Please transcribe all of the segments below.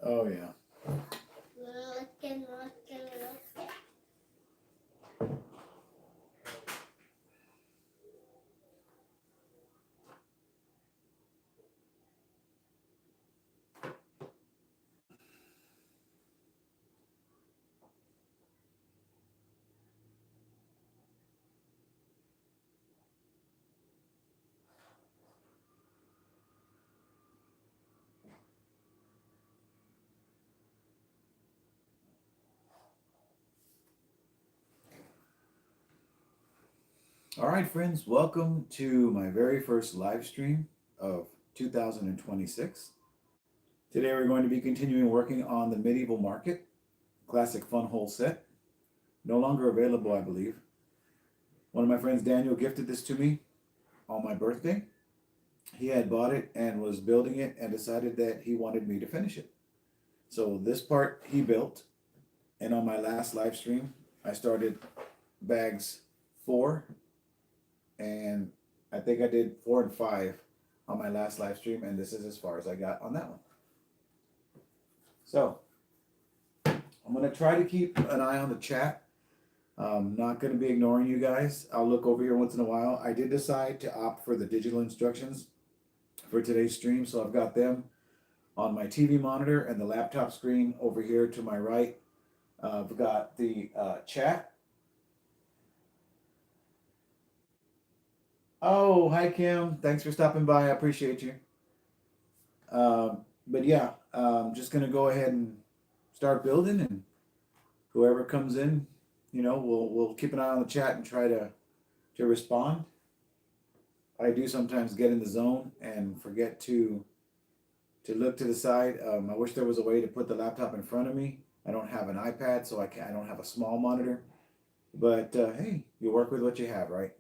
Oh, yeah. All right, friends, welcome to my very first live stream of 2026. Today we're going to be continuing working on the Medieval Market Classic Funwhole set. No longer available, I believe. One of my friends, Daniel, gifted this to me on my birthday. He had bought it and was building it and decided that he wanted me to finish it. So this part he built, and on my last live stream, I started bags 4, and I think I did 4 and 5 on my last live stream, and this is as far as I got on that one. So I'm gonna try to keep an eye on the chat. I'm not gonna be ignoring you guys. I'll look over here once in a while. I did decide to opt for the digital instructions for today's stream, so I've got them on my TV monitor and the laptop screen over here to my right. I've got the chat. Oh, hi Kim. Thanks for stopping by. I appreciate you. But yeah, I'm just gonna go ahead and start building, and whoever comes in, you know, we'll keep an eye on the chat and try to respond. I do sometimes get in the zone and forget to look to the side. I wish there was a way to put the laptop in front of me. I don't have an iPad, so I don't have a small monitor. But hey, you work with what you have, right?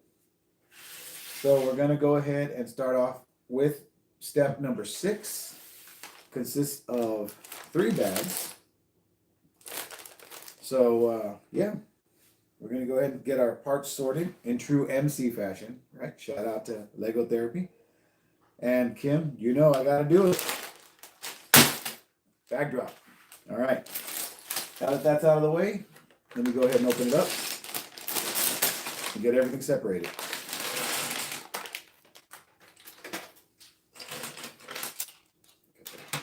So we're gonna go ahead and start off with step number 6. Consists of 3 bags. So yeah, we're gonna go ahead and get our parts sorted in true MC fashion, right? Shout out to Lego Therapy. And Kim, you know I gotta do it. Bag drop. All right. Now that that's out of the way, let me go ahead and open it up and get everything separated.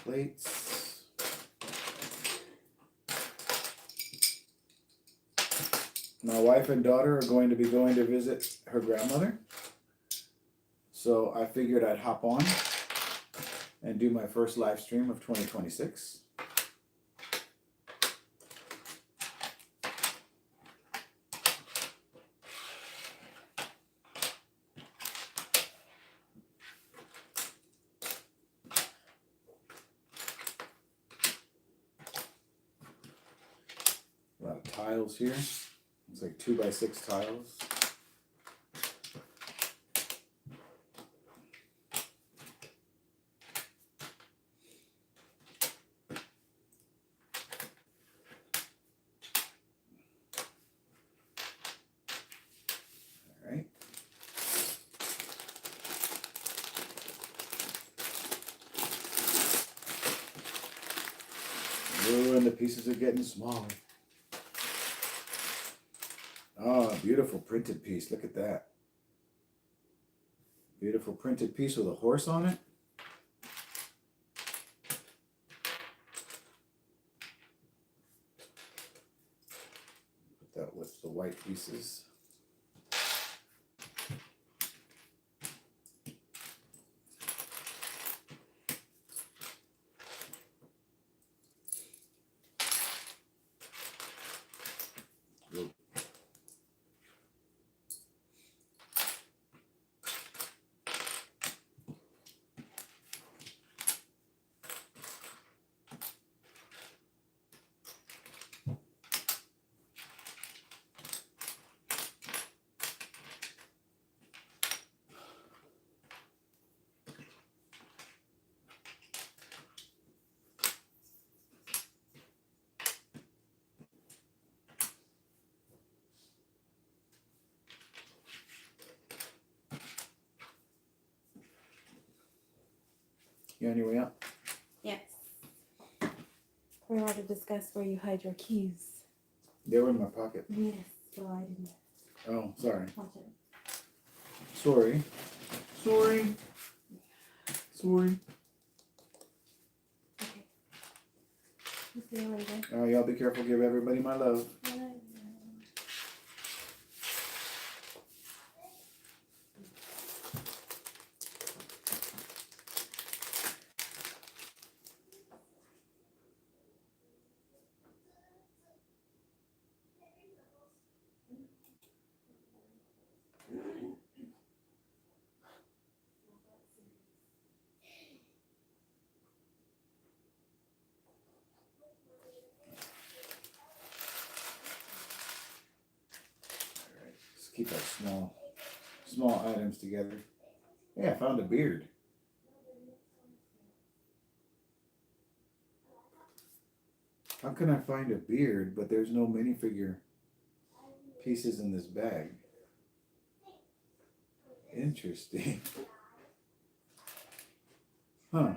Plates. My wife and daughter are going to be going to visit her grandmother. So I figured I'd hop on and do my first live stream of 2026. A lot of tiles here. It's like 2x6 tiles. All right. Ooh, and the pieces are getting smaller. Oh, beautiful printed piece. Look at that. Beautiful printed piece with a horse on it. Put that with the white pieces. You on your way up? Yes. We're allowed to discuss where you hide your keys. They were in my pocket. Yes, so I didn't. Oh, sorry. Watch it. Sorry. Sorry. Sorry. Okay. See you later. All right, y'all be careful. Give everybody my love. Let's keep our small items together. Yeah, I found a beard. How can I find a beard, but there's no minifigure pieces in this bag? Interesting. Huh.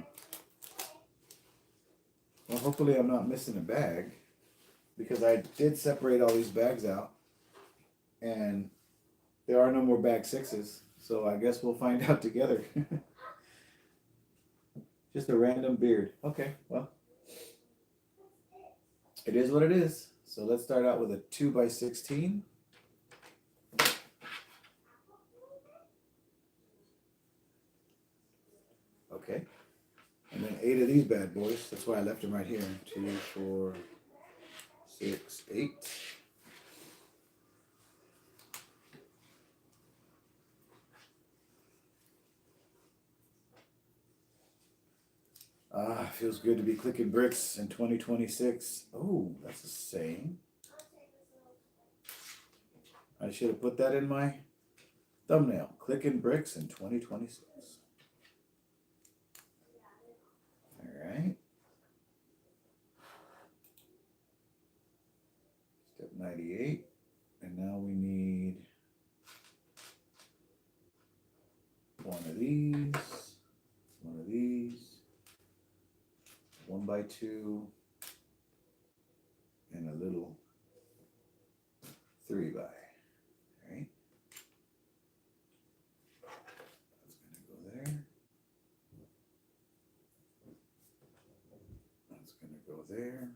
Well, hopefully I'm not missing a bag, because I did separate all these bags out, and there are no more bag 6s, so I guess we'll find out together. Just a random beard. Okay, well, it is what it is. So let's start out with a 2x16. Okay. And then 8 of these bad boys. That's why I left them right here. 2, 4, 6, 8. Ah, feels good to be clicking bricks in 2026. Oh, that's a saying. I should have put that in my thumbnail. Clicking bricks in 2026. All right. Step 98. And now we need one of these, 1x2, and a little 3x. Right? That's gonna go there. That's gonna go there.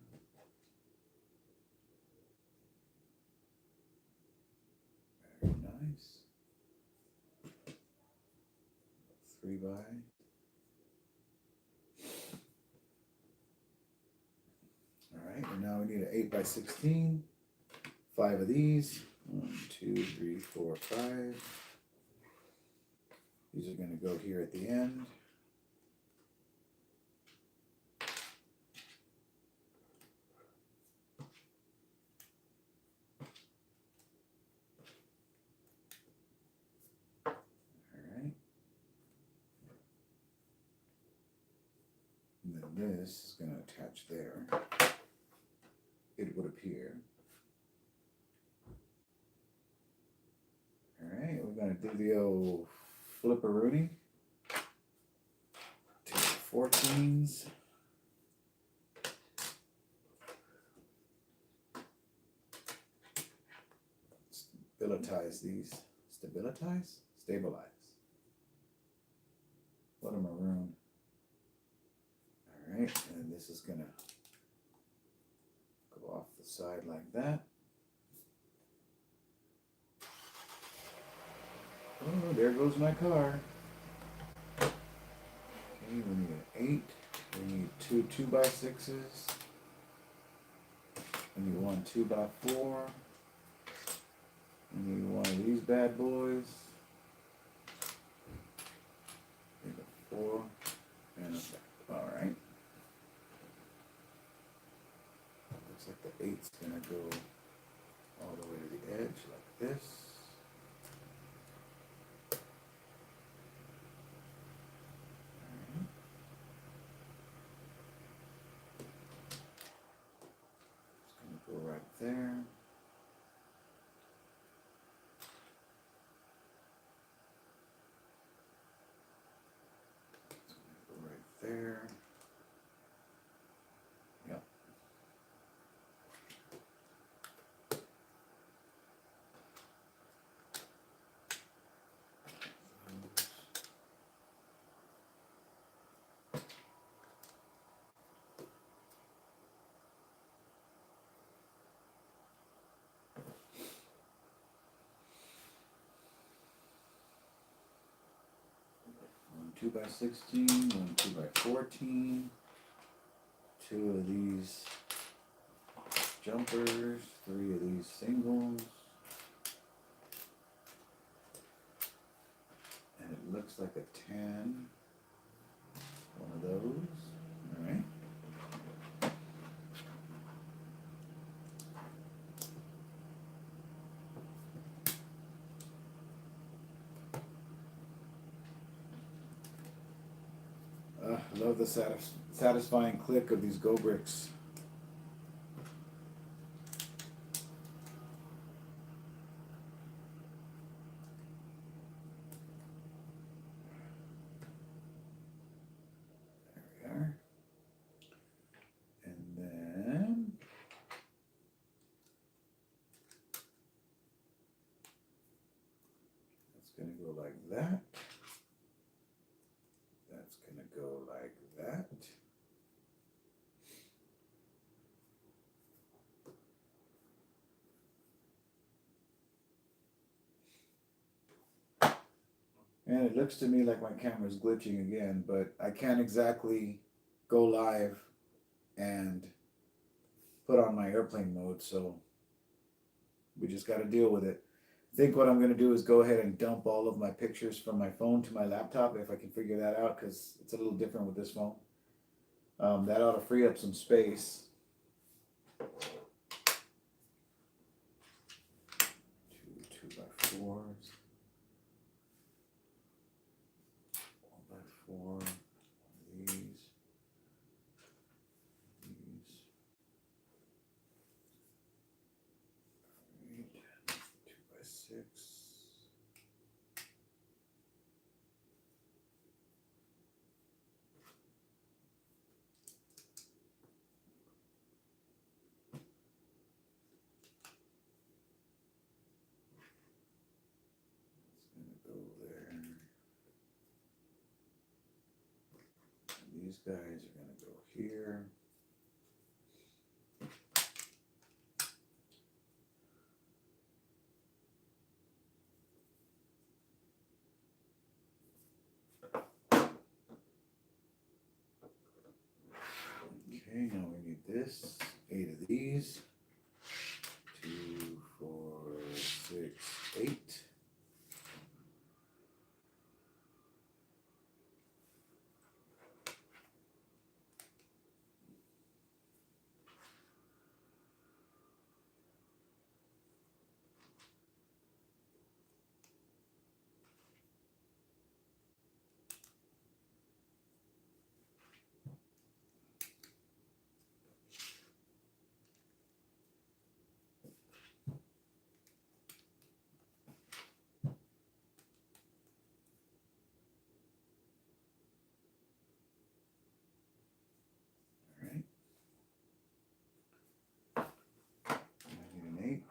Very nice. 3x. All right, and now we need an 8x16. 5 of these. 1, 2, 3, 4, 5. These are going to go here at the end. All right. And then this is going to attach there. It would appear. All right, we're going to do the old flipperoonie. 2 14s. Stabilize these. Stabilize? Stabilize. What a maroon. All right, and this is going to go off the side like that. Oh, there goes my car. Okay, we need an 8. We need 2 2x6s. We need 1 2x4. We need one of these bad boys. We need a 4 and a 5. All right. Looks like the 8's gonna go all the way to the edge like this. Go right there. Go right there. Yep. 2x16, one 2x14, two of these jumpers, three of these singles, and it looks like a 10, one of those. All right. I love the satisfying click of these Go bricks. There we are. And then that's going to go like that. That's going to go like that. And it looks to me like my camera's glitching again, but I can't exactly go live and put on my airplane mode, so we just got to deal with it. I think what I'm going to do is go ahead and dump all of my pictures from my phone to my laptop, if I can figure that out, because it's a little different with this phone. That ought to free up some space. Two 2x4s. 1x4. One of these. These. Alright. 2x6. These guys are going to go here. Okay, now we need this. 8 of these. 2, 4, 6, 8. We need an 8.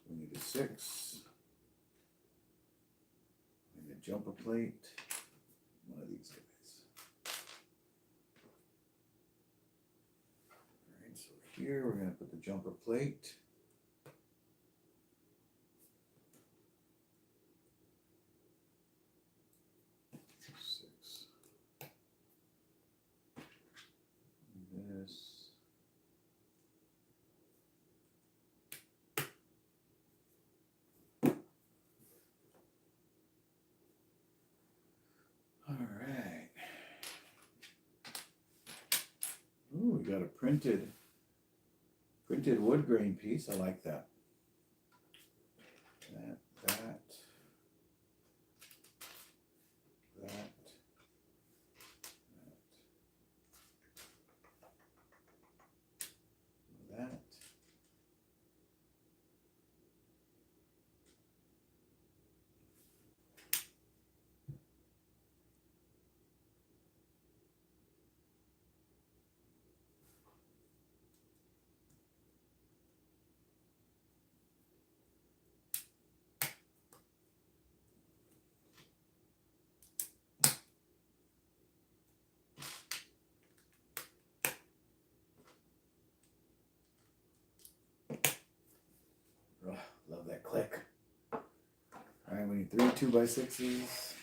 We need a 6. We need a jumper plate. One of these guys. Alright, so here we're going to put the jumper plate. This. All right. Ooh, we got a printed wood grain piece. I like that. That. Love that click. All right, we need 3 2x6s.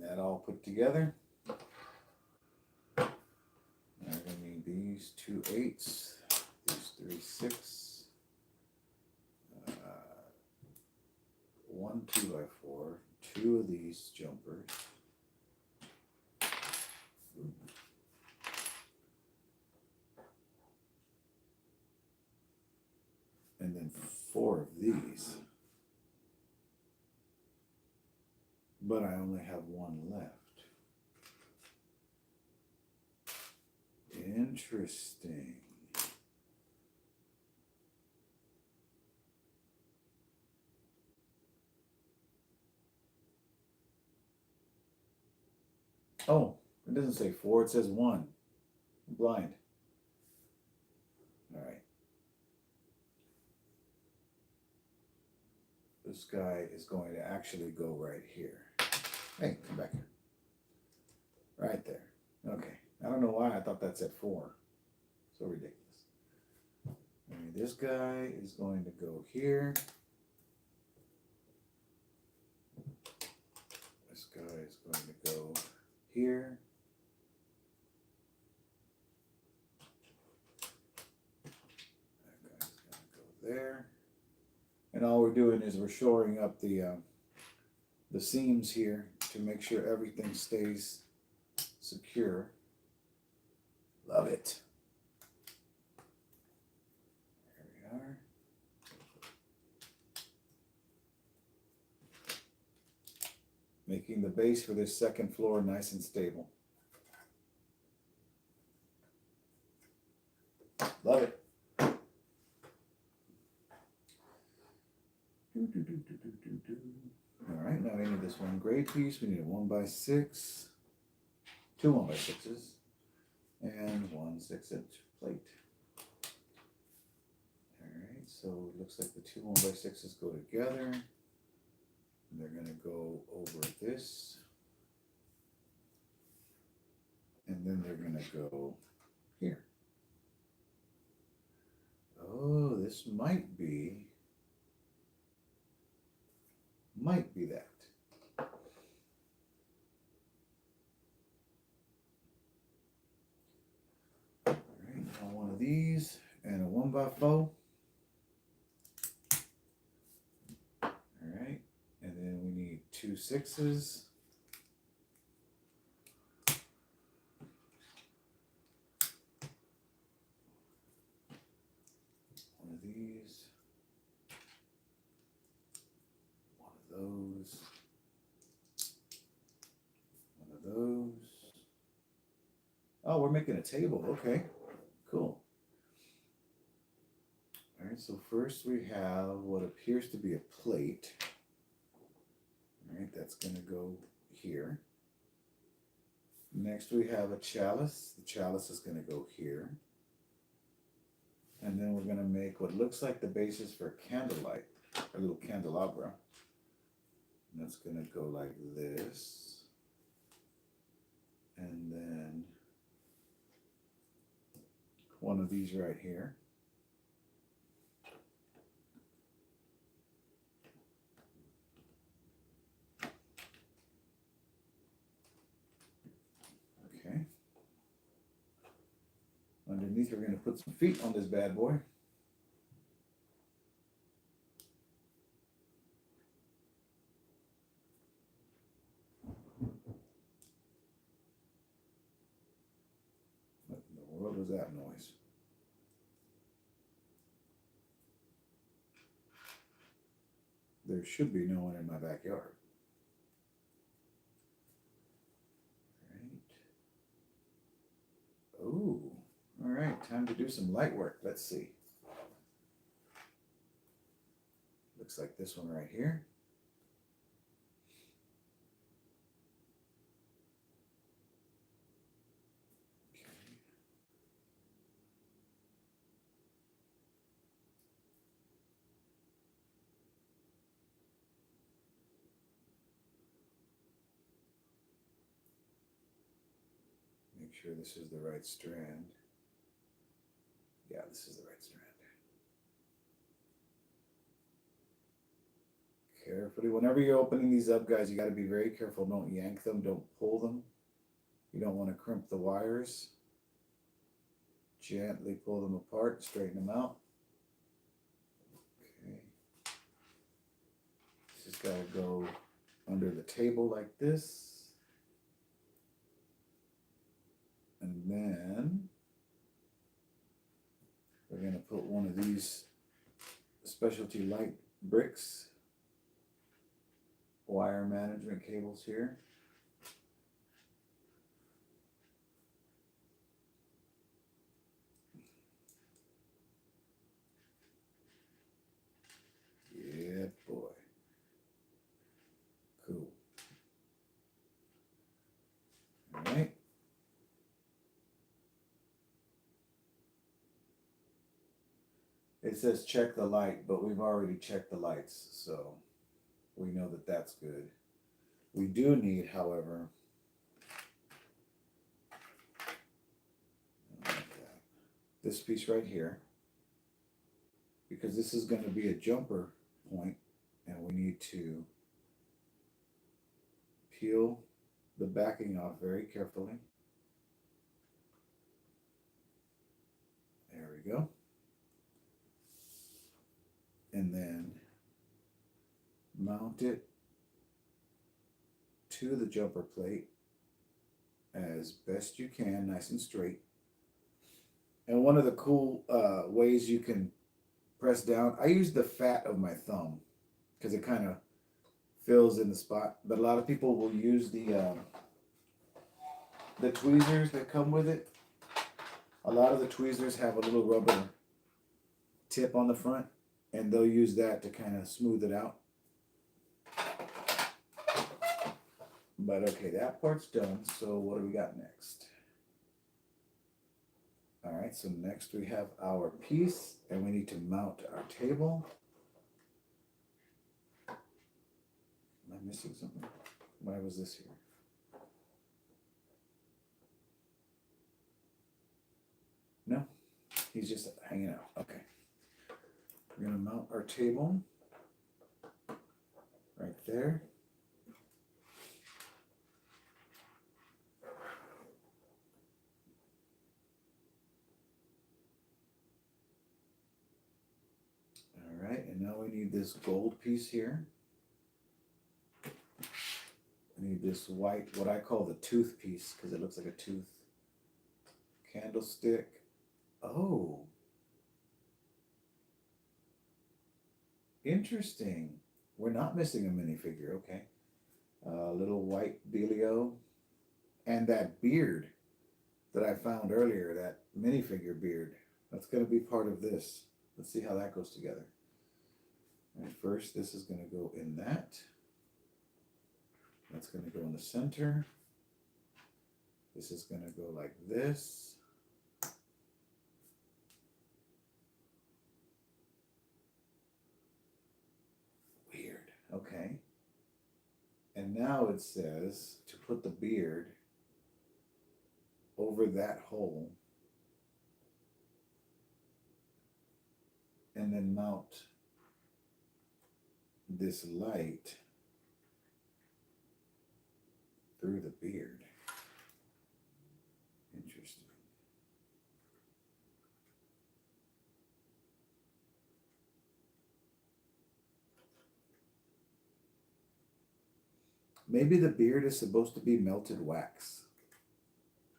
that all put together, I'm going to need these 2 8s, these 3 6, 1 2x4, 2 of these jumpers, and then 4 of these. But I only have 1 left. Interesting. Oh, it doesn't say 4, it says 1. I'm blind. All right. This guy is going to actually go right here. Hey, come back here. Right there. Okay. I don't know why I thought that said 4. So ridiculous. All right, this guy is going to go here. This guy is going to go here. That guy's going to go there. And all we're doing is we're shoring up the seams here to make sure everything stays secure. Love it. There we are. Making the base for this second floor nice and stable. Love it. All right, now we need this one gray piece. We need a 1x6, 2 1x6s, and 1 6-inch plate. All right, so it looks like the 2 1x6s go together. And they're going to go over this. And then they're going to go here. Oh, this might be that. All right, now one of these and a 1x4. All right, and then we need 2 6s. One of these. One of those. One of those. Oh, we're making a table. Okay, cool. All right, so first we have what appears to be a plate. All right, that's going to go here. Next we have a chalice. The chalice is going to go here. And then we're going to make what looks like the basis for a candlelight, a little candelabra. And that's going to go like this. And then one of these right here. Okay. Underneath, we're going to put some feet on this bad boy. What in the world was that noise? There should be no one in my backyard. Right. Oh, all right, time to do some light work. Let's see. Looks like this one right here. Make sure this is the right strand. Yeah, this is the right strand. Carefully. Whenever you're opening these up, guys, you got to be very careful. Don't yank them. Don't pull them. You don't want to crimp the wires. Gently pull them apart. Straighten them out. Okay. This has got to go under the table like this. And then we're going to put one of these specialty light bricks wire management cables here. Yeah, boy. Cool. All right. It says check the light, but we've already checked the lights, so we know that that's good. We do need, however, this piece right here, because this is going to be a jumper point, and we need to peel the backing off very carefully. There we go. And then mount it to the jumper plate as best you can, nice and straight. And one of the cool ways you can press down, I use the fat of my thumb because it kind of fills in the spot, but a lot of people will use the tweezers that come with it. A lot of the tweezers have a little rubber tip on the front, and they'll use that to kind of smooth it out. But okay, that part's done, so what do we got next? All right, so next we have our piece, and we need to mount our table. Am I missing something? Why was this here? No, he's just hanging out. Okay. We're gonna mount our table right there. All right, and now we need this gold piece here. I need this white, what I call the tooth piece, because it looks like a tooth. Candlestick. Oh. Interesting. We're not missing a minifigure, okay. Little white dealio. And that beard that I found earlier, that minifigure beard, that's going to be part of this. Let's see how that goes together. All right, first, this is going to go in that. That's going to go in the center. This is going to go like this. Weird. Okay. And now it says to put the beard over that hole and then mount this light through the beard. Interesting. Maybe the beard is supposed to be melted wax.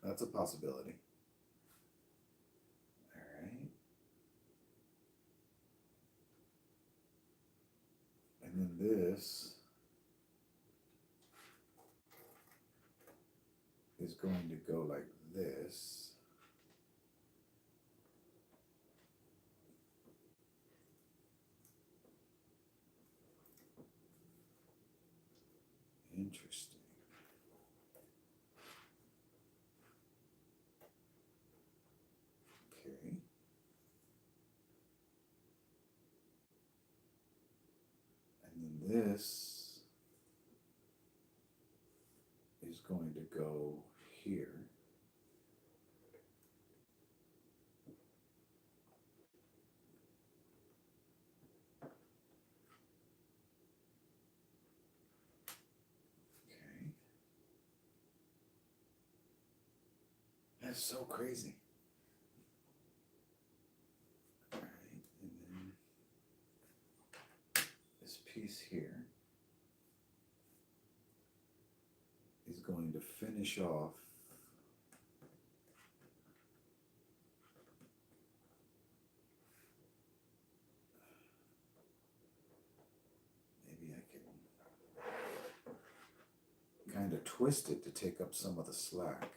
That's a possibility. All right. And then this is going to go like this. Interesting. Okay. And then this is going to go here. is so crazy. All right, and then this piece here is going to finish off maybe I can kind of twist it to take up some of the slack.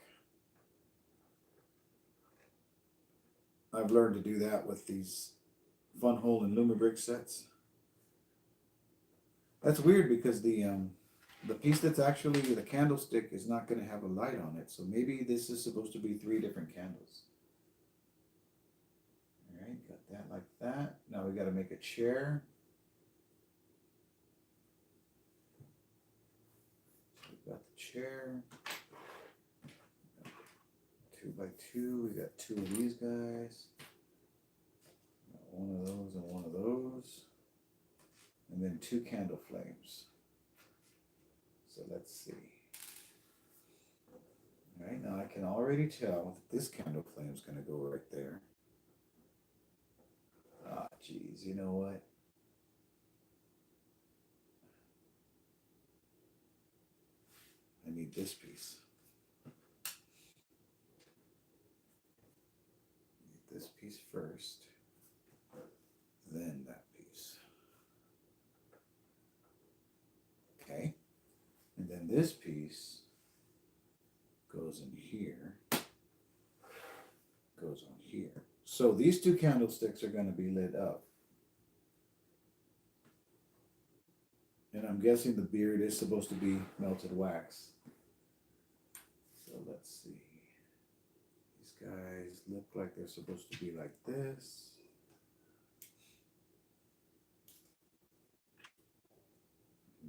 I've learned to do that with these Funwhole and Lumibricks sets. That's weird because the piece that's actually the candlestick is not going to have a light on it. So maybe this is supposed to be 3 different candles. All right, got that like that. Now we got to make a chair. So we've got the chair. 2 by 2. We got 2 of these guys. Got 1 of those and 1 of those. And then 2 candle flames. So let's see. All right, now I can already tell that this candle flame is going to go right there. Ah, geez, you know what? I need this piece. Need this piece first, then that piece. Okay, and then this piece goes in here, goes on here. So these 2 candlesticks are going to be lit up. And I'm guessing the beard is supposed to be melted wax. So let's see. These guys look like they're supposed to be like this.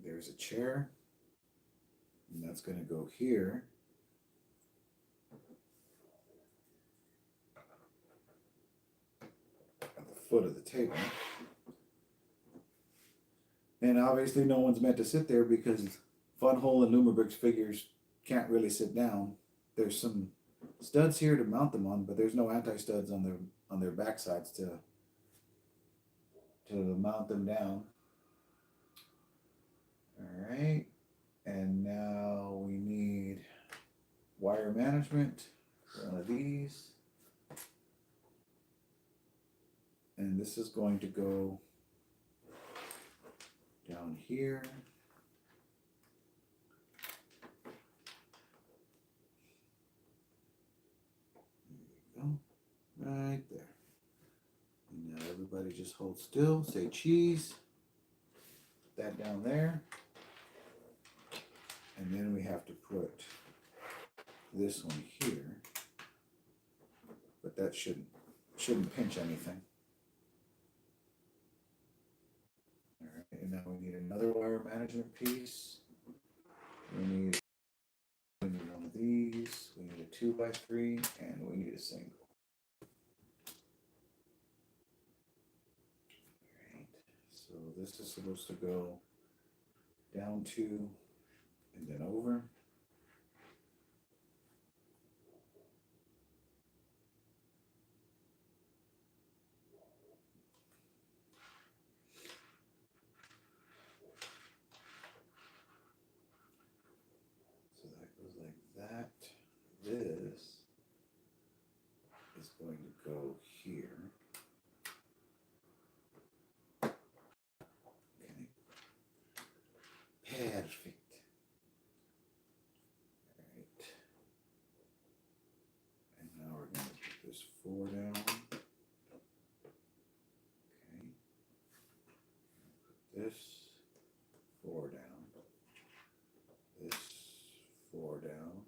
There's a chair. And that's going to go here. At the foot of the table. And obviously no one's meant to sit there because Funwhole and Lumibricks figures can't really sit down. There's some studs here to mount them on, but there's no anti-studs on their backsides to mount them down. All right, and now we need wire management for 1 of these. And this is going to go down here. There you go, right there. And now everybody just hold still, say cheese. Put that down there. And then we have to put this one here. But that shouldn't pinch anything. All right, and now we need another wire management piece. We need 1 of these. We need a 2 by 3, and we need a single. All right, so this is supposed to go down 2 and then over. So that goes like that. This is going to go here. Okay. Perfect. All right. And now we're going to put this 4 down. Okay. Put this 4 down. This 4 down.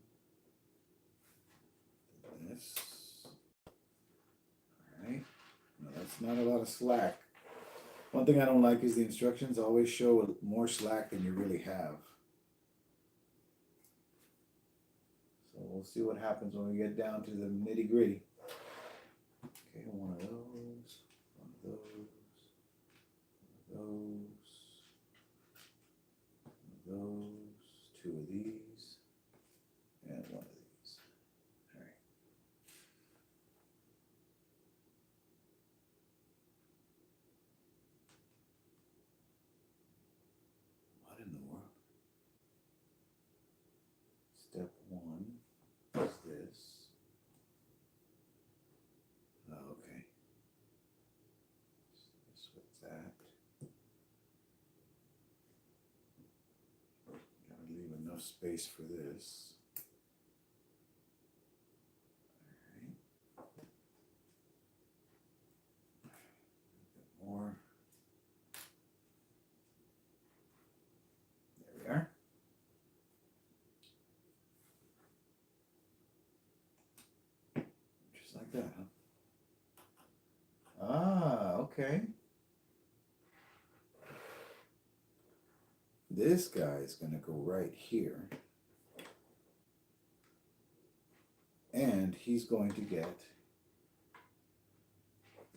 This. All right. Now that's not a lot of slack. One thing I don't like is the instructions always show more slack than you really have. So we'll see what happens when we get down to the nitty gritty. Okay, 1 of those, 1 of those, 1 of those, 1 of those, 2 of these, and 1 of these. All right. Step one is this. Oh, okay. This with that. Gotta leave enough space for this. All right. A bit more. There we are. Just like that, huh? Ah, okay. This guy is going to go right here. And he's going to get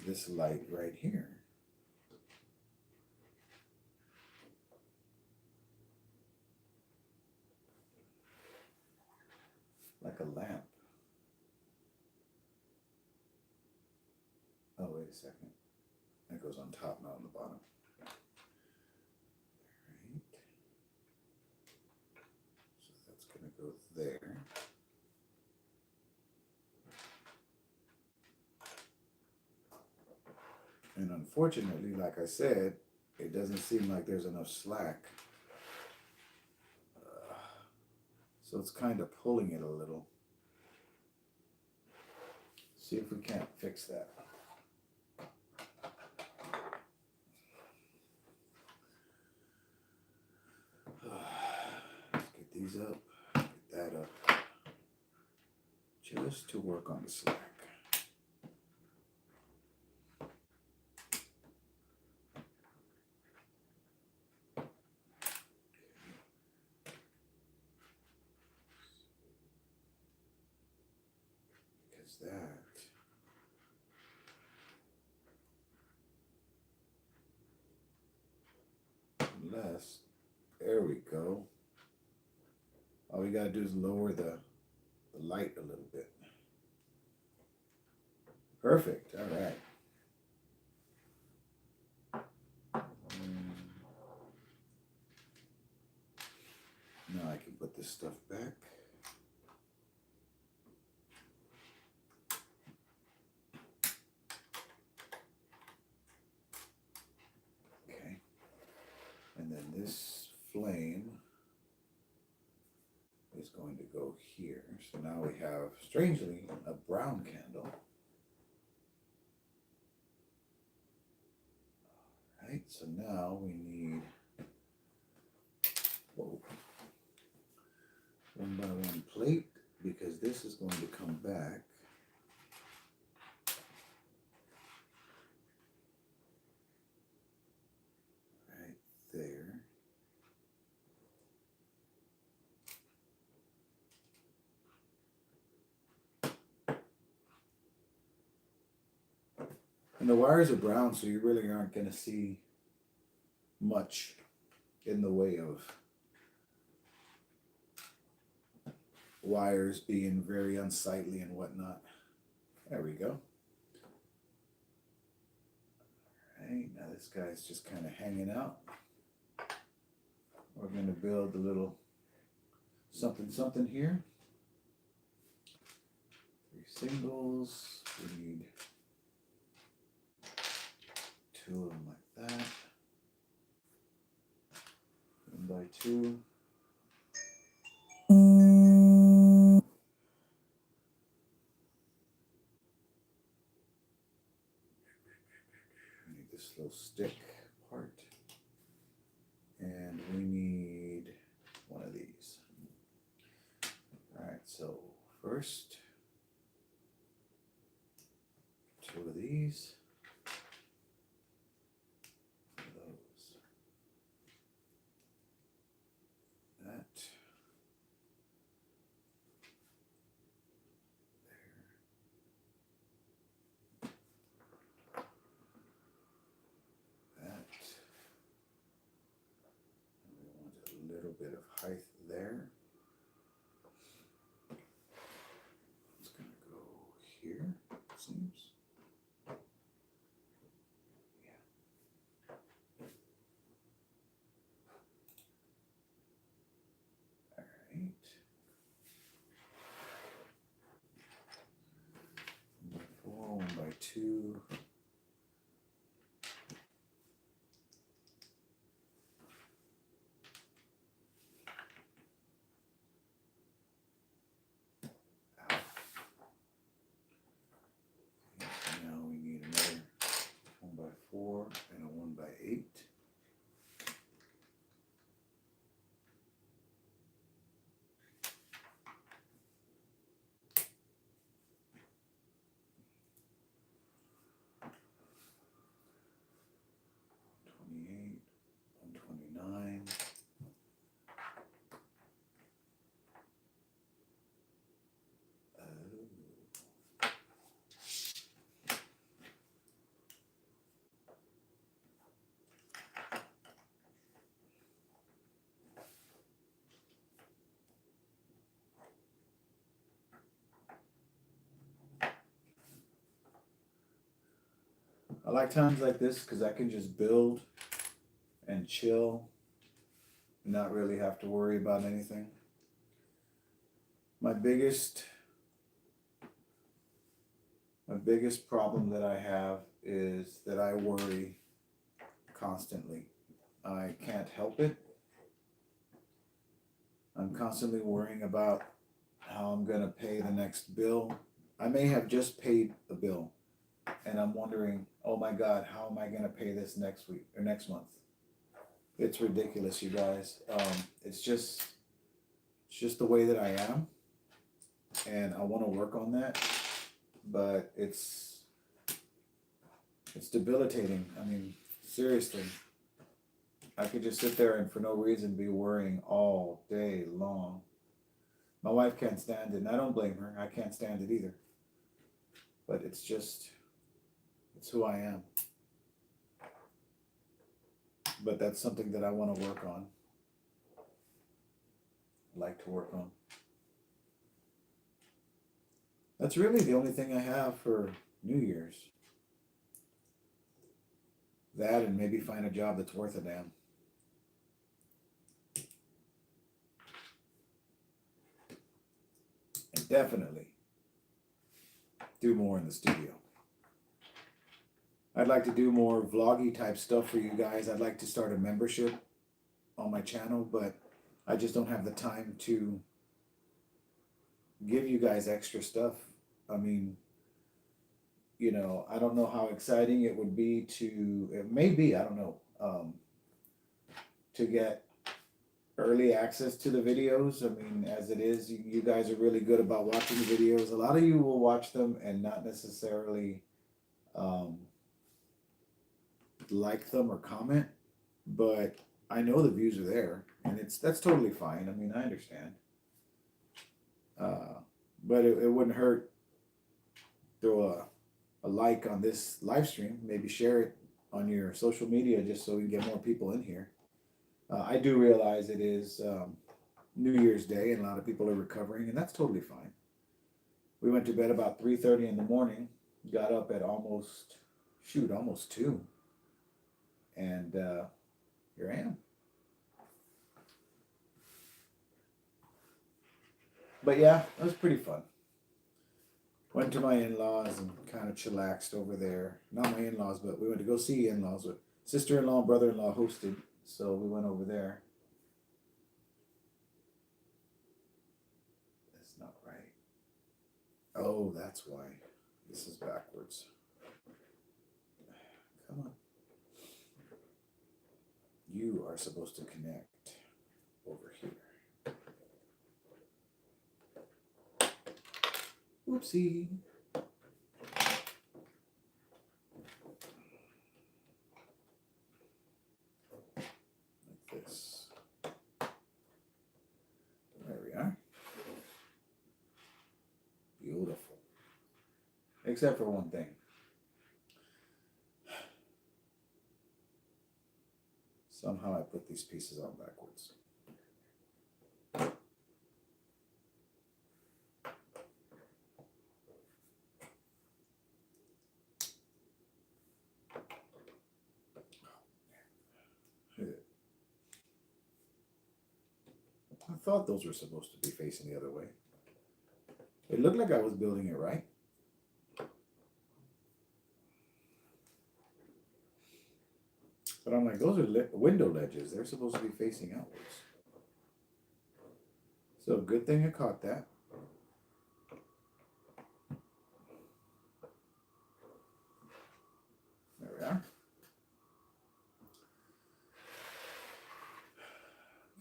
this light right here. Like a lamp. Oh, wait a second. That goes on top, not on the bottom. Right. So that's going to go there. And unfortunately, like I said, it doesn't seem like there's enough slack. So it's kind of pulling it a little. See if we can't fix that. Let's get these up, get that up. Just to work on the slack. Because that unless, there we go. All we gotta do is lower the light a little bit. Perfect, all right. Now I can put this stuff back. Okay. And then this flame is going to go here. So now we have, strangely, a brown candle. All right, so now we need, whoa, 1 by 1 plate, because this is going to come back right there. And the wires are brown, so you really aren't going to see much in the way of wires being very unsightly and whatnot. There we go. All right, now this guy's just kind of hanging out. We're going to build a little something something here. 3 singles. We need 2 of them like that. 1 by 2. We need this little stick part. And we need 1 of these. All right, so first, 2 of these. Those. That. Bit of height there. It's going to go here, it seems. 2. Now we need another 1x4 and a 1x8. $28, $129. I like times like this because I can just build and chill, not really have to worry about anything. My biggest problem that I have is that I worry constantly. I can't help it. I'm constantly worrying about how I'm gonna pay the next bill. I may have just paid a bill and I'm wondering, oh my God, how am I gonna pay this next week or next month? It's ridiculous, you guys. It's just the way that I am, and I want to work on that, but it's debilitating. I mean, seriously, I could just sit there and for no reason be worrying all day long. My wife can't stand it, and I don't blame her. I can't stand it either. But it's who I am. But that's something that I want to work on. Like to work on. That's really the only thing I have for New Year's. That and maybe find a job that's worth a damn. And definitely do more in the studio. I'd like to do more vloggy type stuff for you guys. I'd like to start a membership on my channel, but I just don't have the time to give you guys extra stuff. I mean, you know, I don't know how exciting it would be to, it may be, I don't know, to get early access to the videos. I mean, as it is, you guys are really good about watching the videos. A lot of you will watch them and not necessarily like them or comment, but I know the views are there, and that's totally fine. I mean, I understand. But it wouldn't hurt. Throw a like on this live stream, maybe share it on your social media just so we can get more people in here. I do realize it is New Year's Day and a lot of people are recovering, and that's totally fine. We went to bed about 3:30 in the morning, got up at almost 2, and here I am. But yeah, it was pretty fun. Went to my in-laws and kind of chillaxed over there. Not my in-laws, but we went to go see in-laws. With sister-in-law and brother-in-law hosted, so we went over there. That's not right. Oh, that's why. This is backwards. Come on. You are supposed to connect over here. Oopsie. Like this. There we are. Beautiful. Except for one thing. Somehow I put these pieces on backwards. I thought those were supposed to be facing the other way. It looked like I was building it right. But I'm like, those are window ledges. They're supposed to be facing outwards. So good thing I caught that. There we are.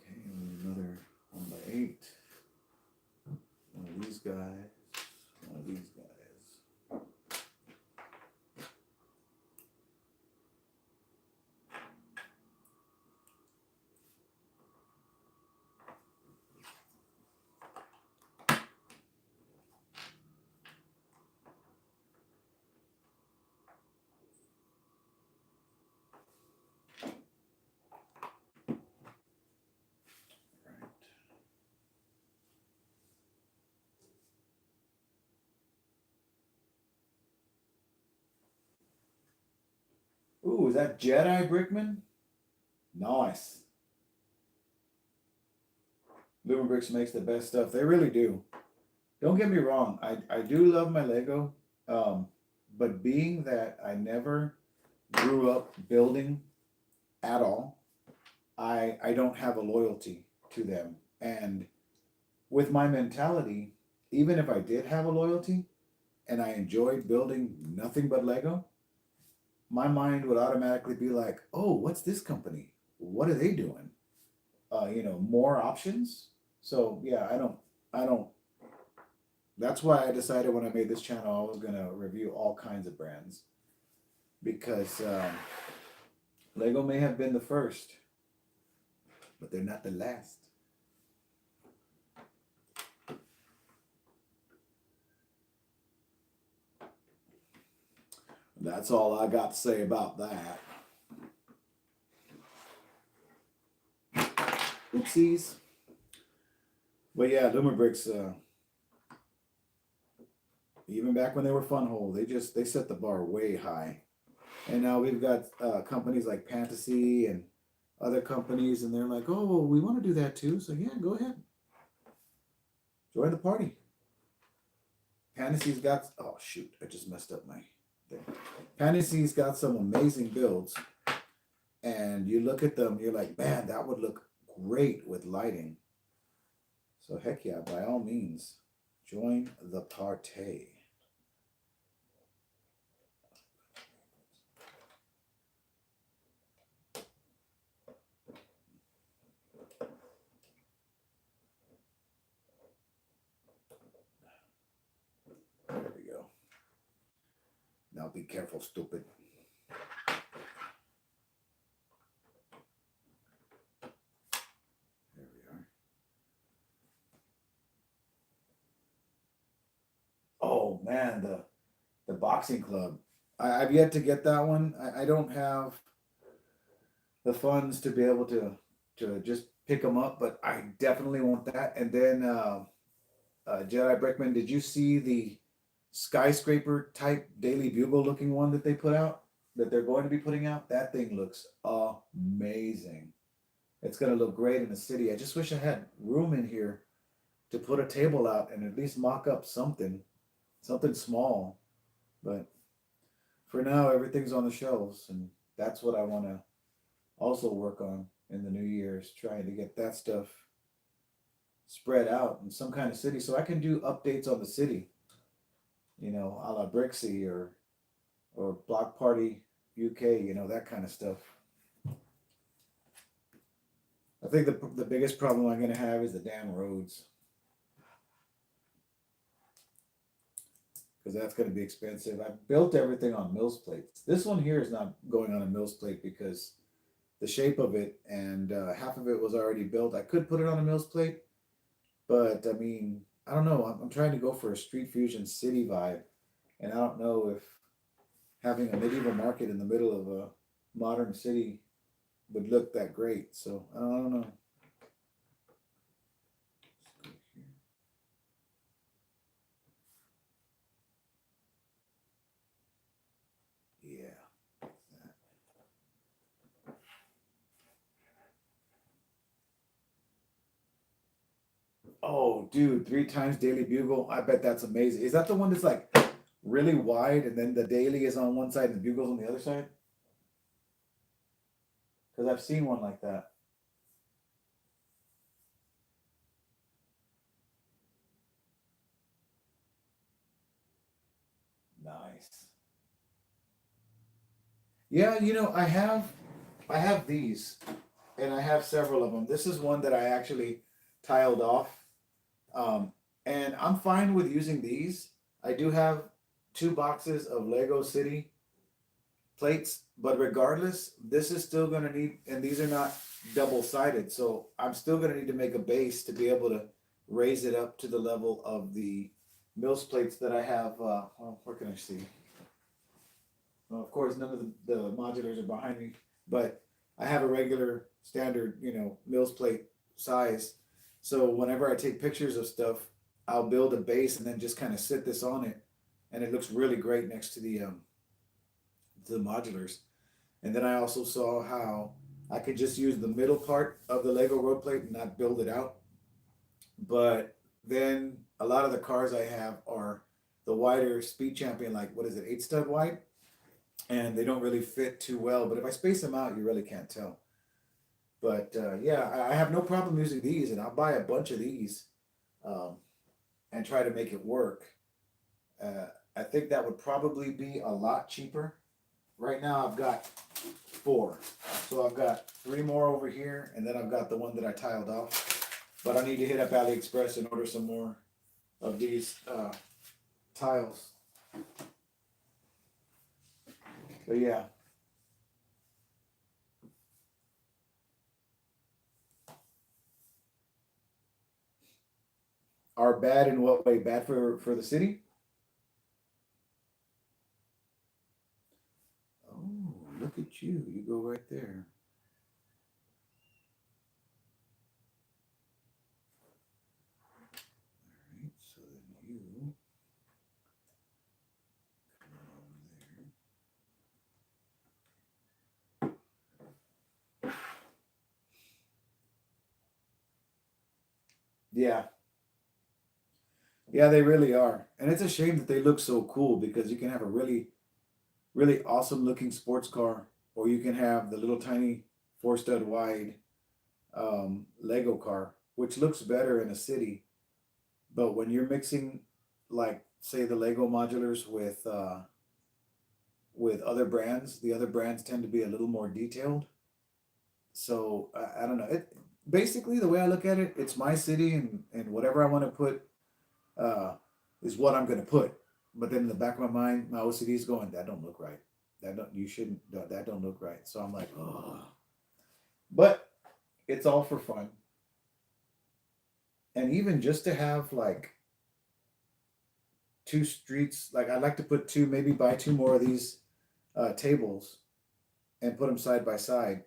Okay, another 1x8. One of these guys. One of these guys. Ooh, is that Jedi Brickman? Nice. Lumibricks makes the best stuff. They really do. Don't get me wrong. I do love my Lego. But being that I never grew up building at all, I don't have a loyalty to them. And with my mentality, even if I did have a loyalty and I enjoyed building nothing but Lego, my mind would automatically be like, oh, what's this company? What are they doing? More options. So yeah, I don't. That's why I decided when I made this channel, I was gonna review all kinds of brands because Lego may have been the first, but they're not the last. That's all I got to say about that. Oopsies. But yeah, Lumibricks, even back when they were Funwhole, they set the bar way high. And now we've got companies like Pantasy and other companies, and they're like, oh, well, we want to do that too. So yeah, go ahead. Join the party. Pantasy's got, oh shoot, I just messed up my thing. Pantasy's got some amazing builds. And you look at them, you're like, man, that would look great with lighting. So heck yeah, by all means, join the party. There we go. Now be careful, stupid. There we are. Oh man, the boxing club. I've yet to get that one. I don't have the funds to be able to just pick them up, but I definitely want that. And then Jedi Brickman, did you see the skyscraper type Daily Bugle looking one that they put out, that they're going to be putting out? That thing looks amazing. It's going to look great in the city. I just wish I had room in here to put a table out and at least mock up something small. But for now, everything's on the shelves, and that's what I want to also work on in the new year's, trying to get that stuff spread out in some kind of city so I can do updates on the city, a la Brixie or Block Party UK, that kind of stuff. I think the biggest problem I'm going to have is the damn roads, because that's going to be expensive. I built everything on Mills plates. This one here is not going on a Mills plate because the shape of it and half of it was already built. I could put it on a Mills plate, but I mean, I don't know. I'm trying to go for a Street Fusion city vibe, and I don't know if having a medieval market in the middle of a modern city would look that great. So I don't know. Yeah. Oh, dude, 3 times Daily Bugle. I bet that's amazing. Is that the one that's like really wide and then the Daily is on one side and the Bugle's on the other side? because I've seen one like that. Nice. Yeah, you know, I have these, and I have several of them. This is one that I actually tiled off, um, and I'm fine with using these. I do have 2 boxes of Lego City plates, but regardless, this is still gonna need, and these are not double sided, so I'm still gonna need to make a base to be able to raise it up to the level of the Mills plates that I have. Well, where can I see? Well, of course, none of the modulars are behind me, but I have a regular standard, you know, Mills plate size. So whenever I take pictures of stuff, I'll build a base and then just kind of sit this on it, and it looks really great next to the modulars. And then I also saw how I could just use the middle part of the Lego road plate and not build it out. But then a lot of the cars I have are the wider Speed Champion, like what is it, 8 stud wide, and they don't really fit too well. But if I space them out, you really can't tell. But yeah, I have no problem using these, and I'll buy a bunch of these um, and try to make it work. Uh, I think that would probably be a lot cheaper. Right now, I've got 4, so I've got 3 more over here, and then I've got the one that I tiled off. But I need to hit up AliExpress and order some more of these tiles. But yeah. Are bad in what way? Bad for the city? Oh, look at you. You go right there. All right, so then you come on there. Yeah. Yeah, they really are. And it's a shame that they look so cool because you can have a really awesome looking sports car, or you can have the little tiny 4 stud wide Lego car, which looks better in a city. But when you're mixing, like, say, the Lego modulars with other brands, the other brands tend to be a little more detailed. So I don't know. It basically, the way I look at it, it's my city, and whatever I want to put uh, is what I'm going to put. But then in the back of my mind, my OCD is going, that don't look right. That don't, you shouldn't, that don't look right. So I'm like, oh. But it's all for fun. And even just to have like 2 streets, like I'd like to put 2, maybe buy 2 more of these tables and put them side by side.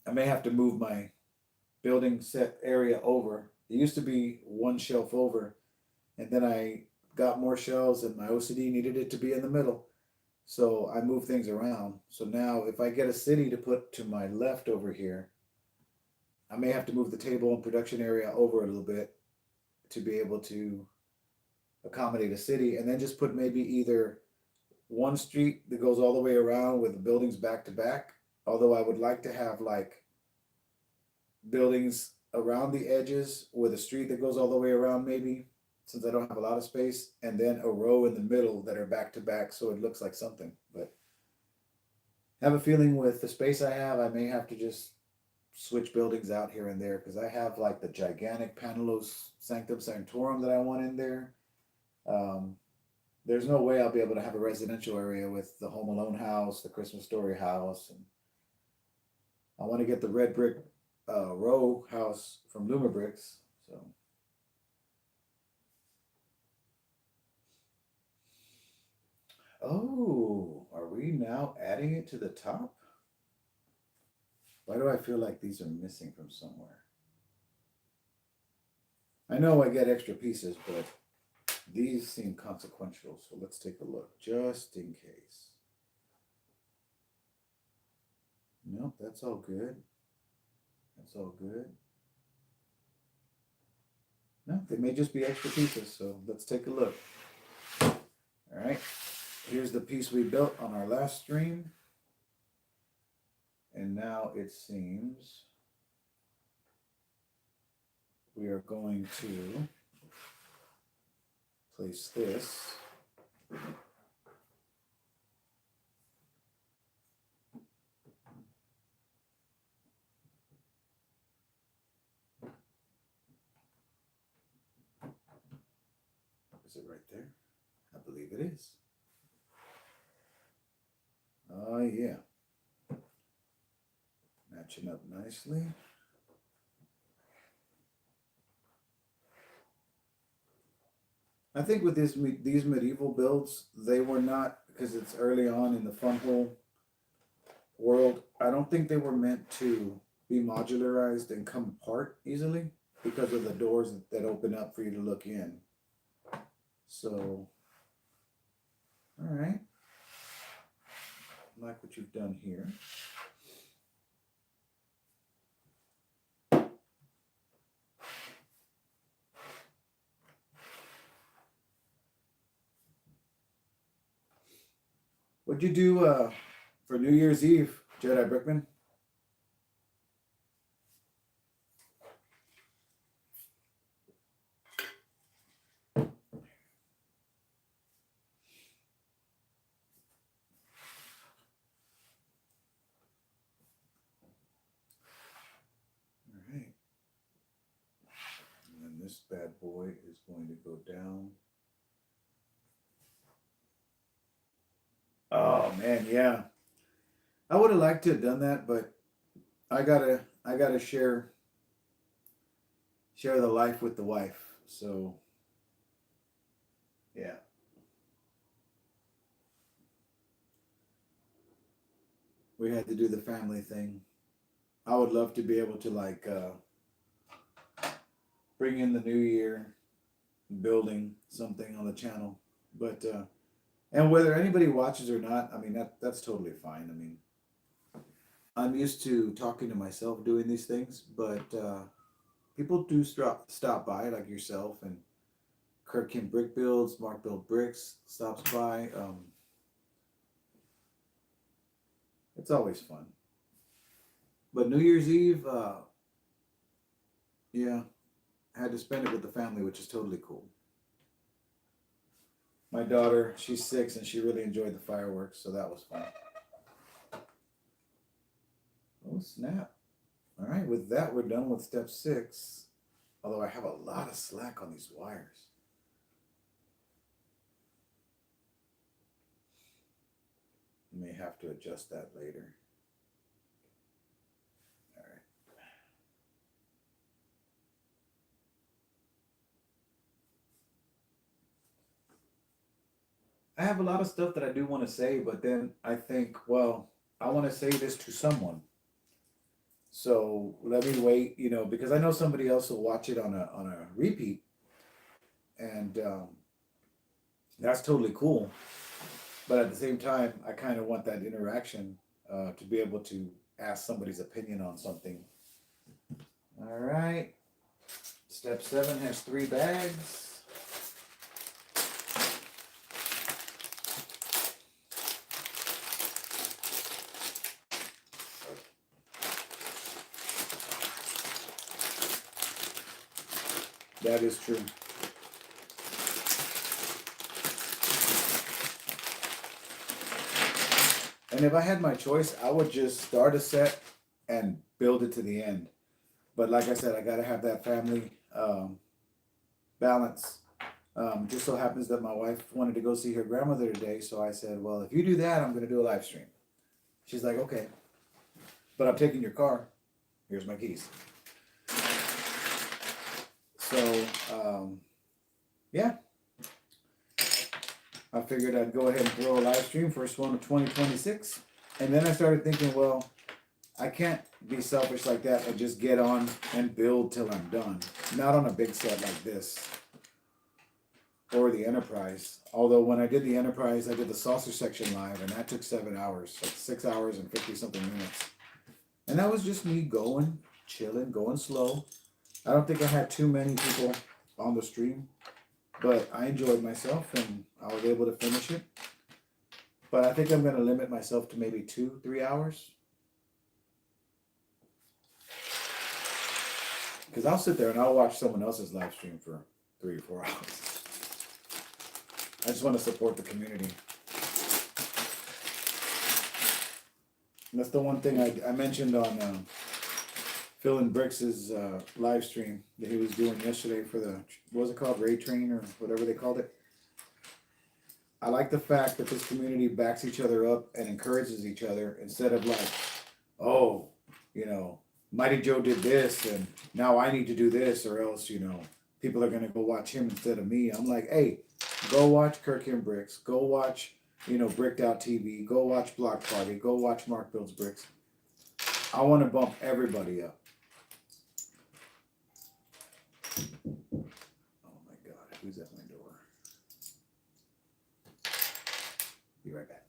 I may have to move my building set area over. It used to be 1 shelf over, and then I got more shelves, and my OCD needed it to be in the middle. So I moved things around. So now if I get a city to put to my left over here, I may have to move the table and production area over a little bit to be able to accommodate a city, and then just put maybe either 1 street that goes all the way around with the buildings back to back. Although I would like to have like buildings around the edges with a street that goes all the way around, maybe, since I don't have a lot of space, and then a row in the middle that are back to back so it looks like something. But I have a feeling with the space I have, I may have to just switch buildings out here and there, because I have like the gigantic Panelos Sanctum Sanctorum that I want in there. There's no way I'll be able to have a residential area with the Home Alone house, the Christmas Story house, and I want to get the red brick row house from Lumibricks. So, oh, are we now adding it to the top? Why do I feel like these are missing from somewhere? I know I get extra pieces, but these seem consequential, so let's take a look, just in case. Nope, that's all good. That's all good. No, they may just be extra pieces, so let's take a look. All right, here's the piece we built on our last stream. And now it seems we are going to place this Is it right there? I believe it is. Oh, yeah. Matching up nicely. I think with these medieval builds, they were not, because it's early on in the Funwhole world, I don't think they were meant to be modularized and come apart easily because of the doors that open up for you to look in. So, all right. I like what you've done here. What'd you do for New Year's Eve, Jedi Brickman? This bad boy is going to go down. Oh man, yeah. I would have liked to have done that, but I gotta share the life with the wife. So yeah. We had to do the family thing. I would love to be able to like bring in the new year, building something on the channel. But and whether anybody watches or not, I mean that's totally fine. I mean, I'm used to talking to myself doing these things, but people do stop by, like yourself and Kirk Kim Brick Builds, Mark Build Bricks stops by. It's always fun. But New Year's Eve, yeah, I had to spend it with the family, which is totally cool. My daughter, she's 6, and she really enjoyed the fireworks, so that was fun. Oh, snap. All right, with that, we're done with step 6. Although I have a lot of slack on these wires. May have to adjust that later. All right. I have a lot of stuff that I do want to say, but then I think, well, I want to say this to someone. So let me wait, because I know somebody else will watch it on a repeat, and that's totally cool. But at the same time, I kind of want that interaction to be able to ask somebody's opinion on something. All right. Step 7 has 3 bags. That is true. And if I had my choice, I would just start a set and build it to the end. But like I said, I got to have that family balance. Just so happens that my wife wanted to go see her grandmother today. So I said, well, if you do that, I'm going to do a live stream. She's like, okay. But I'm taking your car. Here's my keys. So, yeah. I figured I'd go ahead and throw a live stream, first one of 2026. And then I started thinking, well, I can't be selfish like that and just get on and build till I'm done. Not on a big set like this. Or the Enterprise. Although when I did the Enterprise, I did the saucer section live, and that took 7 hours. Like 6 hours and 50-something minutes. And that was just me going, chilling, going slow. I don't think I had too many people on the stream. But I enjoyed myself, and I was able to finish it. But I think I'm going to limit myself to maybe 2-3 hours. Because I'll sit there and I'll watch someone else's live stream for 3 or 4 hours. I just want to support the community. And that's the one thing I mentioned on Phil and Bricks' live stream that he was doing yesterday for the, what was it called, Raid Train or whatever they called it. I like the fact that this community backs each other up and encourages each other instead of like, oh, you know, Mighty Joe did this and now I need to do this or else, you know, people are going to go watch him instead of me. I'm like, hey, go watch Kirk and Bricks. Go watch, you know, Bricked Out TV. Go watch Block Party. Go watch Mark Builds Bricks. I want to bump everybody up. Oh my God, who's at my door? Be right back.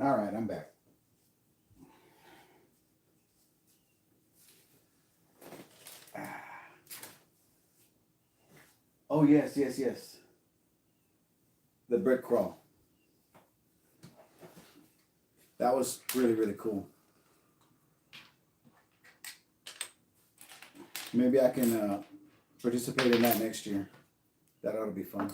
All right, I'm back. Oh, yes, yes, yes. The brick crawl. That was really, really cool. Maybe I can participate in that next year. That ought to be fun.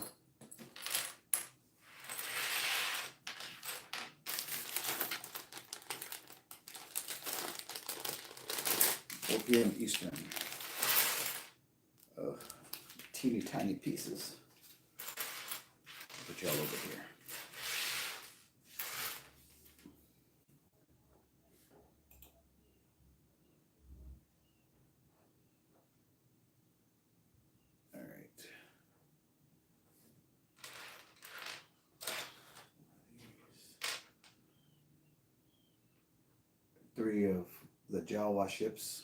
4 p.m. Eastern. Oh, teeny tiny pieces. Put y'all over here. All right. 3 of the Jawa ships.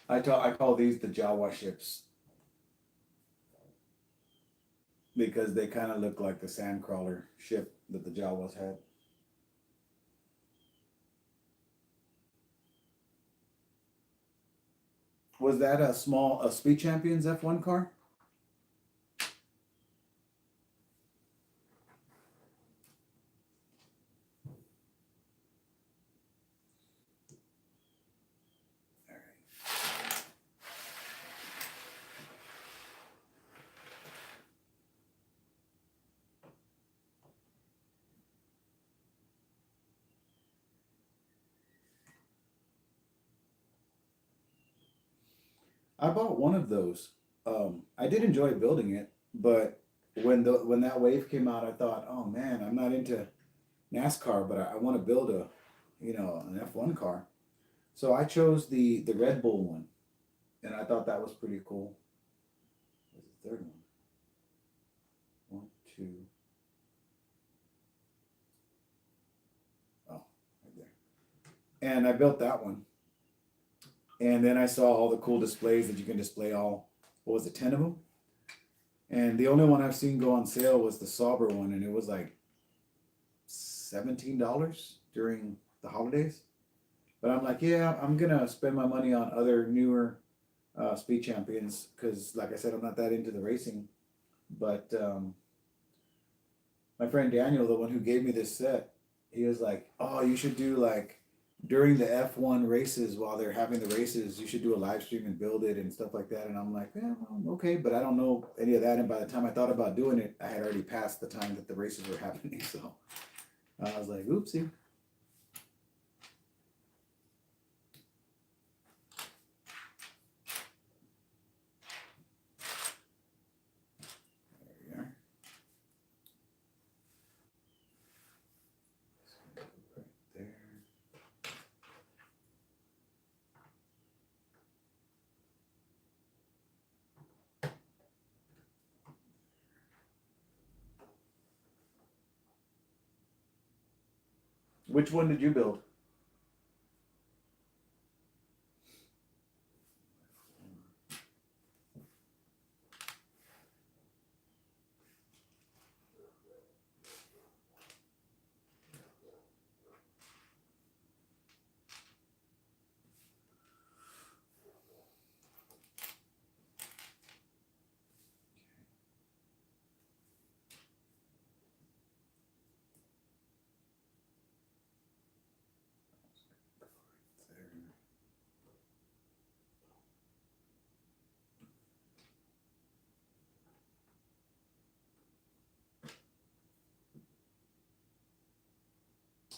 I call these the Jawa ships because they kind of look like the sandcrawler ship that the Jawas had. Was that a Speed Champions F1 car? I bought one of those. I did enjoy building it, but when that wave came out, I thought, oh man, I'm not into NASCAR, but I want to build a, an F1 car. So I chose the Red Bull one, and I thought that was pretty cool. Where's the third one? One, two. Oh, right there. And I built that one. And then I saw all the cool displays that you can display all, what was it, 10 of them? And the only one I've seen go on sale was the Sauber one, and it was like $17 during the holidays. But I'm like, yeah, I'm gonna spend my money on other newer speed champions because, like I said, I'm not that into the racing. But my friend Daniel, the one who gave me this set, he was like, "Oh, you should do like during the F1 races while they're having the races, you should do a live stream and build it and stuff like that." And I'm like, "Yeah, well, okay," but I don't know any of that. And by the time I thought about doing it, I had already passed the time that the races were happening. So I was like, "Oopsie." There we are. Right there. Which one did you build? There.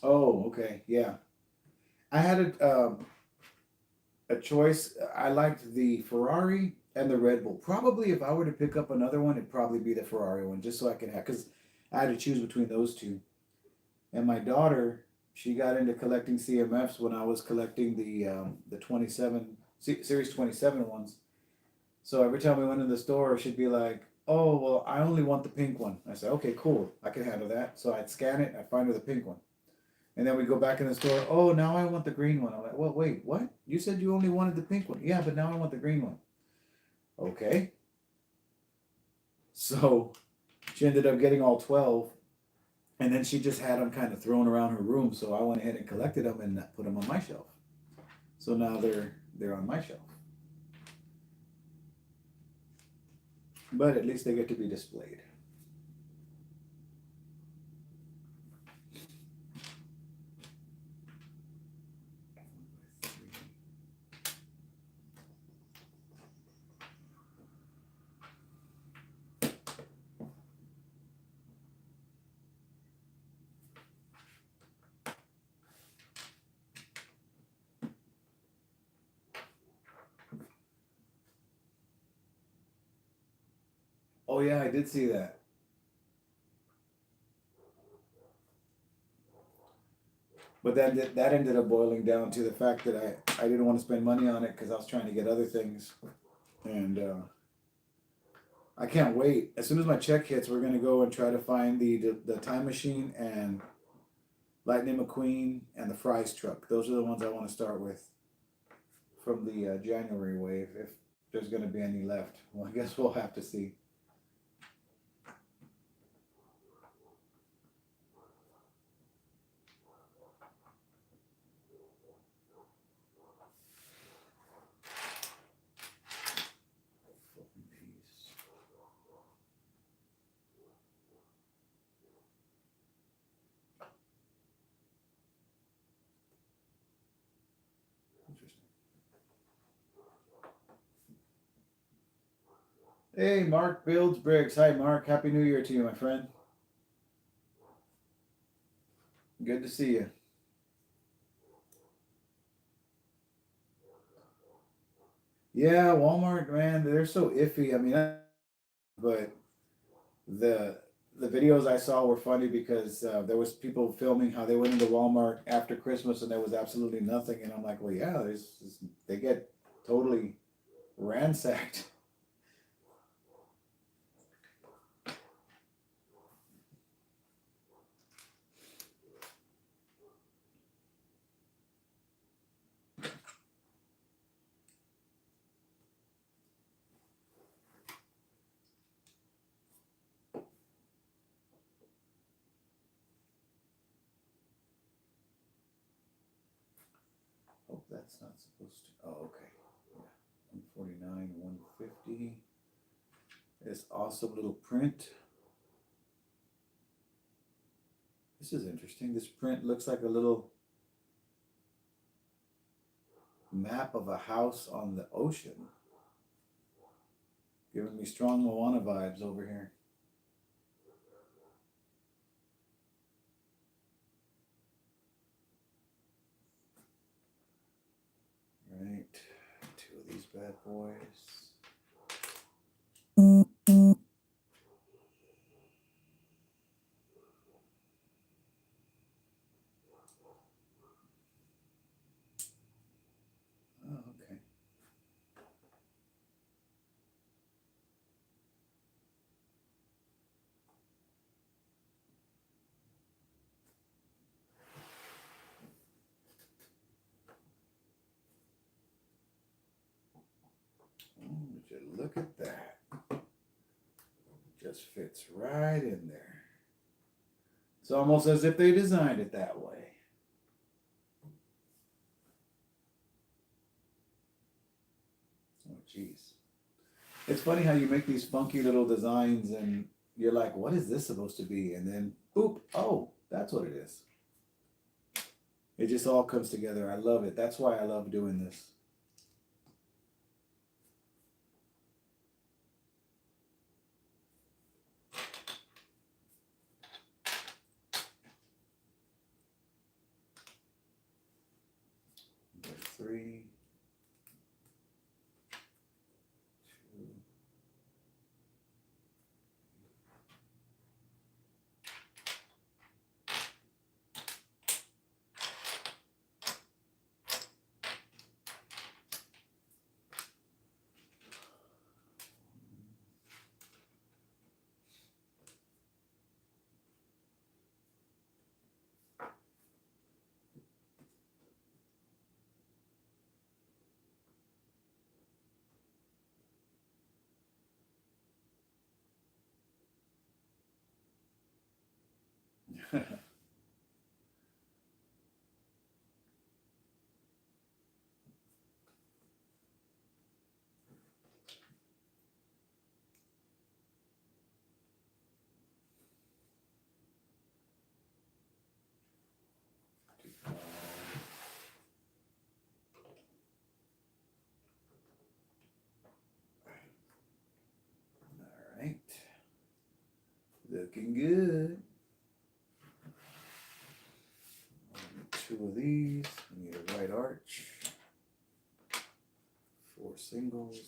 Oh, okay, yeah. I had a choice. I liked the Ferrari and the Red Bull. Probably if I were to pick up another one, it'd probably be the Ferrari one, just so I could have, because I had to choose between those two. And my daughter, she got into collecting CMFs when I was collecting the 27 Series 27 ones. So every time we went in the store, she'd be like, "Oh, well, I only want the pink one." I said, "Okay, cool, I can handle that." So I'd scan it, I'd find her the pink one. And then we go back in the store. "Oh, now I want the green one." I'm like, "Well, wait, what? You said you only wanted the pink one." "Yeah, but now I want the green one." Okay. So she ended up getting all 12, and then she just had them kind of thrown around her room. So I went ahead and collected them and put them on my shelf. So now they're on my shelf. But at least they get to be displayed. Oh yeah, I did see that. But then that ended up boiling down to the fact that I didn't want to spend money on it because I was trying to get other things. And I can't wait. As soon as my check hits, we're gonna go and try to find the time machine and Lightning McQueen and the fries truck. Those are the ones I want to start with from the January wave. If there's gonna be any left, well, I guess we'll have to see. Interesting. Hey, Mark builds bricks. Hi, Mark. Happy New Year to you, my friend. Good to see you. Yeah, Walmart, man, they're so iffy. I mean, but the the videos I saw were funny because there was people filming how they went into Walmart after Christmas and there was absolutely nothing, and I'm like, well, yeah, they get totally ransacked. Oh, that's not supposed to. Oh, okay. Yeah, 149, 150. This awesome little print. This is interesting. This print looks like a little map of a house on the ocean. Giving me strong Moana vibes over here. Right. Two of these bad boys. Oh, okay. Oh, would you look at that? Just fits right in there. It's almost as if they designed it that way. Oh, jeez. It's funny how you make these funky little designs and you're like, what is this supposed to be? And then, boop, oh, that's what it is. It just all comes together. I love it. That's why I love doing this. Number 3, 2. All right. Looking good. Two of these. We need a right arch. 4 singles.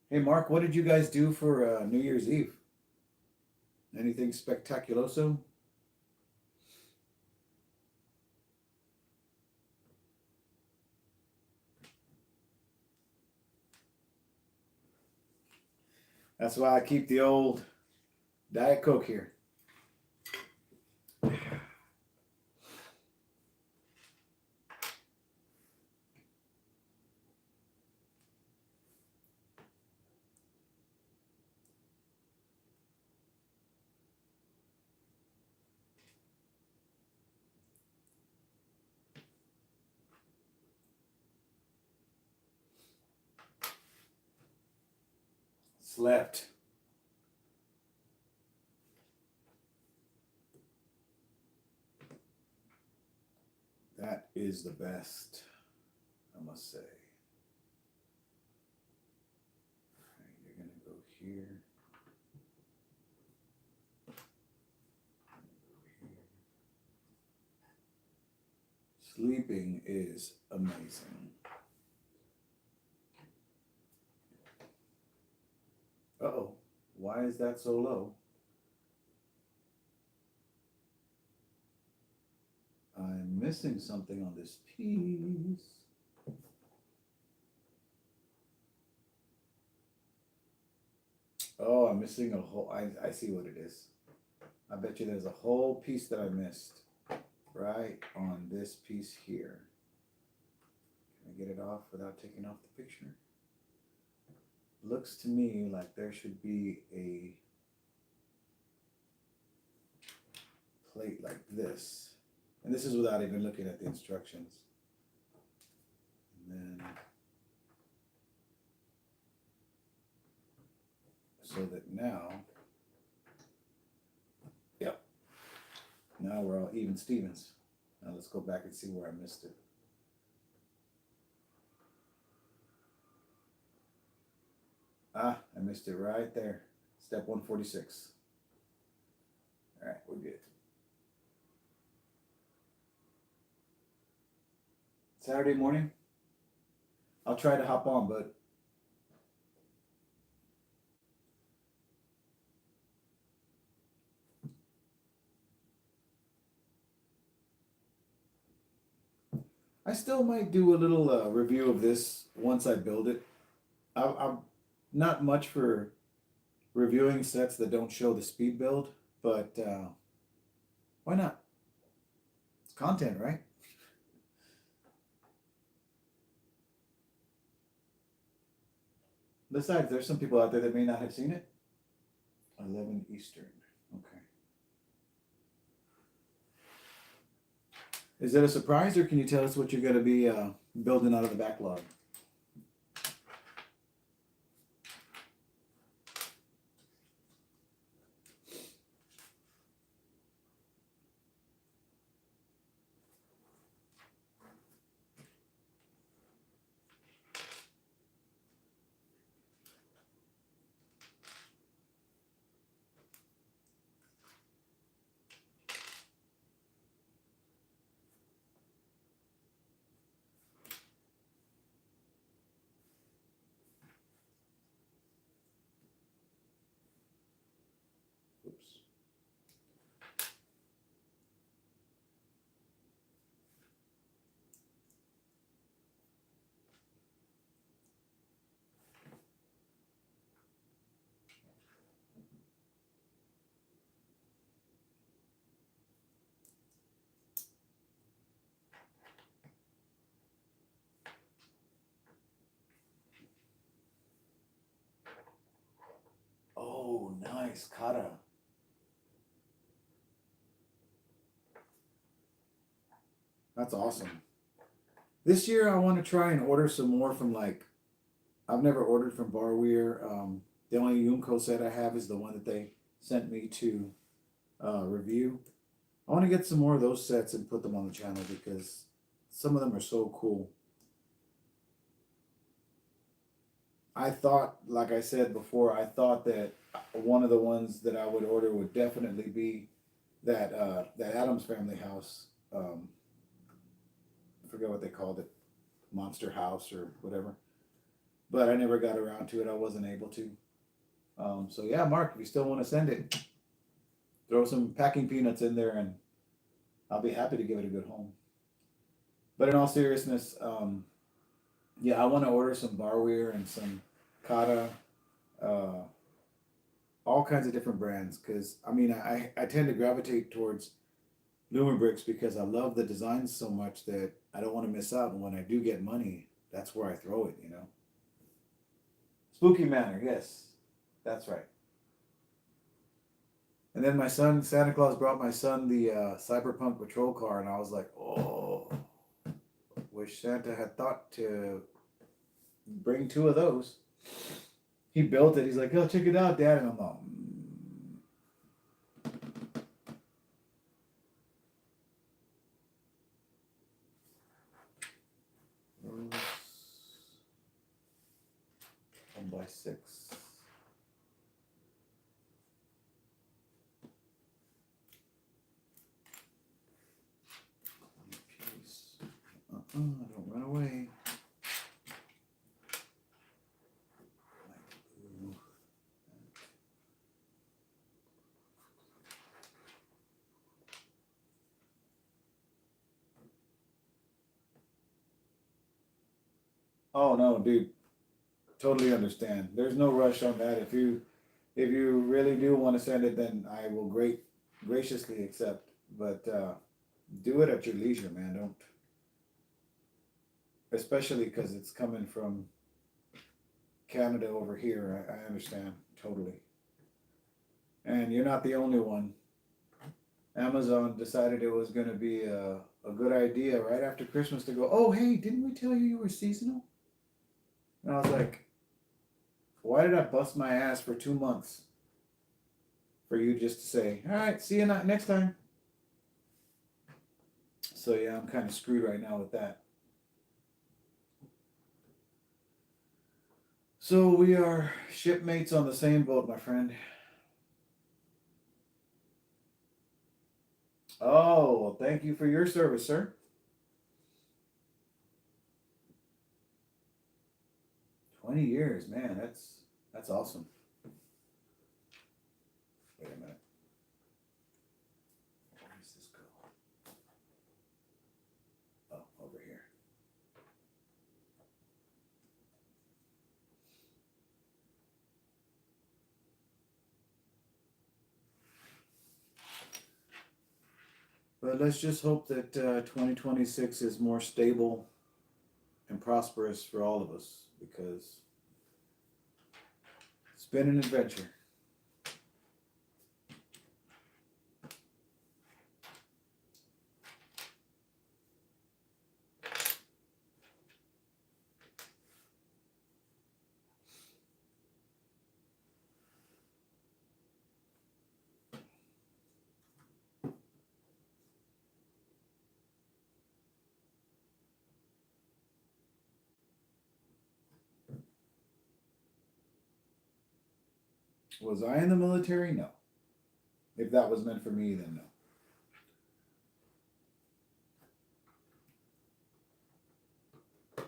Hey, Mark, what did you guys do for New Year's Eve? Anything spectaculoso? That's why I keep the old Diet Coke here. Slept. That is the best, I must say. Right, you're going to go here. Sleeping is amazing. Uh-oh, why is that so low? I'm missing something on this piece. Oh, I'm missing a whole, I see what it is. I bet you there's a whole piece that I missed right on this piece here. Can I get it off without taking off the picture? Looks to me like there should be a plate like this. And this is without even looking at the instructions. And then, so that now, yep, now we're all even Stevens. Now let's go back and see where I missed it. Ah, I missed it right there. Step 146. All right, we're good. Saturday morning, I'll try to hop on, but I still might do a little review of this once I build it. I'm not much for reviewing sets that don't show the speed build, but why not? It's content, right? Besides, there's some people out there that may not have seen it. 11 Eastern. Okay. Is that a surprise, or can you tell us what you're going to be building out of the backlog? Oops. Oh, nice, Kata. That's awesome. This year, I want to try and order some more from I've never ordered from Barweir. The only YOUMKO set I have is the one that they sent me to review. I want to get some more of those sets and put them on the channel because some of them are so cool. I thought, like I said before, I thought that one of the ones that I would order would definitely be that that Addams Family house. I forget what they called it, Monster House or whatever. But I never got around to it. I wasn't able to. So yeah, Mark, if you still want to send it, throw some packing peanuts in there, and I'll be happy to give it a good home. But in all seriousness, yeah, I want to order some Barweir and some Kata, all kinds of different brands. Because I mean, I tend to gravitate towards Lumibricks because I love the designs so much that I don't want to miss out. And when I do get money, that's where I throw it, you know. Spooky Manor, yes, that's right. And then my son, Santa Claus brought my son the Cyberpunk patrol car, and I was like, oh, wish Santa had thought to bring 2 of those. He built it. He's like, oh, check it out, Dad. And I'm like, Rose 1x6. Piece. don't run away. Oh no, dude. Totally understand. There's no rush on that. If you really do want to send it, then I will graciously accept. But do it at your leisure, man. Don't, especially because it's coming from Canada over here. I understand totally. And you're not the only one. Amazon decided it was going to be a good idea right after Christmas to go, oh, hey, didn't we tell you you were seasonal? And I was like, why did I bust my ass for 2 months for you just to say, all right, see you next time? So yeah, I'm kind of screwed right now with that. So we are shipmates on the same boat, my friend. Oh, well, thank you for your service, sir. 20 years, man, that's awesome. Wait a minute. Where does this go? Oh, over here. But let's just hope that 2026 is more stable and prosperous for all of us, because it's been an adventure. Was I in the military? No. If that was meant for me, then no.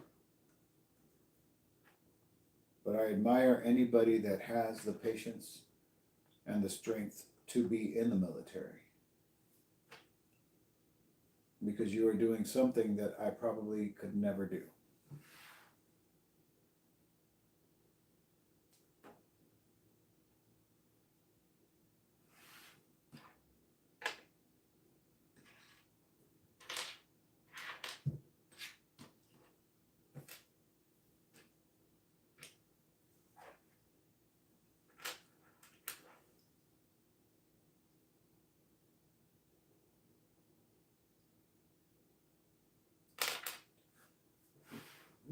But I admire anybody that has the patience and the strength to be in the military, because you are doing something that I probably could never do.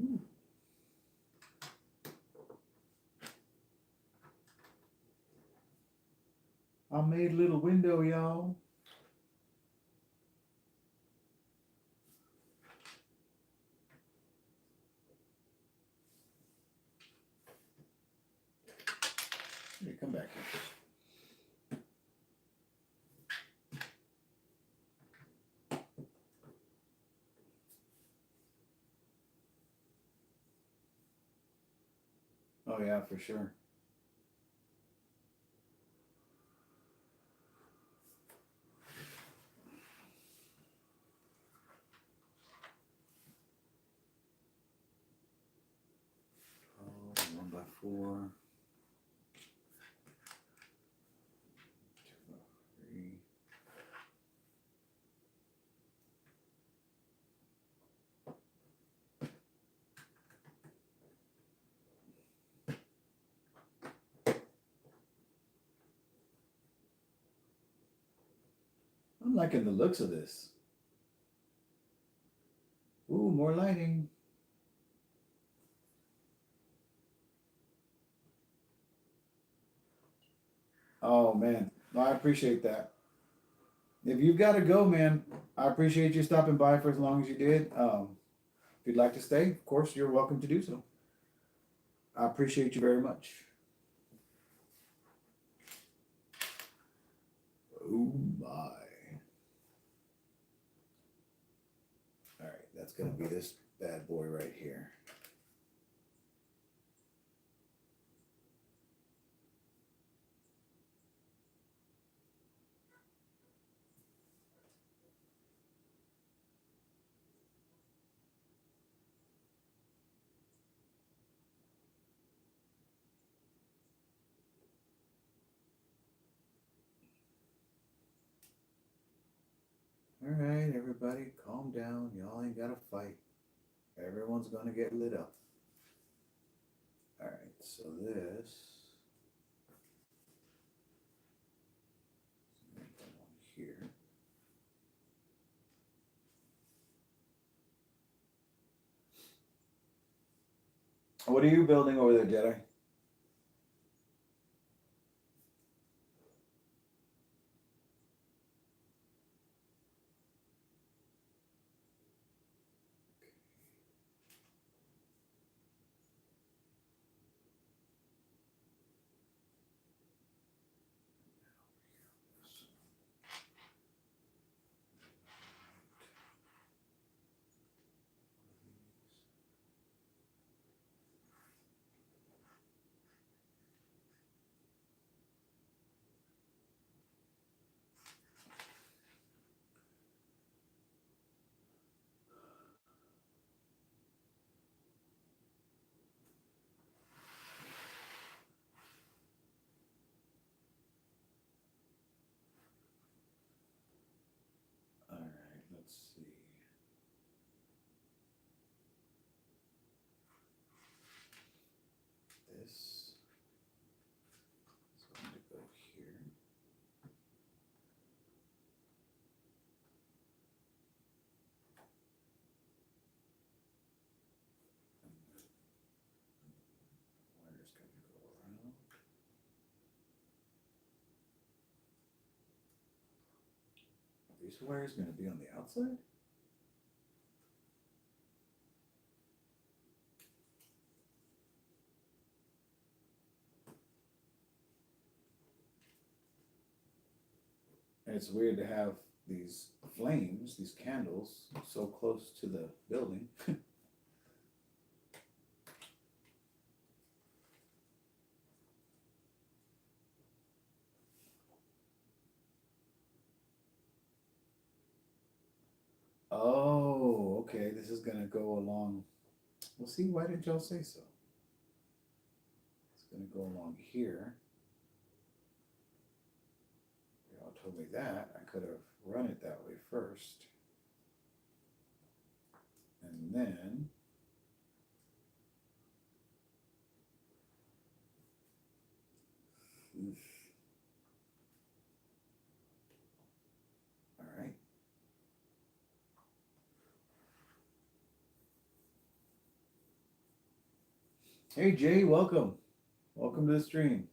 Ooh. I made a little window, y'all. Here, come back here. Oh yeah, for sure. Oh, 1x4. 2x3. I'm liking the looks of this. Ooh, more lighting. Oh man, no, I appreciate that. If you've got to go, man, I appreciate you stopping by for as long as you did. If you'd like to stay, of course, you're welcome to do so. I appreciate you very much. Oh my. All right. that's going to be this bad boy right here. All right, everybody, calm down. Y'all ain't got to fight. Everyone's going to get lit up. All right, so this is going to go on here. What are you building over there, Jedi? All right, let's see. This is going to go here. And the wire's going to go around. These wires going to be on the outside? And it's weird to have these flames, these candles, so close to the building. Oh, okay, this is gonna go along. Well, see, why didn't y'all say so? It's gonna go along here. Y'all told me that. I could have run it that way first. And then all right. Hey Jay, welcome. Welcome to the stream.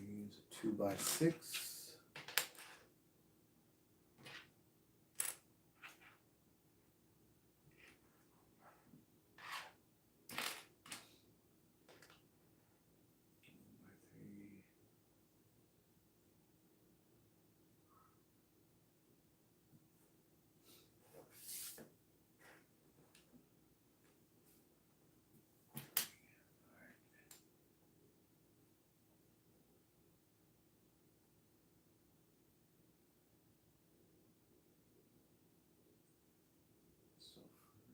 Use a 2x6. So first,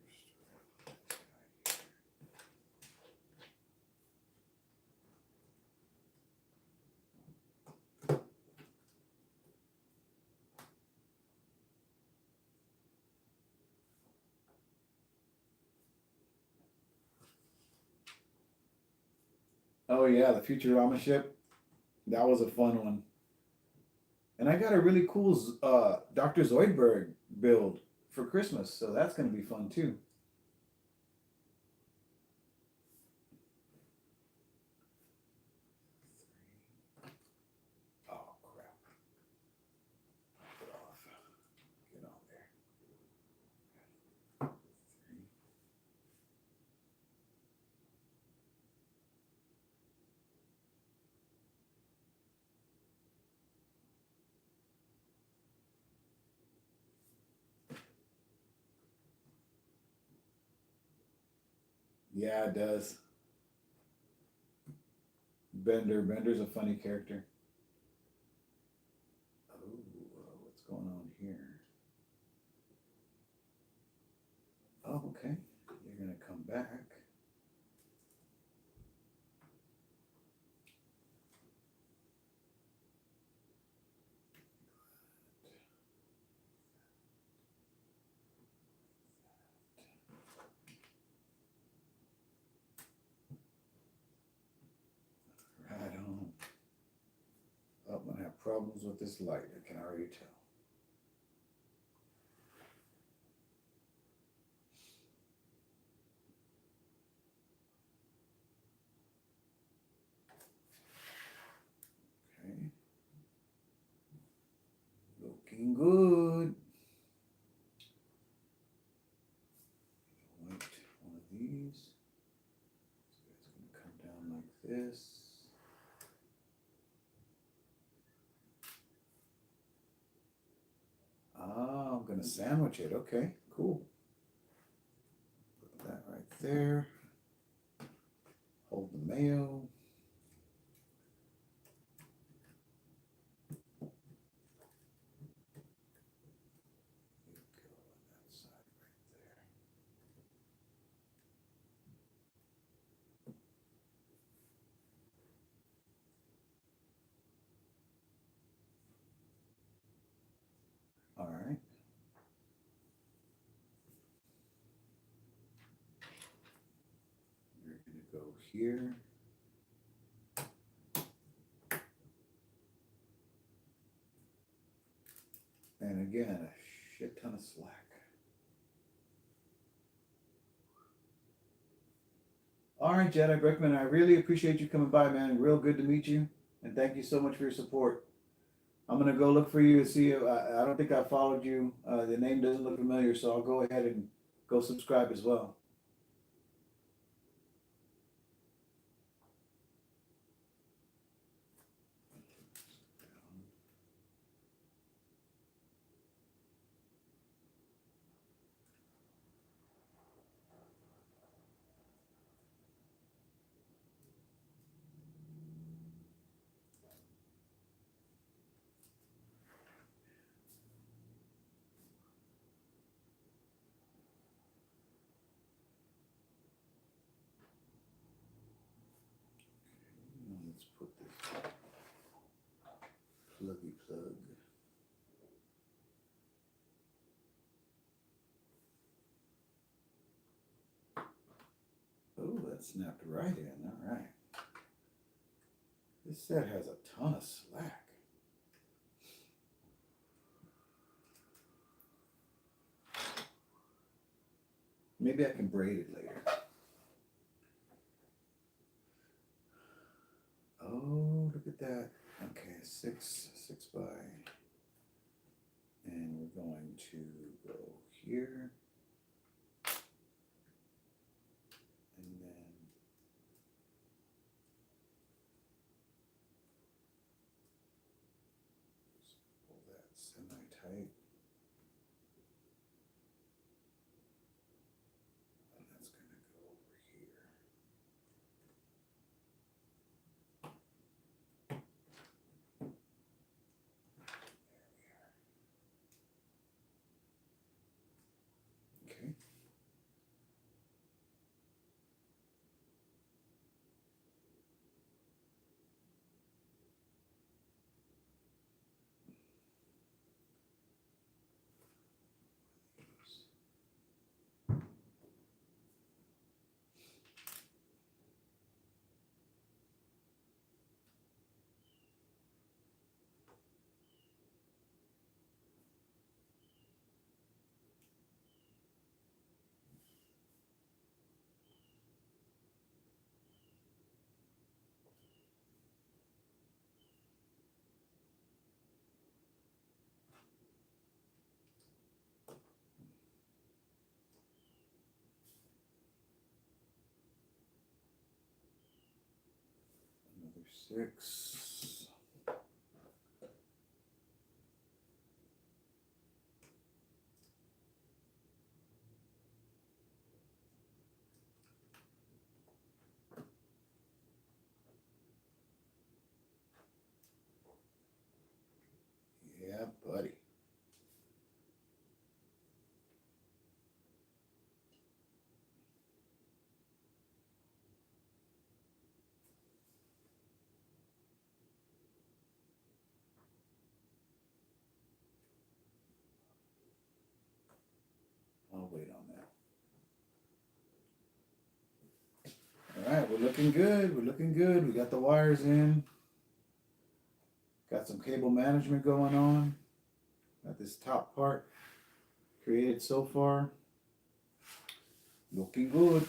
oh yeah, the Futurama ship. That was a fun one. And I got a really cool Dr. Zoidberg build for Christmas, so that's going to be fun too. Oh crap. Get off. Get on there. 3. Yeah, it does. Bender's a funny character. Oh, what's going on here? Oh, okay. You're gonna come back. Right on. Oh, I'm gonna have problems with this light. I can already tell. Okay. Looking good. White one of these. So it's gonna come down like this. Ah, I'm gonna sandwich it. Okay, cool. Put that right there. Hold the mayo. Go on that side right there. All right. You're gonna go here. And again, a shit ton of slack. All right, Jedi Brickman, I really appreciate you coming by, man. Real good to meet you. And thank you so much for your support. I'm going to go look for you and see if I don't think I followed you. The name doesn't look familiar, so I'll go ahead and go subscribe as well. Let's put this pluggy plug. Oh, that snapped right in. All right. This set has a ton of slack. Maybe I can braid it later. Oh, look at that. Okay, six by. And we're going to go here. And then just pull that semi-tight. And that's going to go over here. Okay. Another 6. looking good. We're looking good. We got the wires in. Got some cable management going on. Got this top part created so far. Looking good.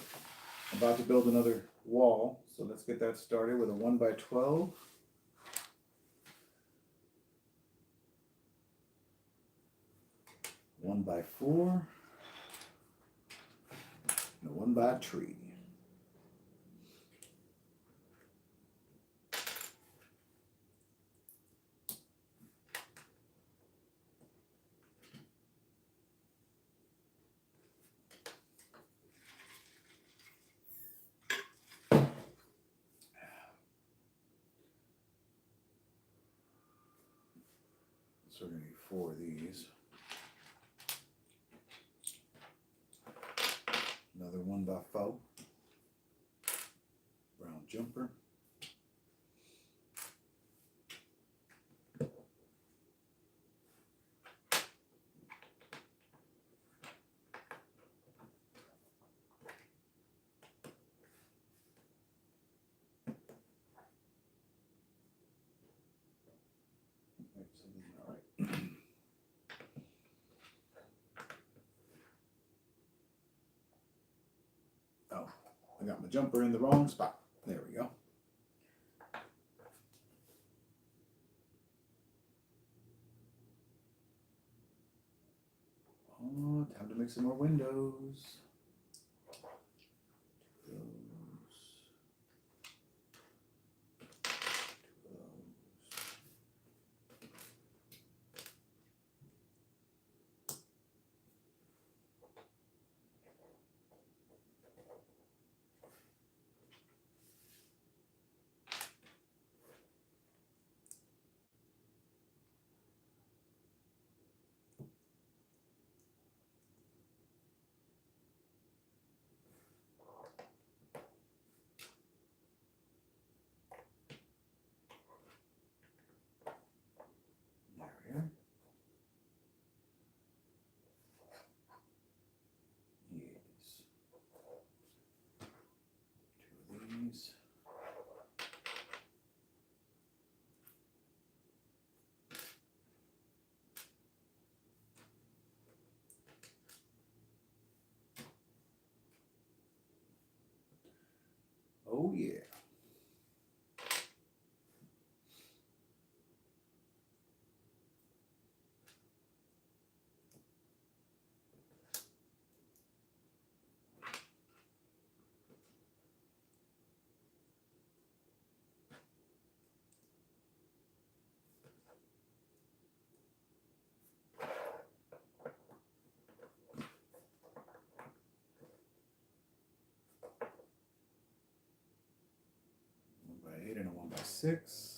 About to build another wall. So let's get that started with a 1x12. One by 4. And a 1x3. So we're going to need 4 of these. Another 1x4. Brown jumper. Something's not right. Oh, I got my jumper in the wrong spot. There we go. Oh, time to make some more windows. There we are. Yes. 2 of these. Oh yeah. One by 8 and a 1x6.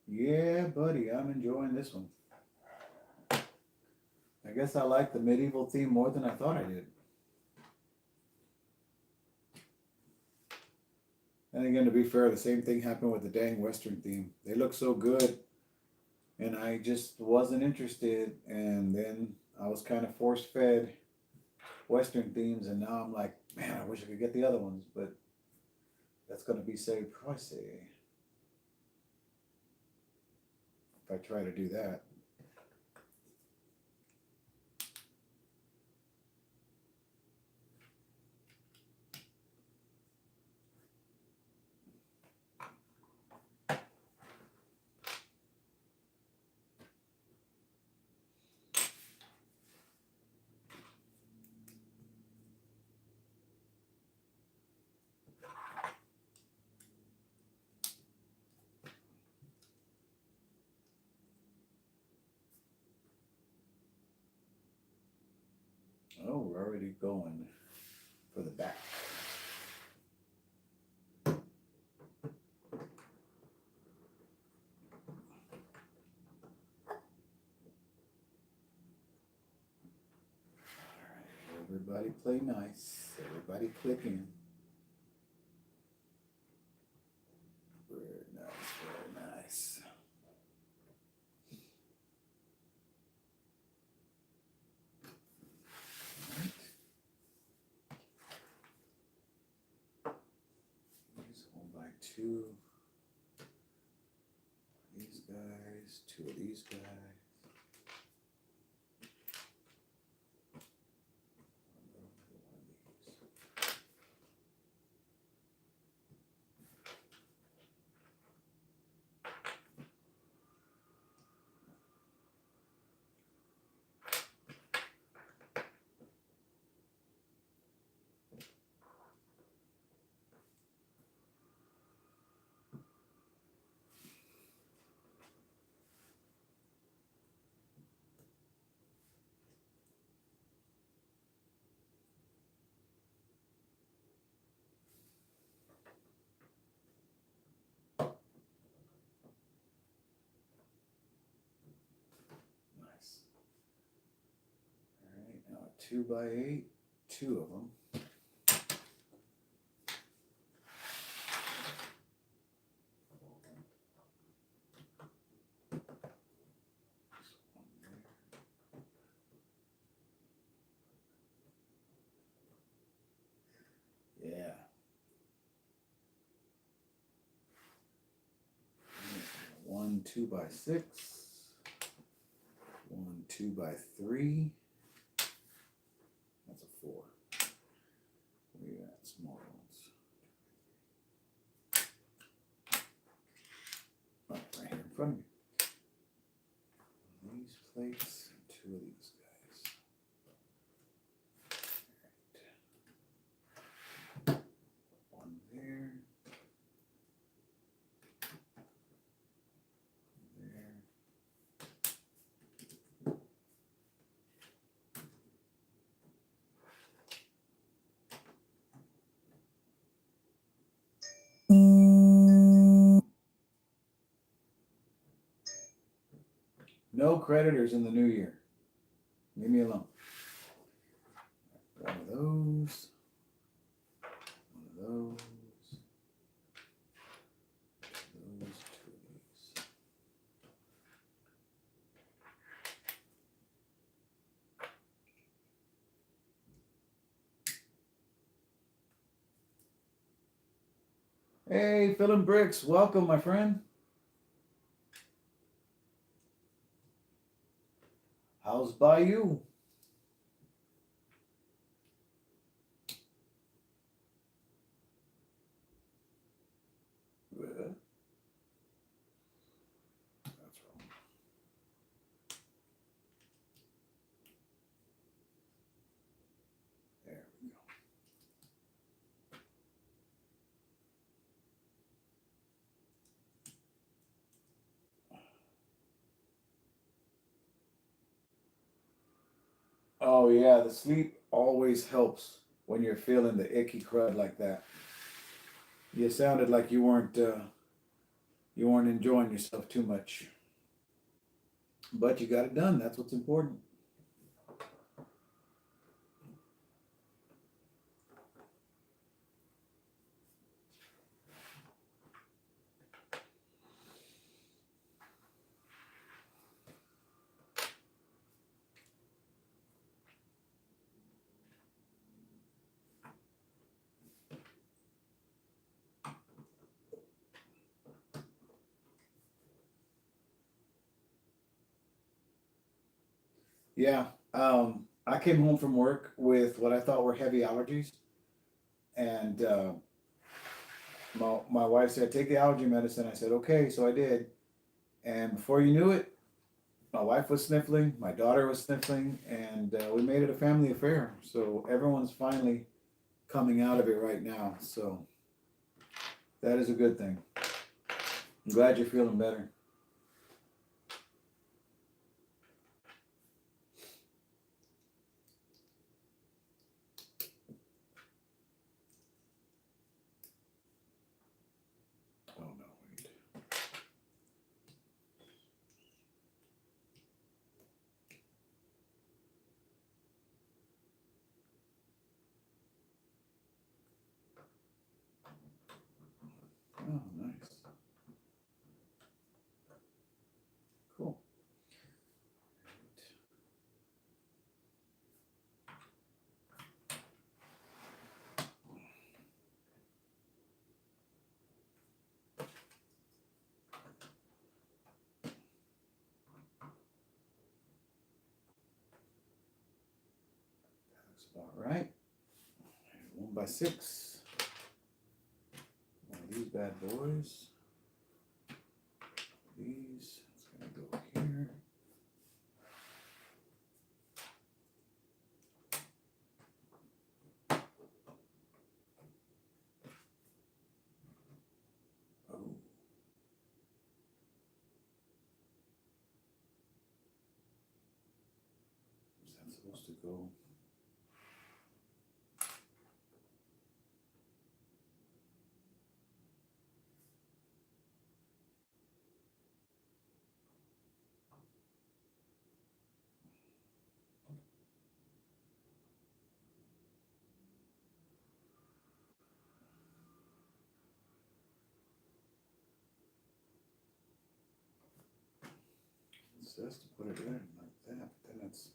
Yeah, buddy, I'm enjoying this one. I guess I like the medieval theme more than I thought I did. And again, to be fair, the same thing happened with the dang Western theme. They look so good, and I just wasn't interested. And then I was kind of force-fed Western themes, and now I'm like, man, I wish I could get the other ones, but that's going to be so pricey if I try to do that. Oh, we're already going for the back. Everybody play nice. Everybody click in. Very nice, very nice. Right. Just hold by two. These guys, two of these guys. Nice. All right, now a 2 by 8, two of them. Yeah. 1 2 by 6. 1 2 by 3. That's a 4. We got small ones. Oh, right here in front of me. These plates and 2 of these guys. All right. 1 there. There. No creditors in the new year. Leave me alone. One of those. One of those. Those, 2 of these. Hey, Philip Bricks, welcome, my friend. How's by you? Yeah. That's wrong. There we go. Oh yeah, the sleep always helps when you're feeling the icky crud like that. You sounded like you weren't enjoying yourself too much, but you got it done. That's what's important. Yeah, I came home from work with what I thought were heavy allergies, and my wife said, "Take the allergy medicine." I said, "Okay," so I did, and before you knew it, my wife was sniffling, my daughter was sniffling, and we made it a family affair. So everyone's finally coming out of it right now. So that is a good thing. I'm glad you're feeling better. about right. 1x6. One of these bad boys. These, it's gonna go here. Oh. Is that supposed to go? It says to put it in like that, but then it's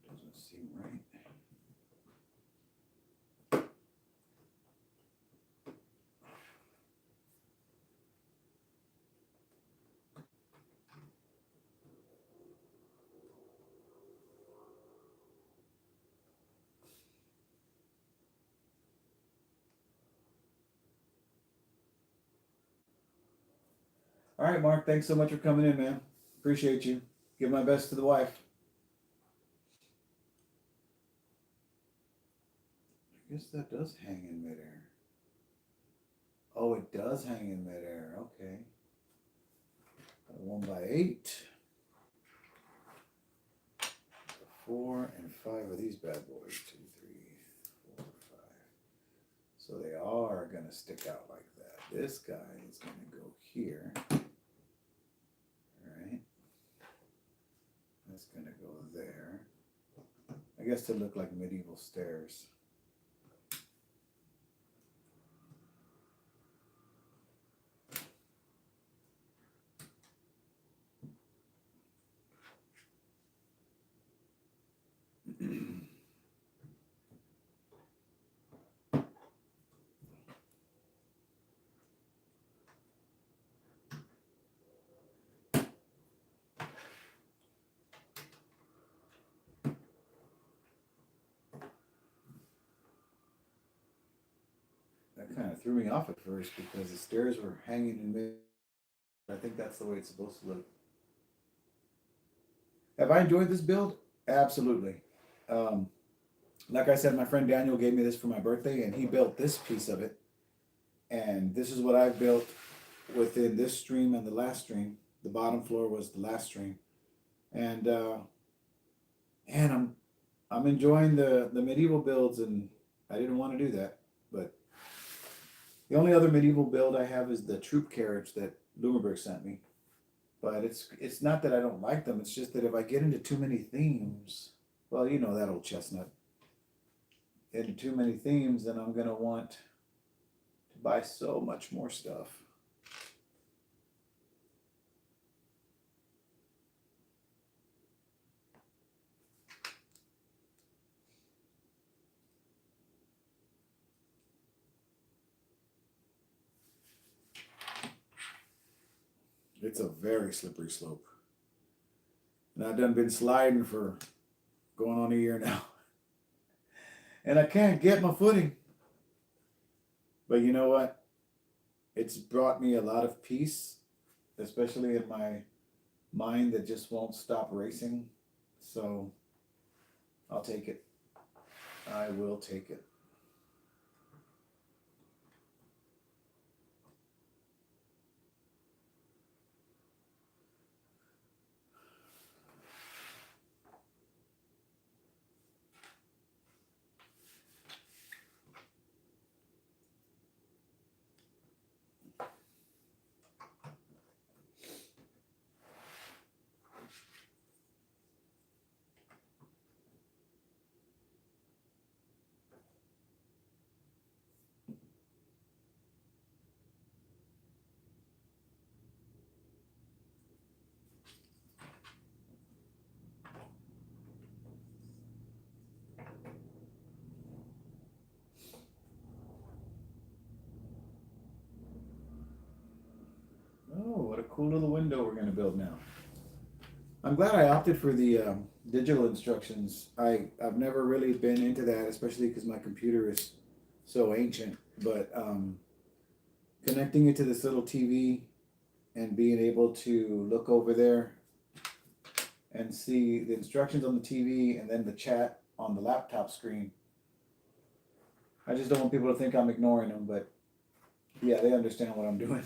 doesn't seem right. All right, Mark, thanks so much for coming in, man. Appreciate you. Give my best to the wife. I guess that does hang in midair. Oh, it does hang in midair. Okay. 1x8. 4 and 5 of these bad boys. 2, 3, 4, 5. So they are going to stick out like that. This guy is going to go here. All right. That's going to go there. I guess to look like medieval stairs. That kind of threw me off at first because the stairs were hanging in mid. I think that's the way it's supposed to look. Have I enjoyed this build? Absolutely. Like I said, my friend Daniel gave me this for my birthday, and he built this piece of it. And this is what I've built within this stream and the last stream. The bottom floor was the last stream, and man, I'm enjoying the medieval builds, and I didn't want to do that, but the only other medieval build I have is the troop carriage that Lumibricks sent me. But it's not that I don't like them. It's just that if I get into too many themes, well, you know that old chestnut. Into too many themes, then I'm gonna want to buy so much more stuff. It's a very slippery slope. And I've done been sliding for going on a year now. And I can't get my footing. But you know what? It's brought me a lot of peace, especially in my mind that just won't stop racing. So I'll take it. I will take it. cool little window we're going to build now. I'm glad I opted for the digital instructions. I've never really been into that, especially because my computer is so ancient. But connecting it to this little TV and being able to look over there and see the instructions on the TV and then the chat on the laptop screen. I just don't want people to think I'm ignoring them, but yeah, they understand what I'm doing.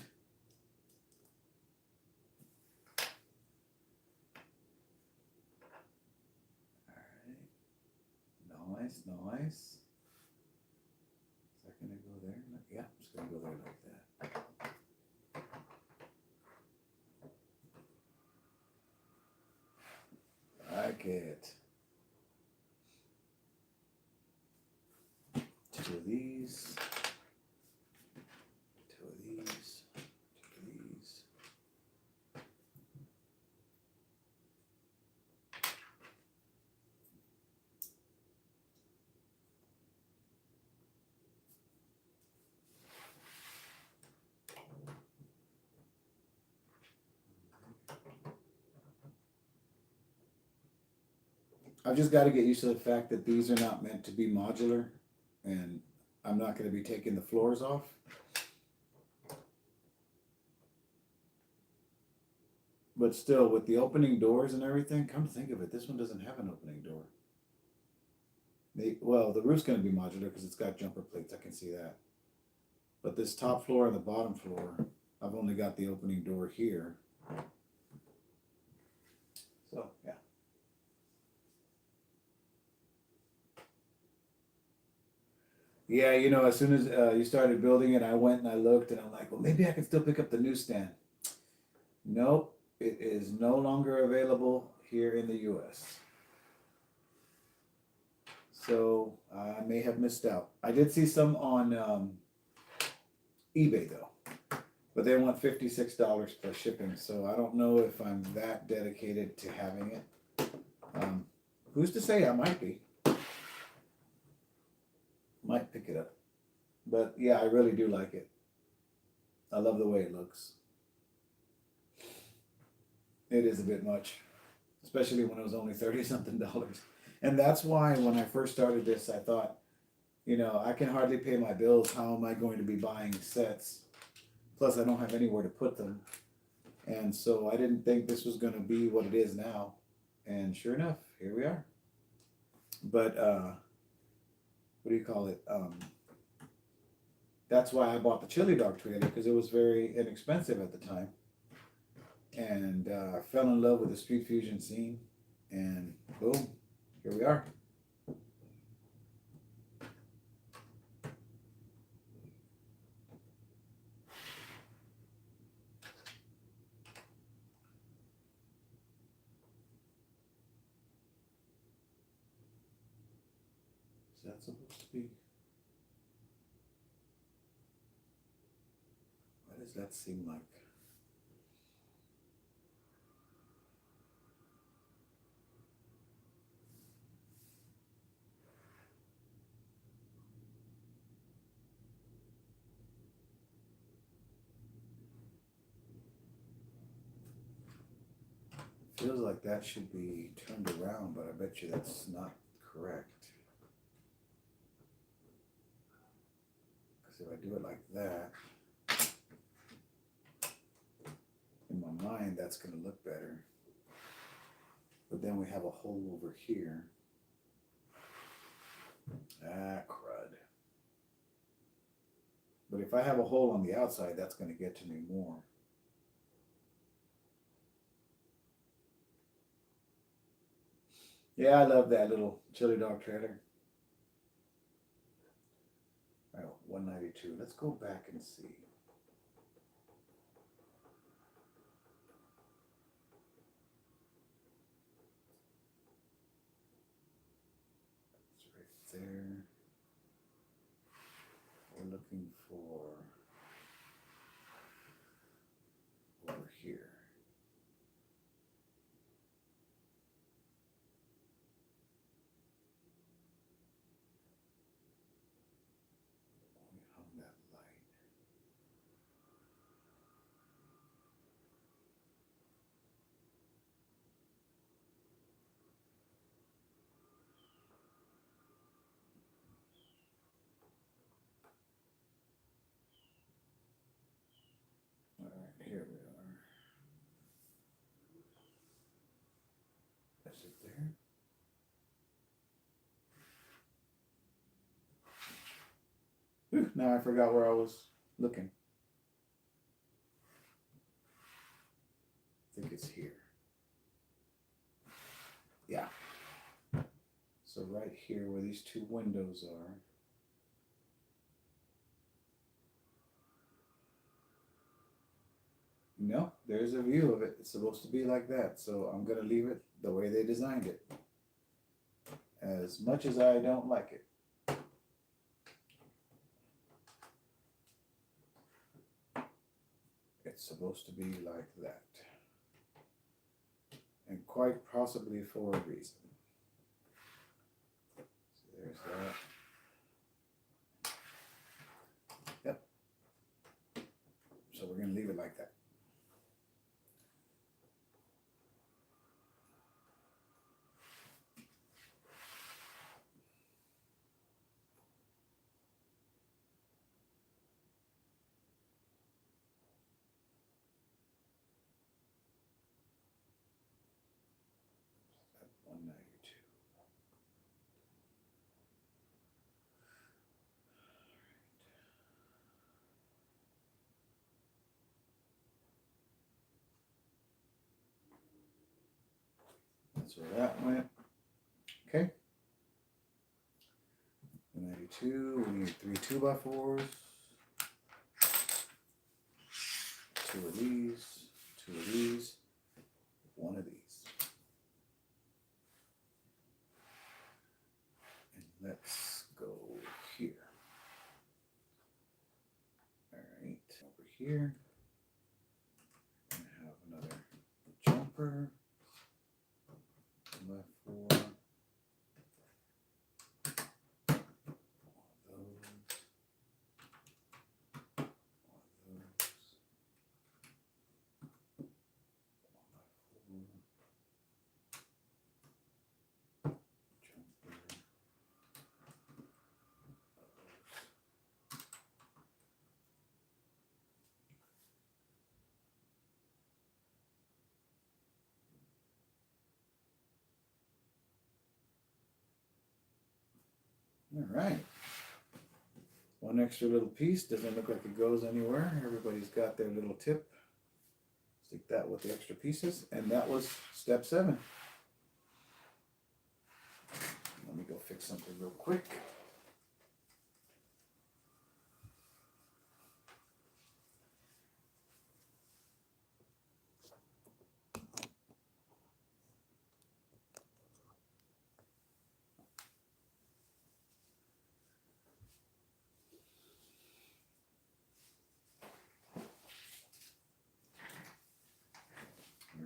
All right. Nice, nice. Is that gonna go there? Yeah, it's gonna go there like that. Like it. Two of these. Two of these. Two of these. I've just got to get used to the fact that these are not meant to be modular, and I'm not going to be taking the floors off. But still, with the opening doors and everything, come to think of it, this one doesn't have an opening door. Well, the roof's going to be modular because it's got jumper plates, I can see that. But this top floor and the bottom floor, I've only got the opening door here. So, yeah. Yeah, you know, as soon as you started building it, I went and I looked and I'm like, well, maybe I can still pick up the newsstand. Nope, it is no longer available here in the US. So I may have missed out. I did see some on eBay though, but they want $56 plus shipping. So I don't know if I'm that dedicated to having it. Who's to say I might be? Might pick it up. But yeah, I really do like it. I love the way it looks. It is a bit much, especially when it was only 30-something dollars. And that's why when I first started this, I thought, you know, I can hardly pay my bills. How am I going to be buying sets? Plus, I don't have anywhere to put them. And so I didn't think this was going to be what it is now. And sure enough, here we are. But what do you call it? That's why I bought the chili dog trailer, because it was very inexpensive at the time. And I fell in love with the Street Fusion scene. And boom, here we are. Is that supposed to be? What does that seem like? Feels like that should be turned around, but I bet you that's not correct. Because if I do it like that, in my mind, that's going to look better. But then we have a hole over here. Ah, crud. But if I have a hole on the outside, that's going to get to me more. Yeah, I love that little chili dog trailer. All right, 192. Let's go back and see. It's right there. We're looking for over here. We hung that light. it there. Whew, now I forgot where I was looking. I think it's here. Yeah. So right here where these two windows are. No, there's a view of it. It's supposed to be like that. So I'm going to leave it the way they designed it. As much as I don't like it. It's supposed to be like that. And quite possibly for a reason. So there's that. Yep. So we're going to leave it like that. That's where that went. Okay. 192. We need 3 2x4s. 2 of these. 2 of these. 1 of these. And let's go here. All right. Over here. I'm going to have another jumper. Left 4. One of those. All right. One extra little piece. Doesn't look like it goes anywhere. Everybody's got their little tip. Stick that with the extra pieces. And that was step 7. Let me go fix something real quick.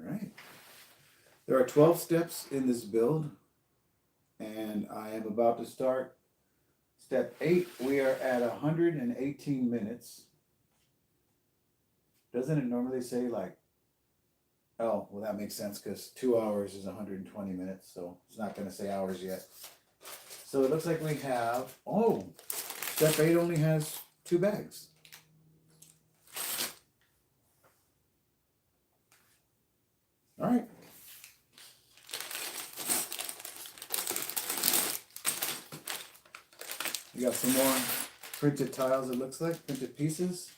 Alright. There are 12 steps in this build, and I am about to start step 8. We are at 118 minutes. Doesn't it normally say like, oh, well that makes sense because 2 hours is 120 minutes, so it's not going to say hours yet. So it looks like we have, oh, step 8 only has 2 bags. All right. We got some more printed tiles, it looks like, printed pieces.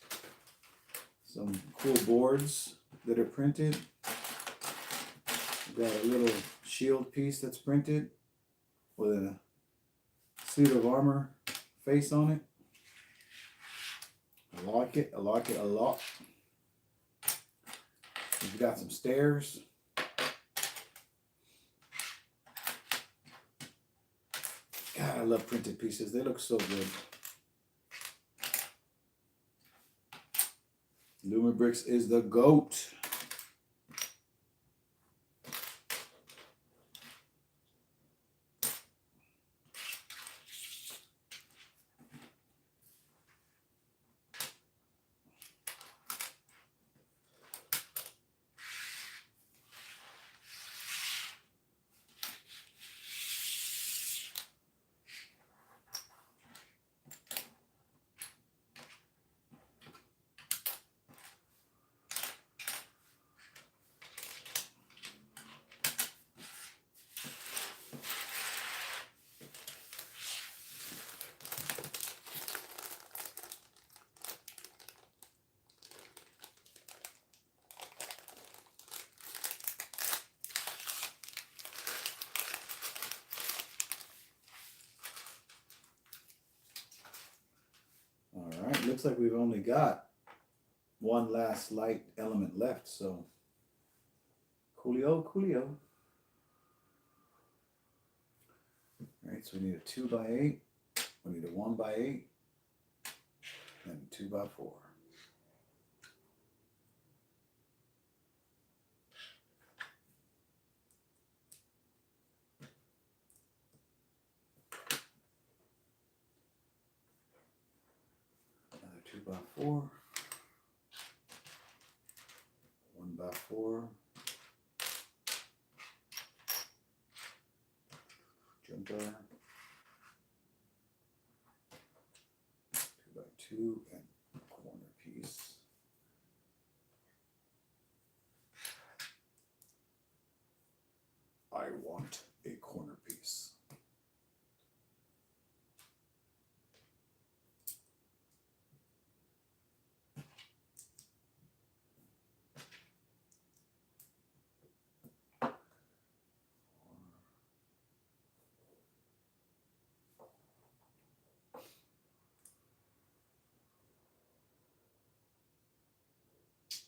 Some cool boards that are printed. We've got a little shield piece that's printed with a suit of armor face on it. I like it. I like it a lot. We've got some stairs. God, I love printed pieces. They look so good. Lumibricks is the GOAT. looks like we've only got one last light element left, so coolio, coolio. All right, so we need a 2x8, we need a 1x8, and a 2x4. Another 2x4, 1x4, jumper, 2x2, and corner piece. I want a corner piece.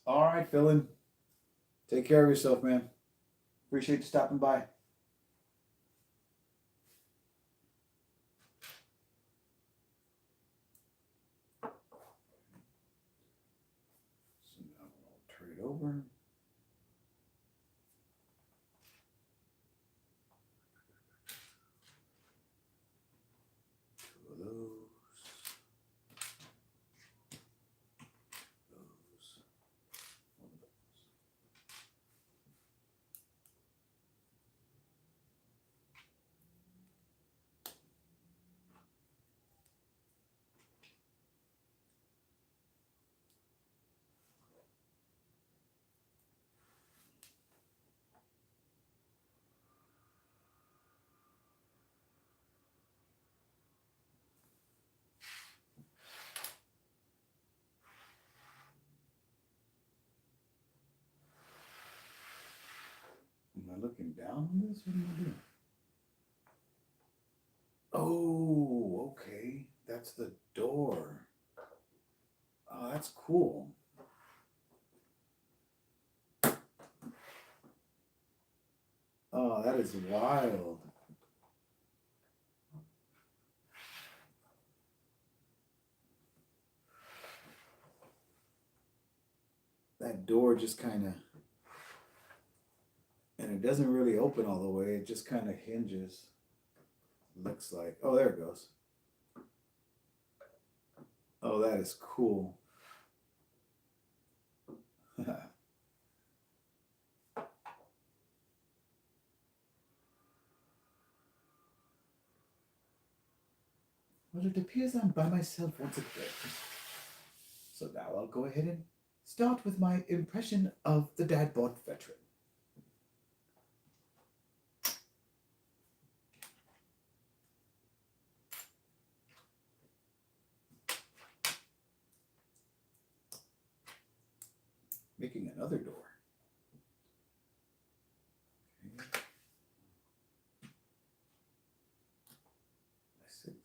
All right, Philin. Take care of yourself, man. Appreciate you stopping by. So now I'll turn it over. Two of those. One of those. Am I looking down on this? What am I doing? Oh, okay. That's the door. Oh, that's cool. Oh, that is wild. That door just kind of, and it doesn't really open all the way. It just kind of hinges. Looks like. Oh, there it goes. Oh, that is cool. Well, it appears I'm by myself once again. So now I'll go ahead and start with my impression of the Dadbot veteran. Making another door. Okay. 6,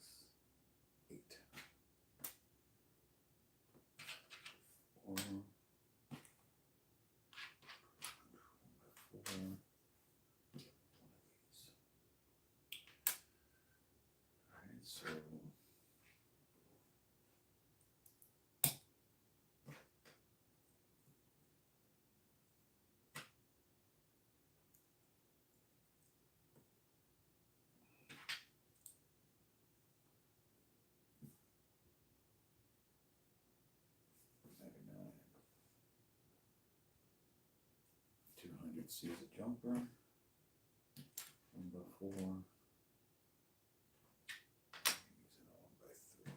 8, 4, 4. One of these. All right, so $99. 200 sees a jumper. 1x4. Using a 1x3.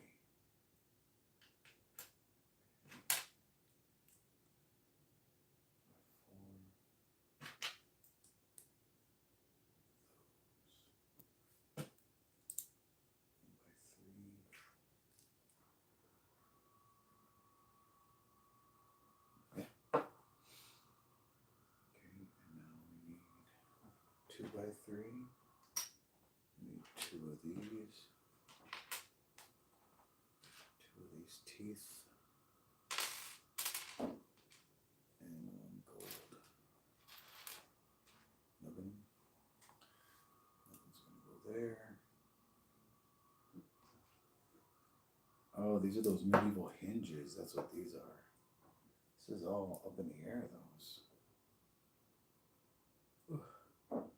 Two by three. We need two of these. Two of these teeth. there. Oh, these are those medieval hinges. That's what these are. This is all up in the air, those. Okay.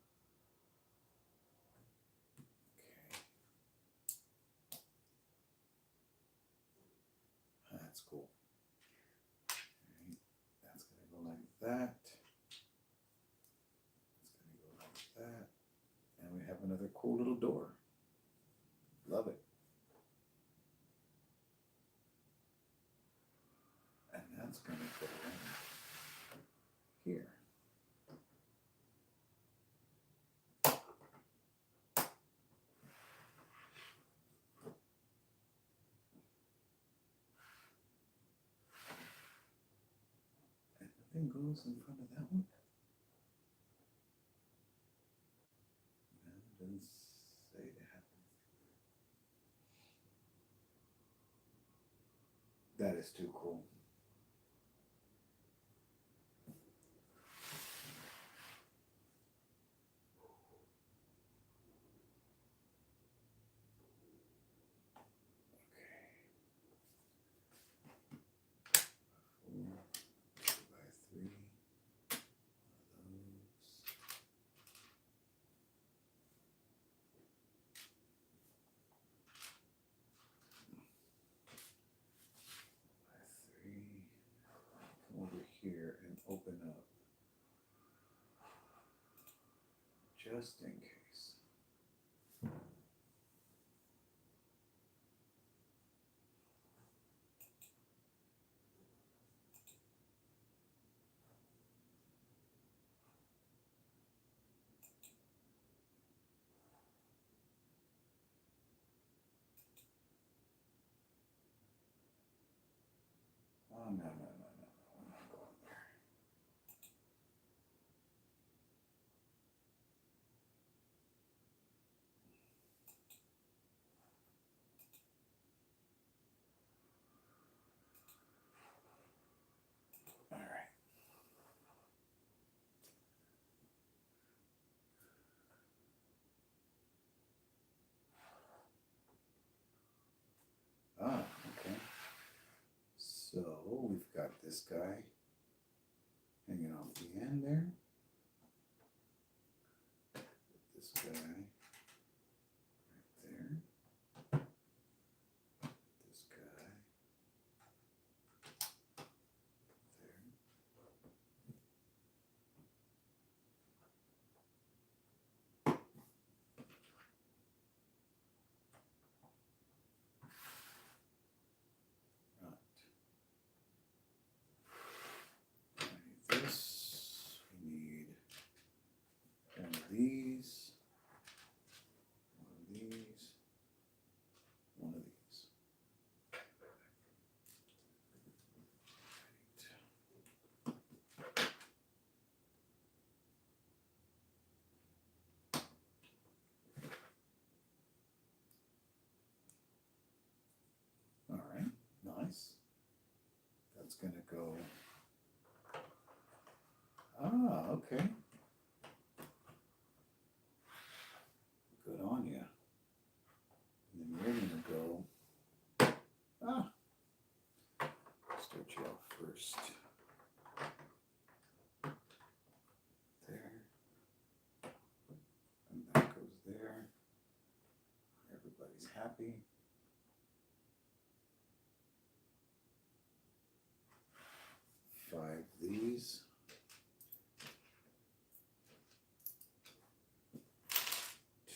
That's cool. Right. That's going to go like that. It's going to go like that. And we have another cool little door. Love it. And that's going to go in here. And nothing goes in front of that one. No, it doesn't say to have anything. That is too cool. Over here and open up just in case. Oh, no, no, no, no, no, we're not going there. All right. Ah, okay. So we've got this guy hanging off the end there. This guy right there. This guy there. Right. I need this. We need one of these. One of these. One of these. All right, nice. That's gonna go. Ah, okay. Good on you. And then we're gonna go. Ah, start you off first. There. And that goes there. Everybody's happy. Five these.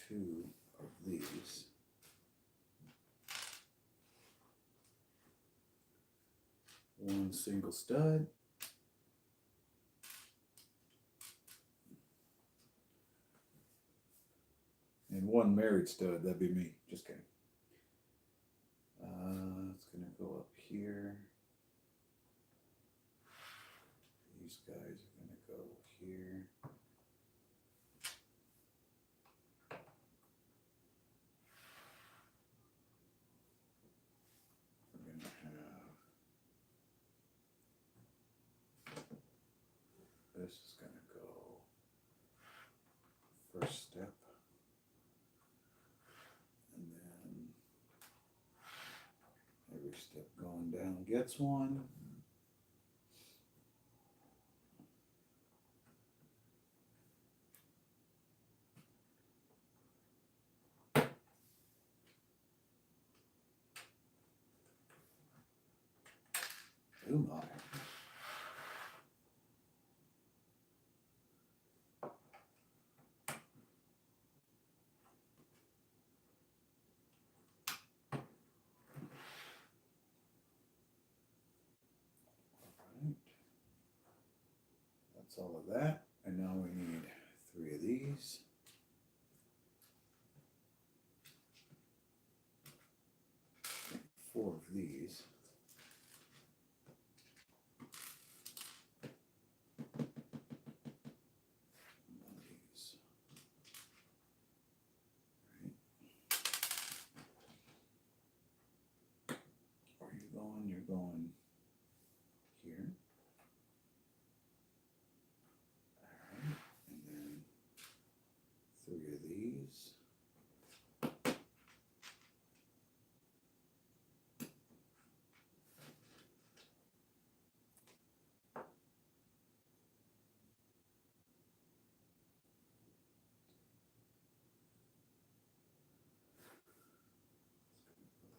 Two of these. One single stud. And one married stud, that'd be me. Just kidding. It's gonna go up here. These guys are gonna go here. We're gonna have this is gonna go first step. Step going down gets one. Oh my. That's all of that. And now we need 3 of these. 4 of these. One of these. Right. Where are you going? You're going here. Alright. And then 3 of these.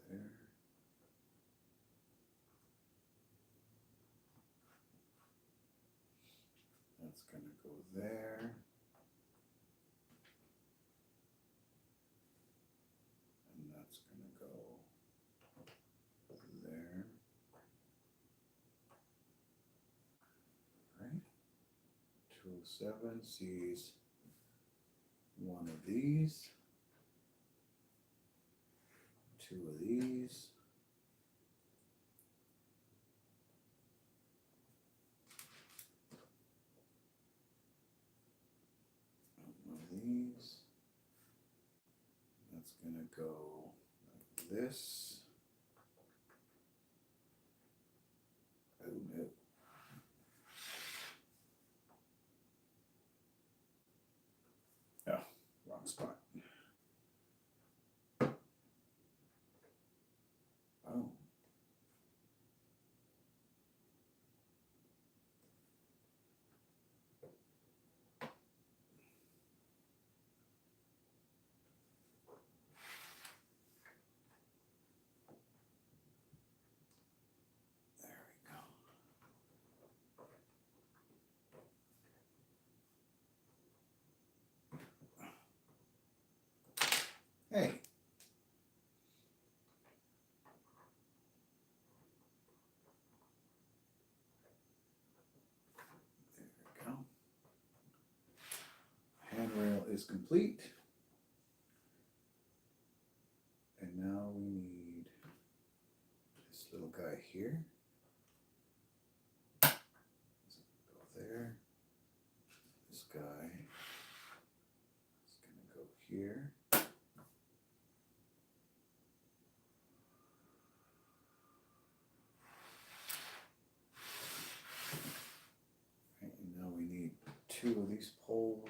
There. That's going to go there. And that's going to go there. Right. 207 sees one of these. 2 of these. One of these. That's going to go like this. Oh no. Oh, wrong spot. Oh. There we go. Hey. There we go. Handrail is complete. And now we need this little guy here. Go there. This guy is going to go here. Right, and now we need 2 of these poles.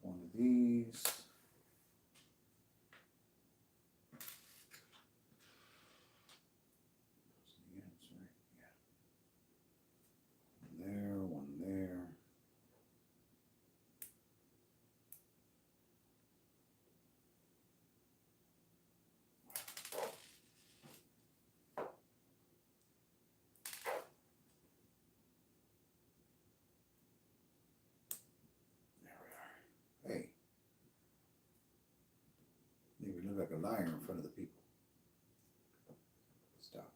1 of these. The ends, right? Yeah. One there. There we are. Hey. Maybe look like a liar in front of the people. Stop.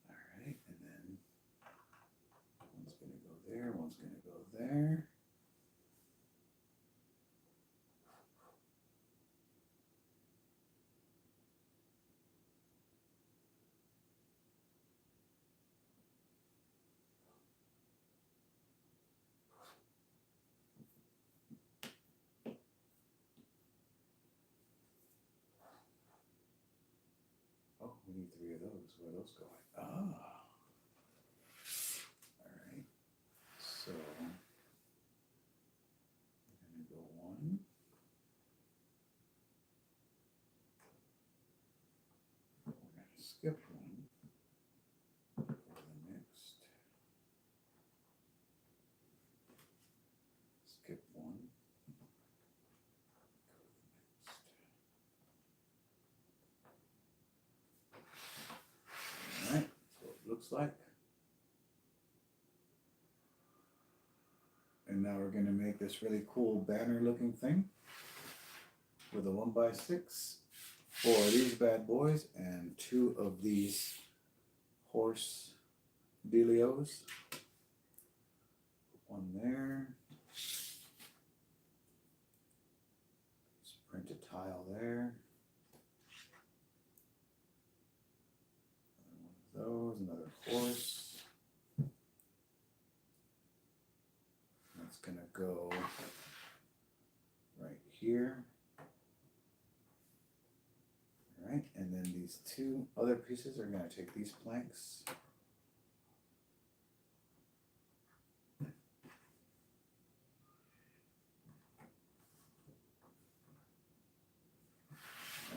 Alright, and then one's going to go there, one's going to go there. Oh, we need 3 of those. Where are those going? Ah. Alright. So, I'm going to go 1. looks like. And now we're going to make this really cool banner looking thing with a 1x6, 4 of these bad boys, and 2 of these horse dealios. One there. Let's print a tile there. Another one of those, another horse. That's gonna go right here. All right, and then these 2 other pieces are gonna take these planks.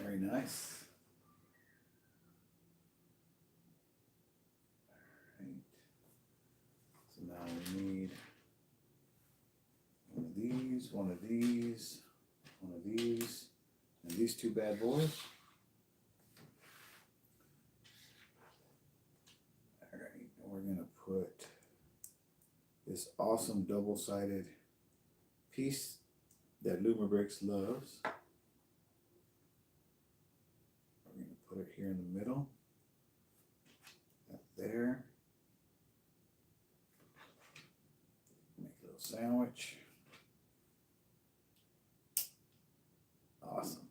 Very nice. All right. So now we need one of these, one of these, one of these, and these 2 bad boys. All right, and we're gonna put this awesome double-sided piece that Lumibricks loves. We're gonna put it here in the middle. That there. Make a little sandwich. Awesome.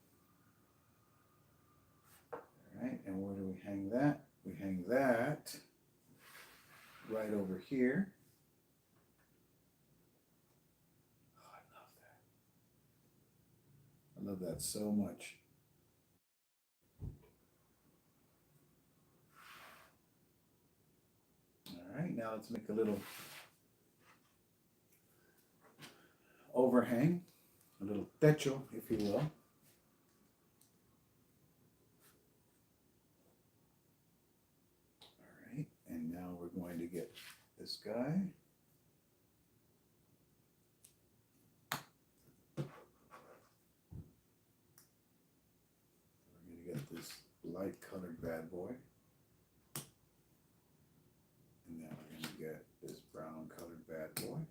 All right, and where do we hang that? We hang that right over here. Oh, I love that. I love that so much. All right, now let's make a little overhang, a little techo, if you will. And now we're going to get this guy. We're going to get this light colored bad boy. And then we're going to get this brown colored bad boy.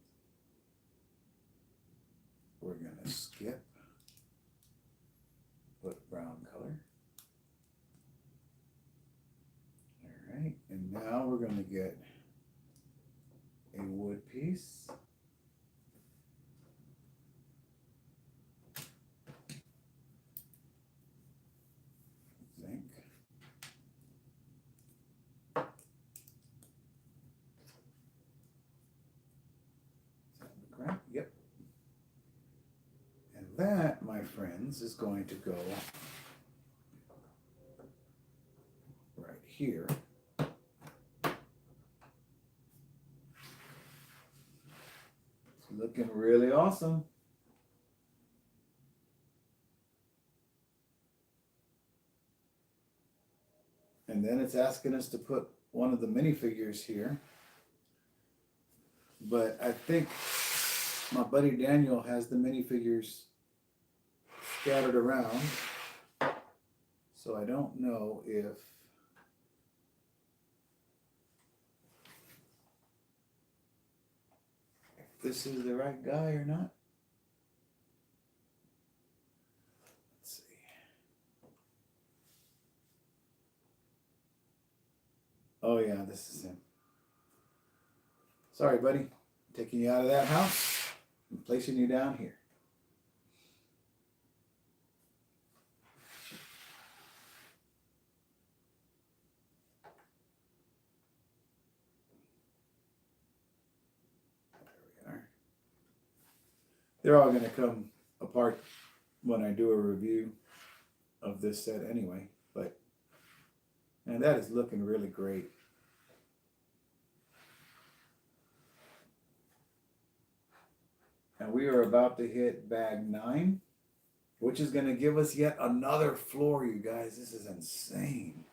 We're going to skip, put brown color. Right, and now we're going to get a wood piece. I think. Is that the correct? Yep. And that, my friends, is going to go right here. Looking really awesome. And then it's asking us to put one of the minifigures here. But I think my buddy Daniel has the minifigures scattered around. So I don't know if this is the right guy or not. Let's see. Oh yeah, this is him. Sorry, buddy. Taking you out of that house and placing you down here. They're all going to come apart when I do a review of this set anyway, but and that is looking really great. And we are about to hit bag 9, which is going to give us yet another floor, you guys. This is insane.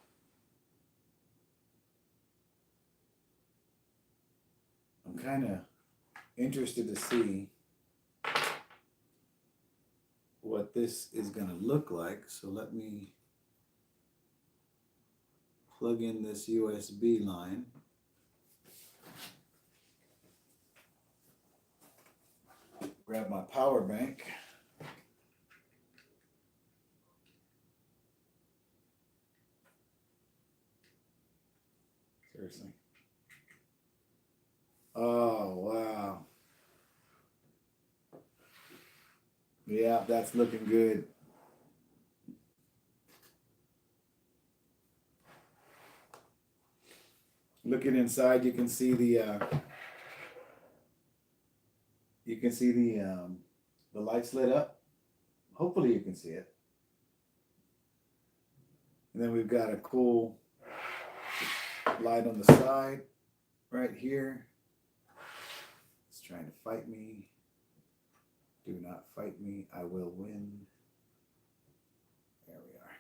I'm kind of interested to see what this is going to look like. So let me plug in this USB line. Grab my power bank. Seriously. Oh, wow. Yeah, that's looking good. Looking inside, you can see the lights lit up. Hopefully you can see it. And then we've got a cool light on the side right here. It's trying to fight me. Do not fight me. I will win. There we are.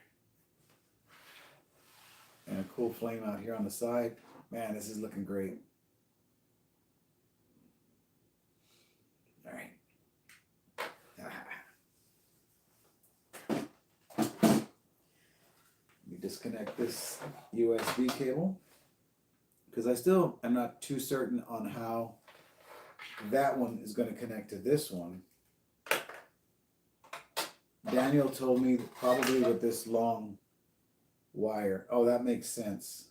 And a cool flame out here on the side. Man, this is looking great. All right. Let me disconnect this USB cable because I still am not too certain on how that one is going to connect to this one. Daniel told me probably with this long wire. Oh, that makes sense.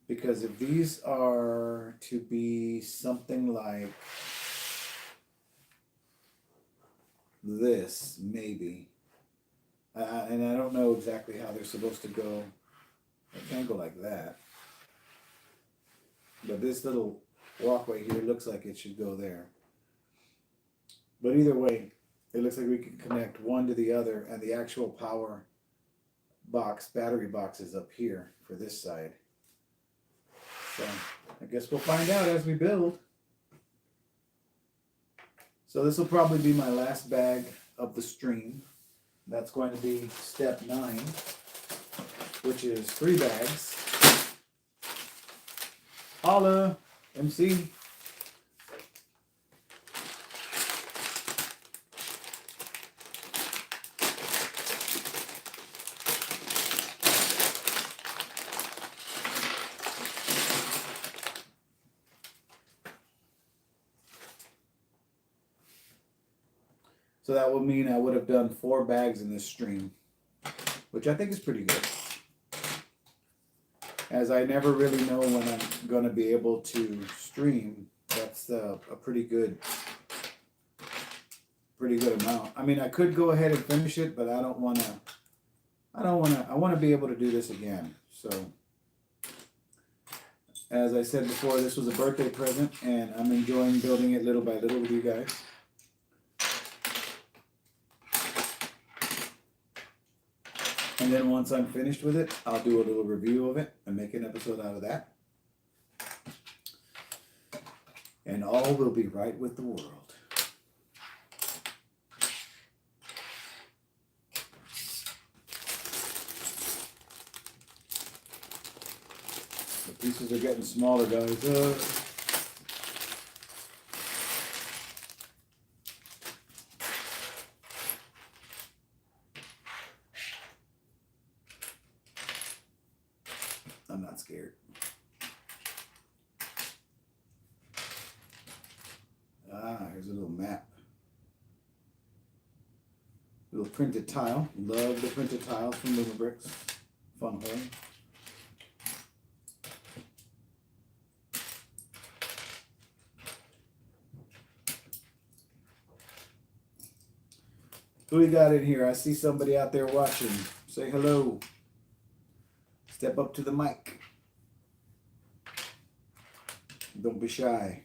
Because if these are to be something like this, maybe. And I don't know exactly how they're supposed to go. They can't go like that. But this little walkway here looks like it should go there. But either way, it looks like we can connect one to the other, and the actual power box, battery box is up here for this side. So I guess we'll find out as we build. So this will probably be my last bag of the stream. That's going to be step 9, which is 3 bags. Holla, MC. So that would mean I would have done 4 bags in this stream, which I think is pretty good. As I never really know when I'm going to be able to stream, that's a pretty good amount. I mean, I could go ahead and finish it, but I want to be able to do this again. So, as I said before, this was a birthday present, and I'm enjoying building it little by little with you guys. And then once I'm finished with it, I'll do a little review of it and make an episode out of that. And all will be right with the world. The pieces are getting smaller, guys. I'm not scared. Here's a little map. Little printed tile. Love the printed tiles from Lumibricks. Funwhole. Who we got in here? I see somebody out there watching. Say hello. Step up to the mic. Don't be shy.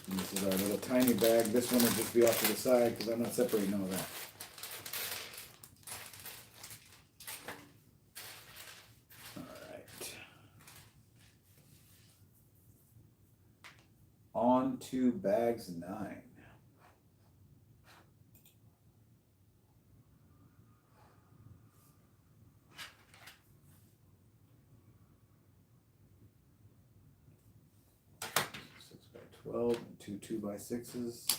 And this is our little tiny bag. This one will just be off to the side because I'm not separating all that. All right. On to bags 9. By 12 and 2 2x6s.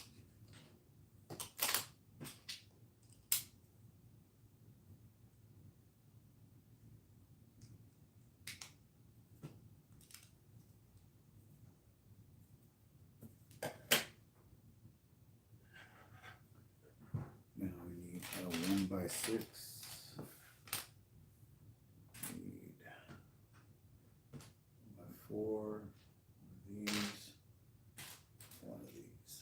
2x6. Need 1x4. These. One of these.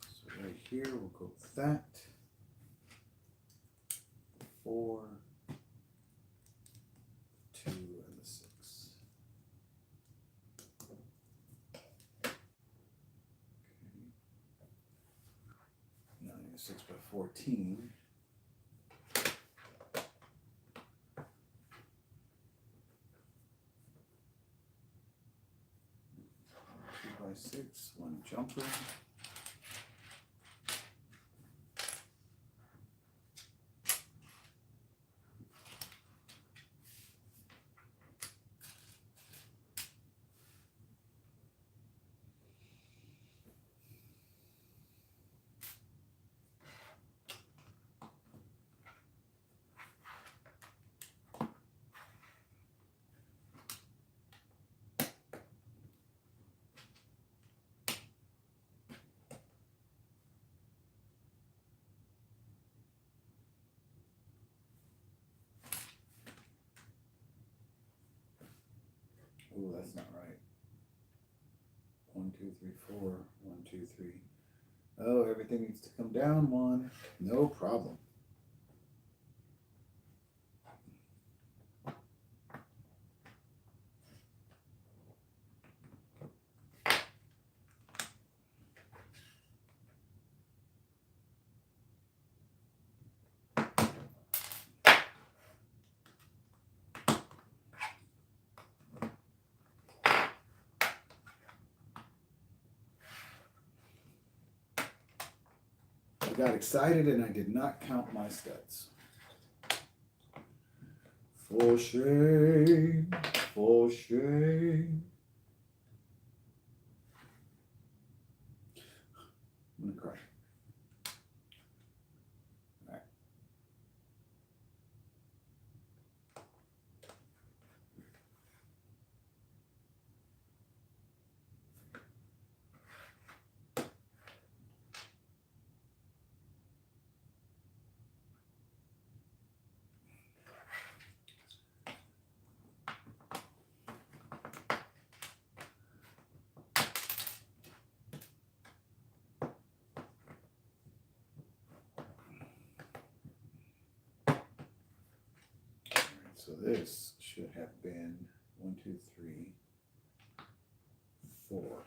So right here, we'll go with that. 4, 2, and the 6. Now I need a 6x14. 2x6, one jumper. Oh, that's not right. 1, 2, 3, 4. 1, 2, 3. Oh, everything needs to come down one. No problem. I got excited and I did not count my studs. For shame, for shame. I'm gonna cry. All right. So this should have been 1, 2, 3, 4.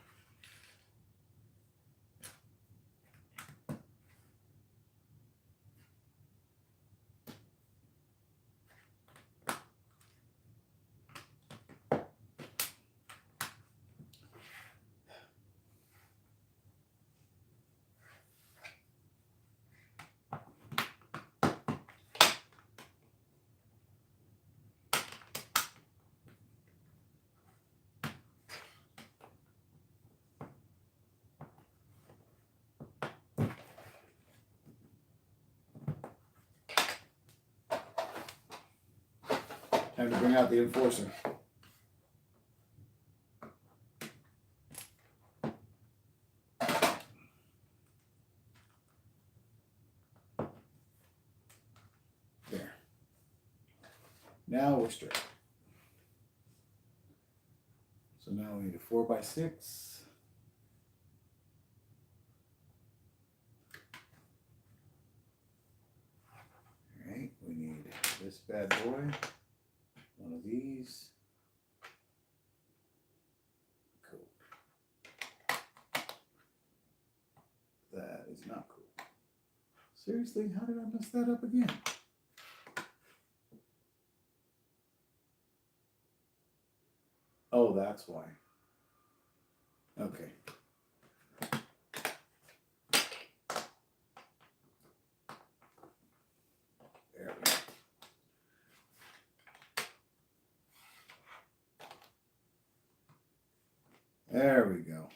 Time to bring out the enforcer. There. Now we're straight. So now we need a 4x6. All right, we need this bad boy. One of these. Cool. That is not cool. Seriously, how did I mess that up again? Oh, that's why. Okay. There we go. There we go.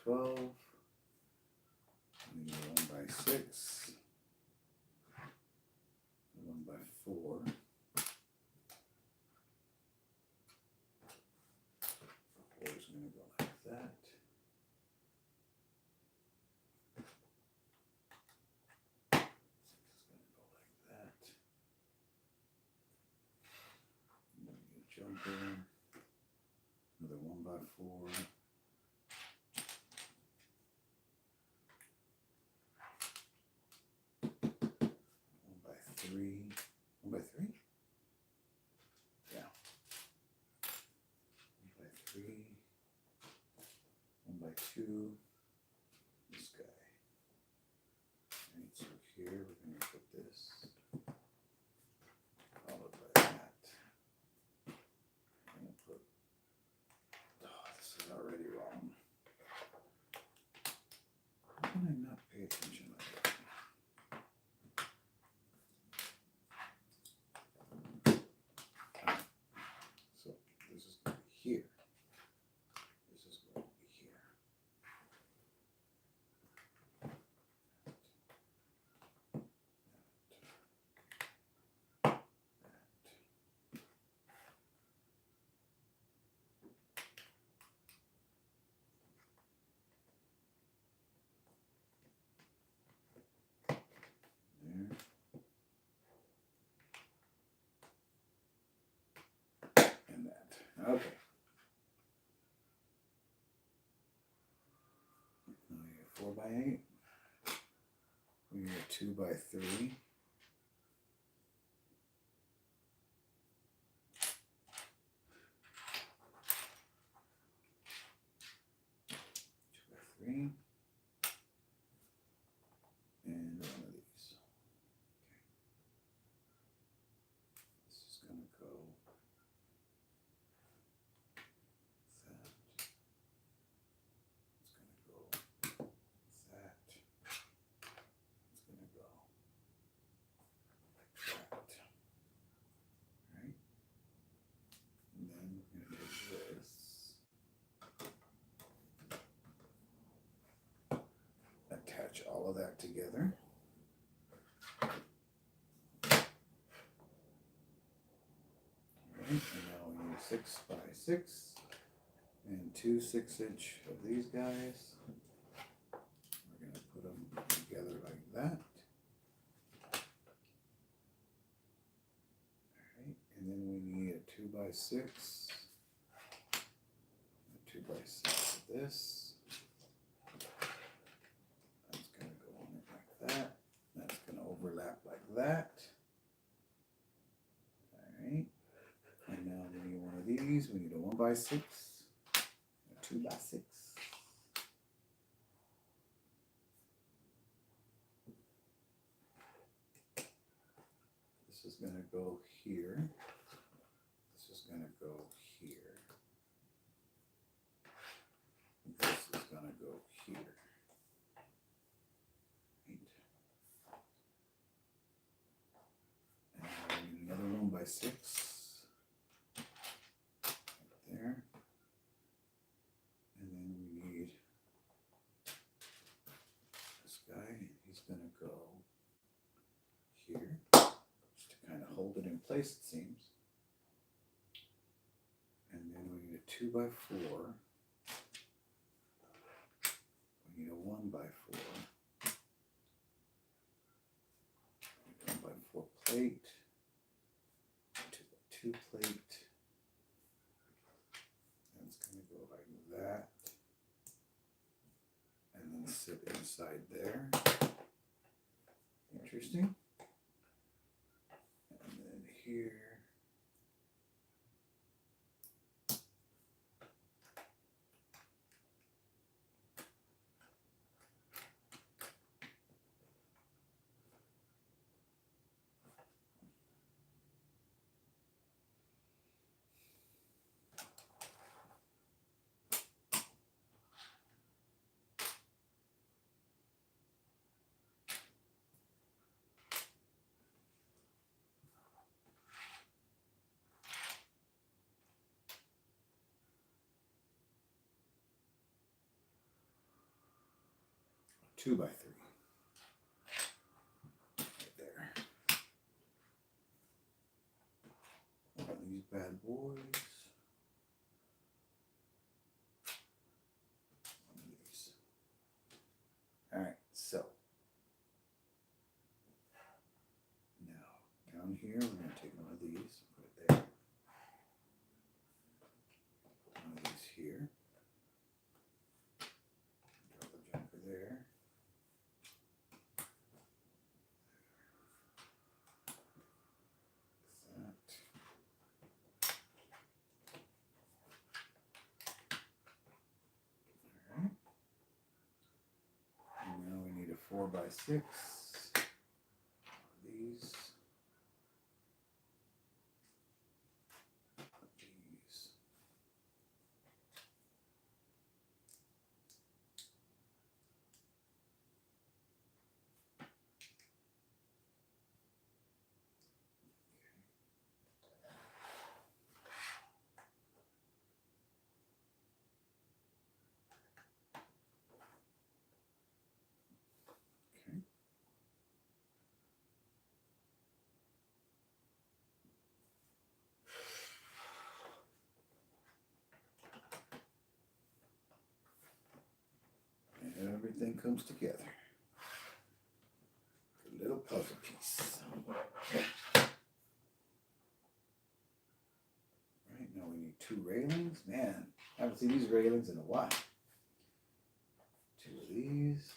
12. We need a 1 by 6. 1 by 4. 4 is going to go like that. Jumper, another 1 by 4. 1 by 3. 1 by 3? Yeah. 1 by 3. 1 by 2. This guy. Right, so here we're going to put this. Followed by that. This is already wrong. How can I not pay attention like that? So this is going to be here. This is going to be here. And that. Okay. Now we have 4 by 8. We have 2 by 3. 2 by 3. And one of these. Okay. This is going to go that. It's going to go that. It's going to go like that. Right? And then we're going to do this. Attach all of that together. And now we need 6 by 6 and 2 6-inch of these guys. We're going to put them together like that. Alright, and then we need a 2 by 6, a 2 by 6 of this. That's going to go on it like that. That's going to overlap like that. Alright. And now we need one of these. We need a 1 by 6, a 2 by 6. This is going to go here. This is going to go here. This is going to go here. Right. And we need another 1 by 6. There. And then we need this guy. He's going to go here, just to kind of hold it in place, it seems. And then we need a 2 by 4. We need a 1 by 4. We need a 1 by 4 plate. 2 by 2 plate. That, and then sit inside there. Interesting. And then here. 2 by 3. Right there. One of these bad boys. One of these. Alright, so now down here we're going to take one of these, put it there. One of these here. Drop the jumper there. That. Alright. And now we need a 4 by 6. These. These. Okay. And everything comes together. A little puzzle piece. Right, now we need 2 railings. Man, I haven't seen these railings in a while. 2 of these.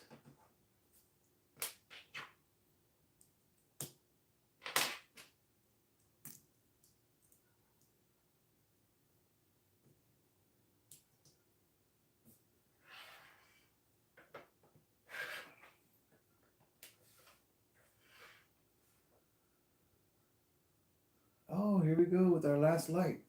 Oh, here we go with our last light.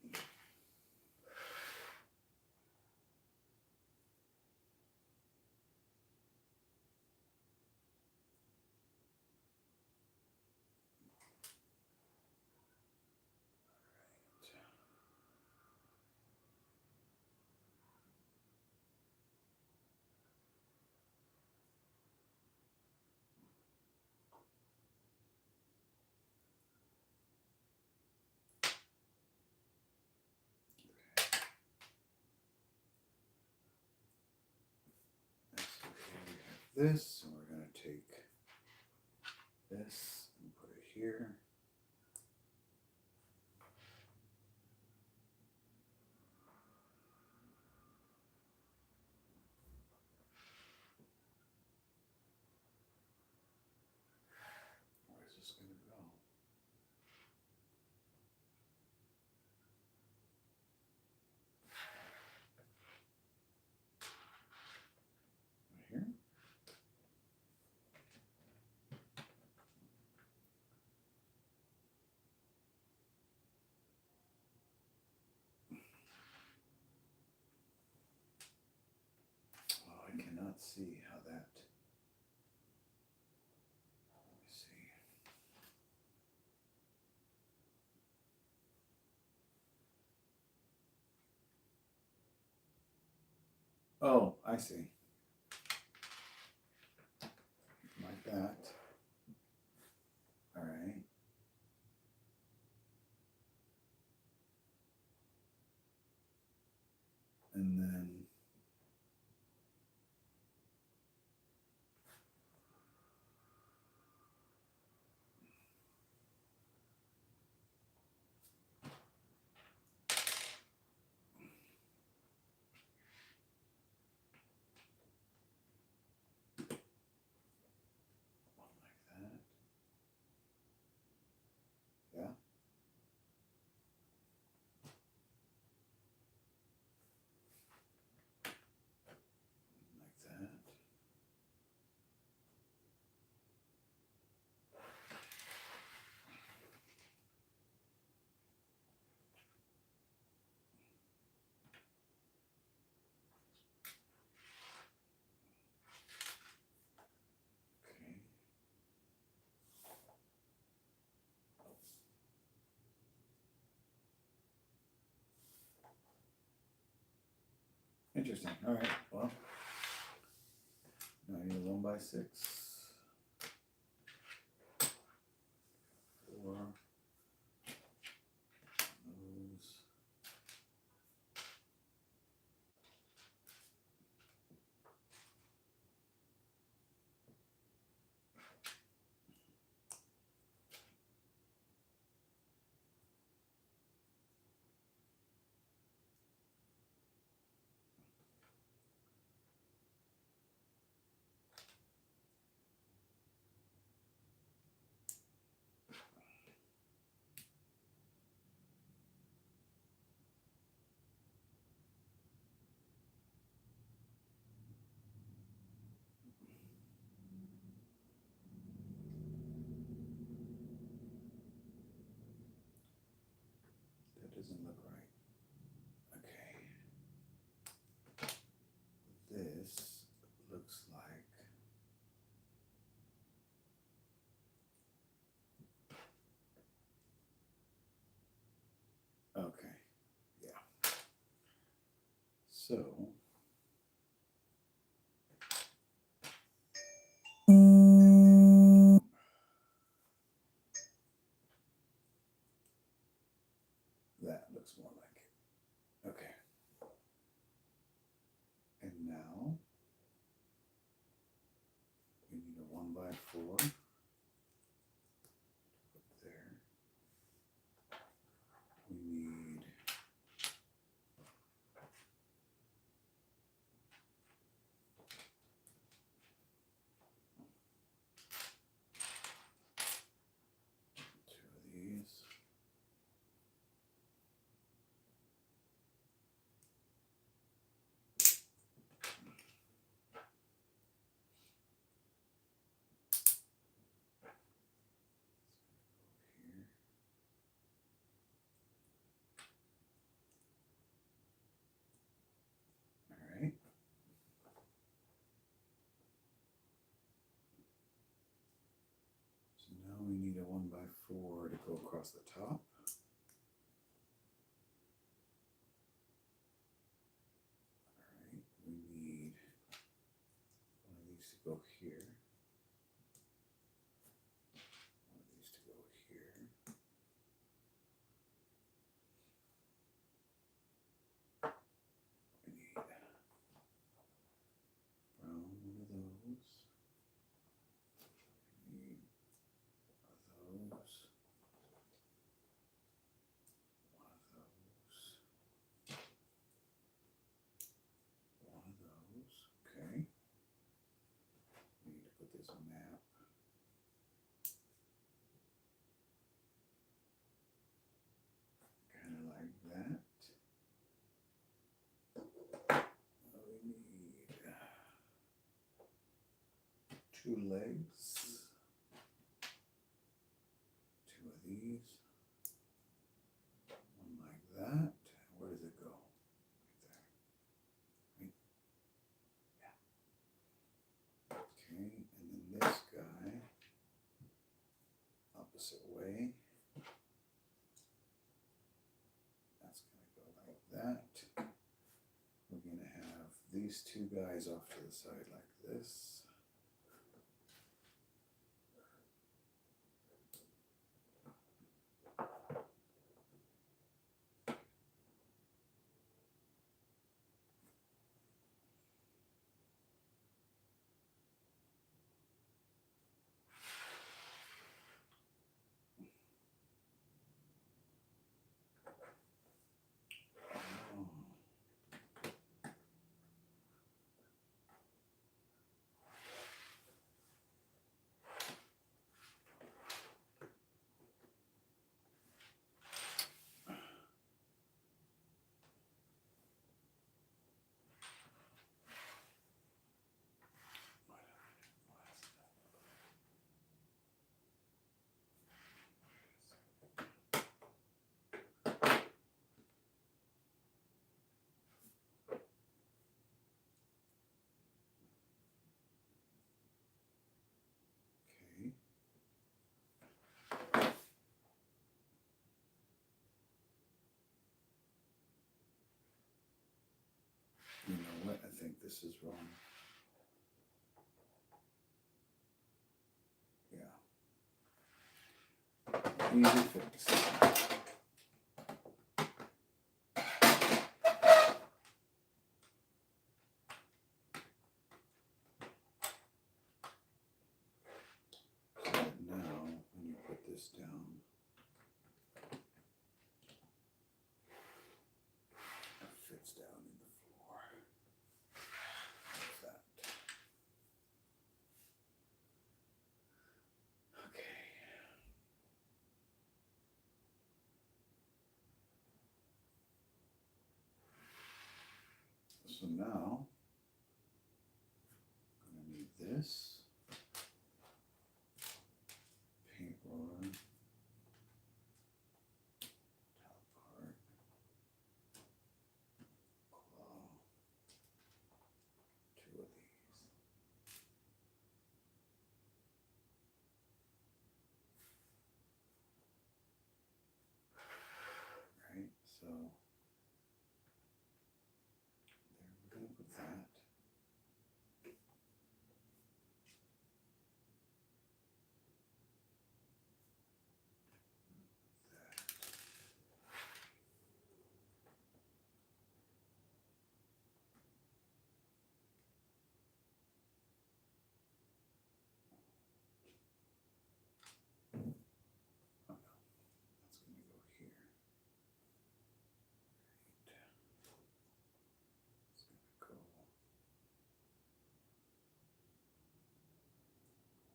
This, and we're going to take this and put it here. Where's this going to go? Right here. Oh, I cannot see how that. Let me see. Oh, I see. Like that. All right. And then one like that. Yeah. Like that. Okay. Interesting. All right. Well, now I need one 1x6. 4. Those. That doesn't look right. Okay. This looks like okay. Yeah. So that looks more like it. Okay. And now we need a 1x4 to put there. We need two of these. Here. All right. So now we need a 1x4 to go across the top. All right. We need one of these to go here. One of these to go here. We need brown one of those. We need one of those. One of those. One of those. Okay. We need to put this map. Kind of like that. We need 2 legs. 2 of these. One like that. Where does it go? Right there. Right? Yeah. Okay, and then this guy, opposite way. That's going to go like that. We're going to have these 2 guys off to the side like this. Okay. You know what? I think this is wrong. Easy fix. So now, when you put this down, it fits down in the floor. Like that. Okay. So now, I'm going to need this paint roller, top part, claw, two of these. Right, so there we're going to put that. Oh no, that's going to go here. Right. It's going to go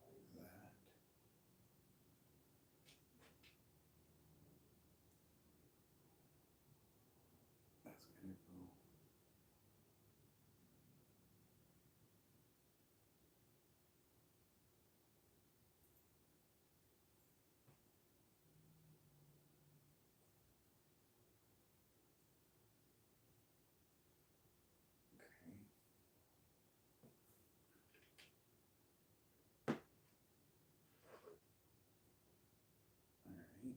like that. That's going to go. Okay. All right.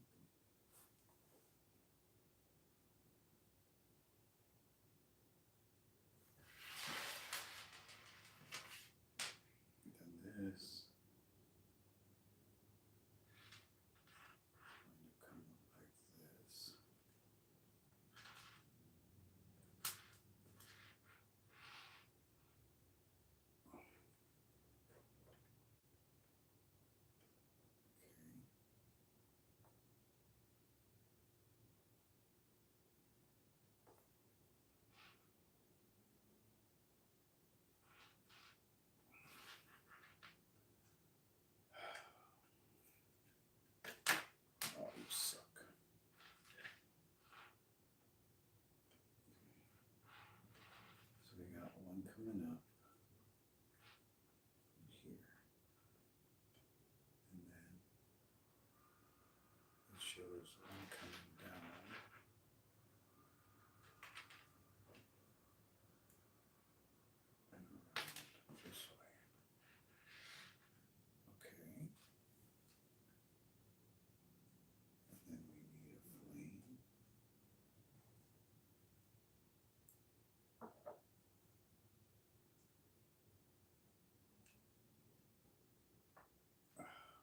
Then this is going to come up like this. Okay. Oh, you suck. So we got one coming up from here. And then it shows one coming down. And around this way. Okay. And then we need a flame. Oh,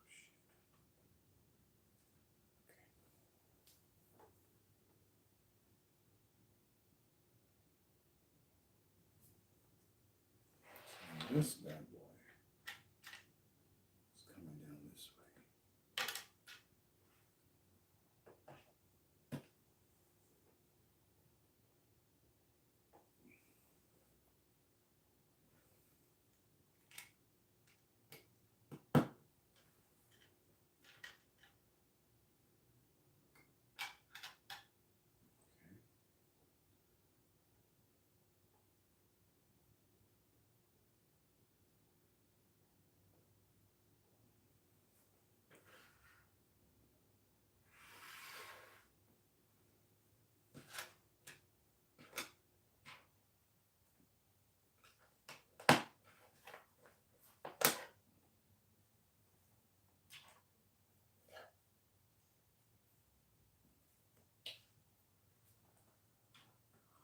shit. Okay. And this bad boy is coming down this way. Okay.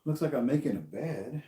Looks like I'm making a bed.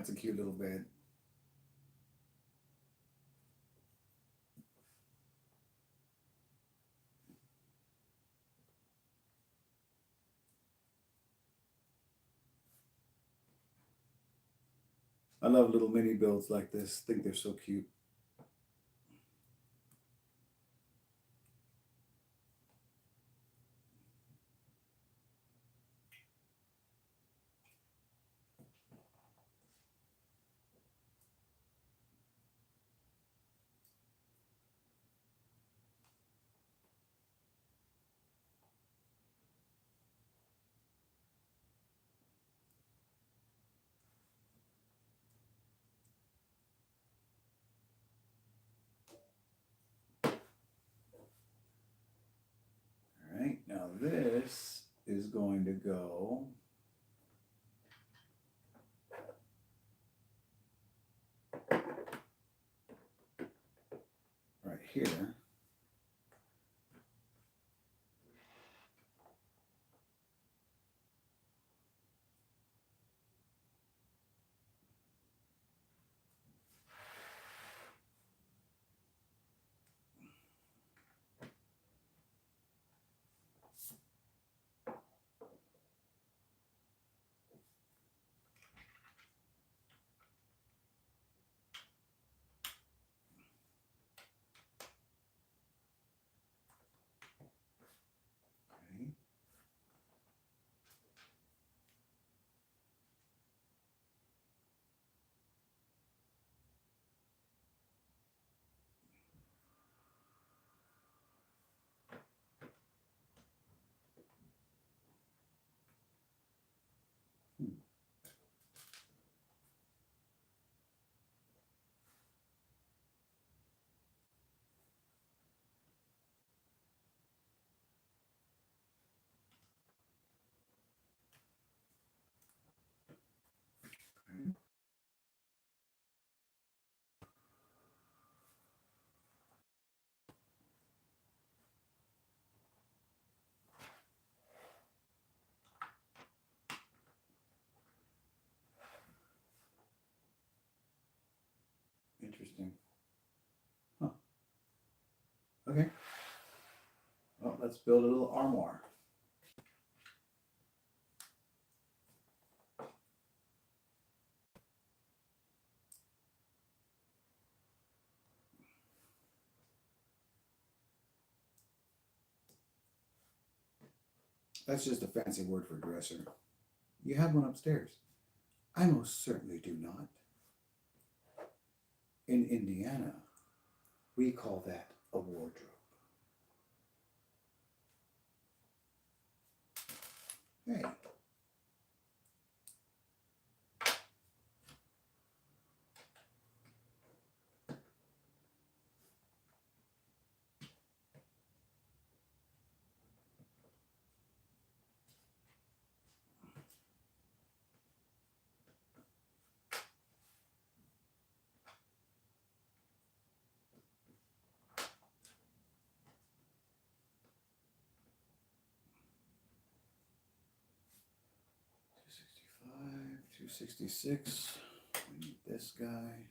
That's a cute little bed. I love little mini builds like this. I think they're so cute. All right, now this is going to go right here. Okay. Okay. Interesting. Huh. Okay. Well, let's build a little armoire. That's just a fancy word for dresser. You have one upstairs. I most certainly do not. In Indiana, we call that a wardrobe. Hey. $265, $266. We need this guy.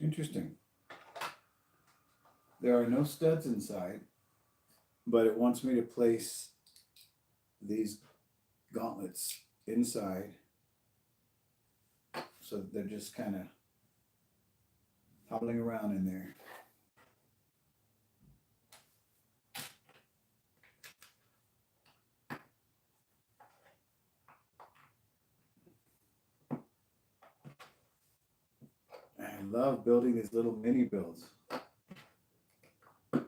Interesting. There are no studs inside, but it wants me to place these gauntlets inside, so they're just kind of hobbling around in there. love building these little mini builds. I'm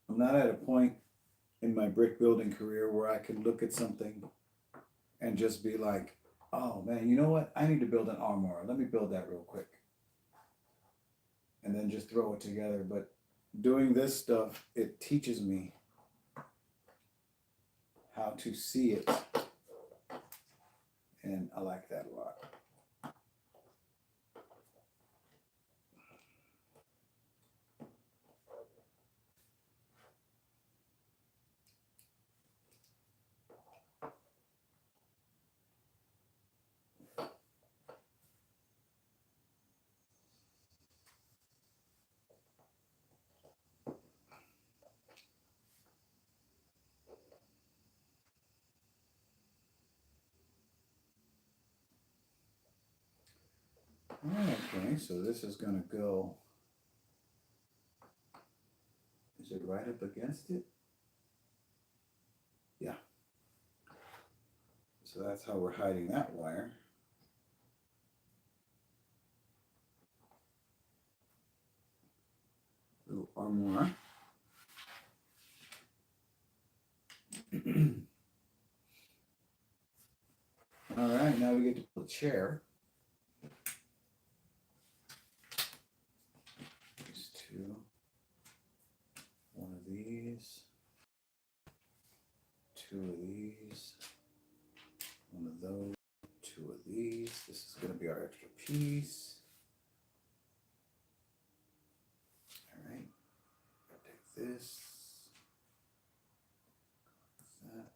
not at a point in my brick building career where I can look at something and just be like, oh man, you know what? I need to build an armoire. Let me build that real quick. And then just throw it together. But doing this stuff, it teaches me how to see it. And I like that a lot. Okay, so this is going to go, is it right up against it? Yeah. So that's how we're hiding that wire. Little armoire. All right, now we get to put a chair. These two. One of these. Two of these. One of those. Two of these. This is going to be our extra piece. All right. Take this. That.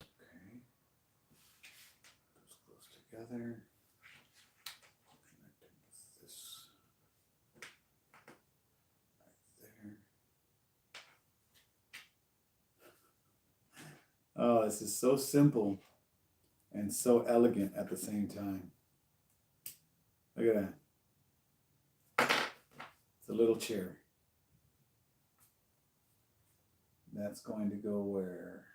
Okay. Those close together. Connecting with this right there. Oh, this is so simple and so elegant at the same time. Look at that. It's a little chair. That's going to go where?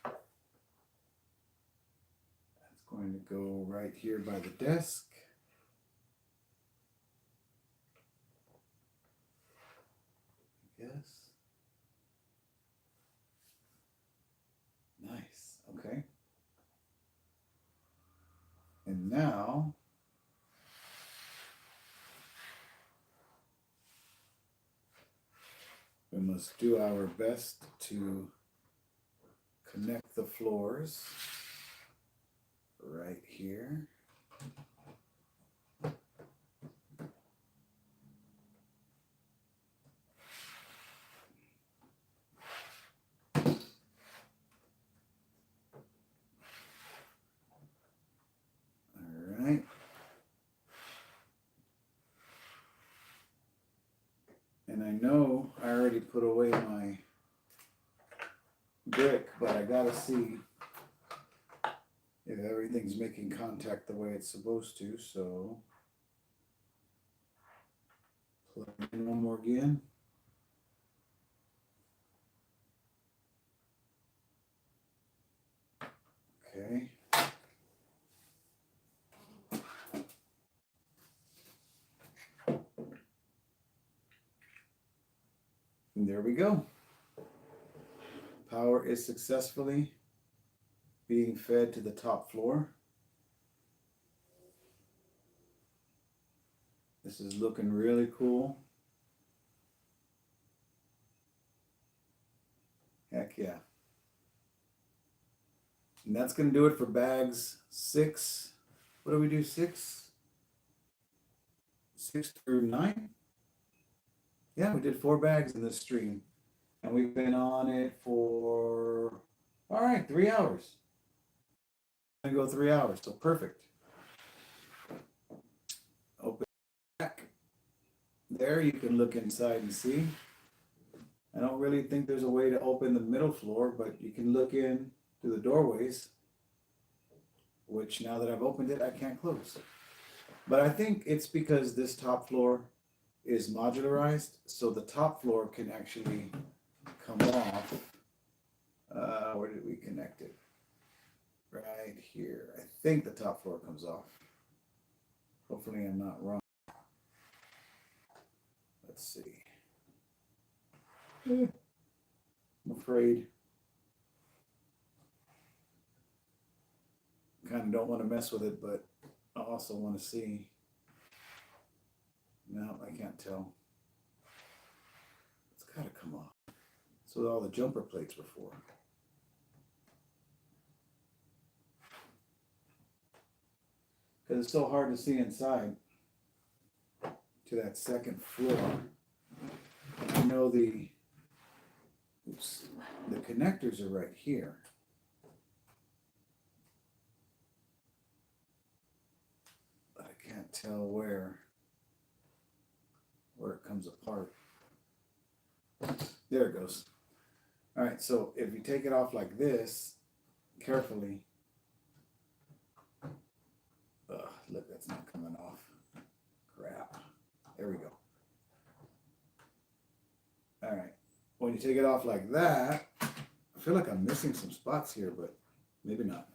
That's going to go right here by the desk. I guess. Nice. Okay. And now we must do our best to connect the floors right here. All right. And I know I already put away my brick, but I gotta see if everything's making contact the way it's supposed to, so plug in one more again. Okay. And there we go. Power is successfully being fed to the top floor. This is looking really cool. Heck yeah. And that's going to do it for bags 6. What do we do? 6 through 9? Yeah, we did 4 bags in this stream. And we've been on it for, all right, 3 hours. I'm going to go 3 hours, so perfect. Open. there you can look inside and see. I don't really think there's a way to open the middle floor, but you can look in through the doorways, which now that I've opened it, I can't close. But I think it's because this top floor is modularized, so the top floor can actually come off. Where did we connect it? Right here. I think the top floor comes off. Hopefully I'm not wrong. Let's see. I'm afraid. Kind of don't want to mess with it, but I also want to see. No, I can't tell. It's got to come off. That's what all the jumper plates were for. Because it's so hard to see inside to that second floor. I know the connectors are right here. But I can't tell where it comes apart. There it goes. All right, so if you take it off like this, carefully. Look, that's not coming off. Crap. There we go. All right. When you take it off like that, I feel like I'm missing some spots here, but maybe not.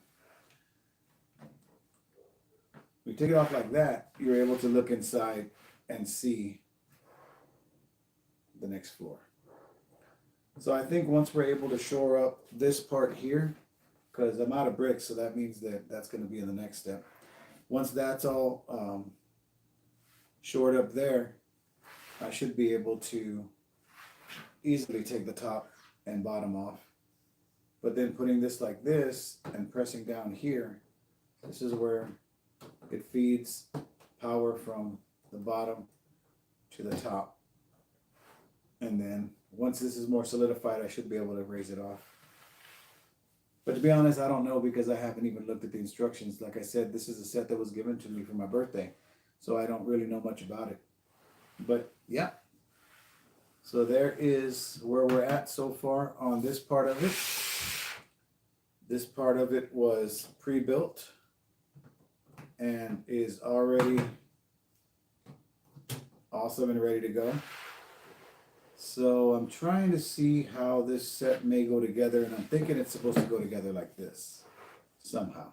When you take it off like that, you're able to look inside and see the next floor. So I think once we're able to shore up this part here, because I'm out of bricks, so that means that that's going to be in the next step. Once that's all shored up there, I should be able to easily take the top and bottom off. But then putting this like this and pressing down here, this is where it feeds power from the bottom to the top. And then once this is more solidified, I should be able to raise it off. But to be honest, I don't know because I haven't even looked at the instructions. Like I said, this is a set that was given to me for my birthday, so I don't really know much about it. But yeah, so there is where we're at so far on this part of it. This part of it was pre-built and is already awesome and ready to go. So I'm trying to see how this set may go together, and I'm thinking it's supposed to go together like this somehow.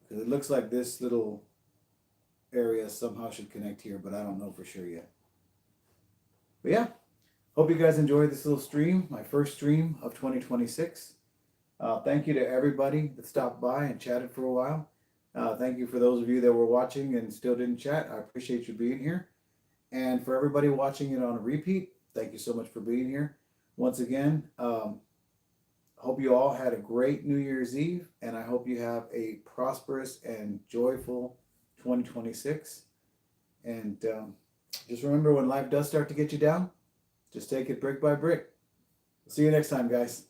Because it looks like this little area somehow should connect here, but I don't know for sure yet. But yeah, hope you guys enjoyed this little stream, my first stream of 2026. Thank you to everybody that stopped by and chatted for a while. Thank you for those of you that were watching and still didn't chat. I appreciate you being here. And for everybody watching it on a repeat, thank you so much for being here. Once again, hope you all had a great New Year's Eve, and I hope you have a prosperous and joyful 2026. And just remember, when life does start to get you down, just take it brick by brick. See you next time, guys.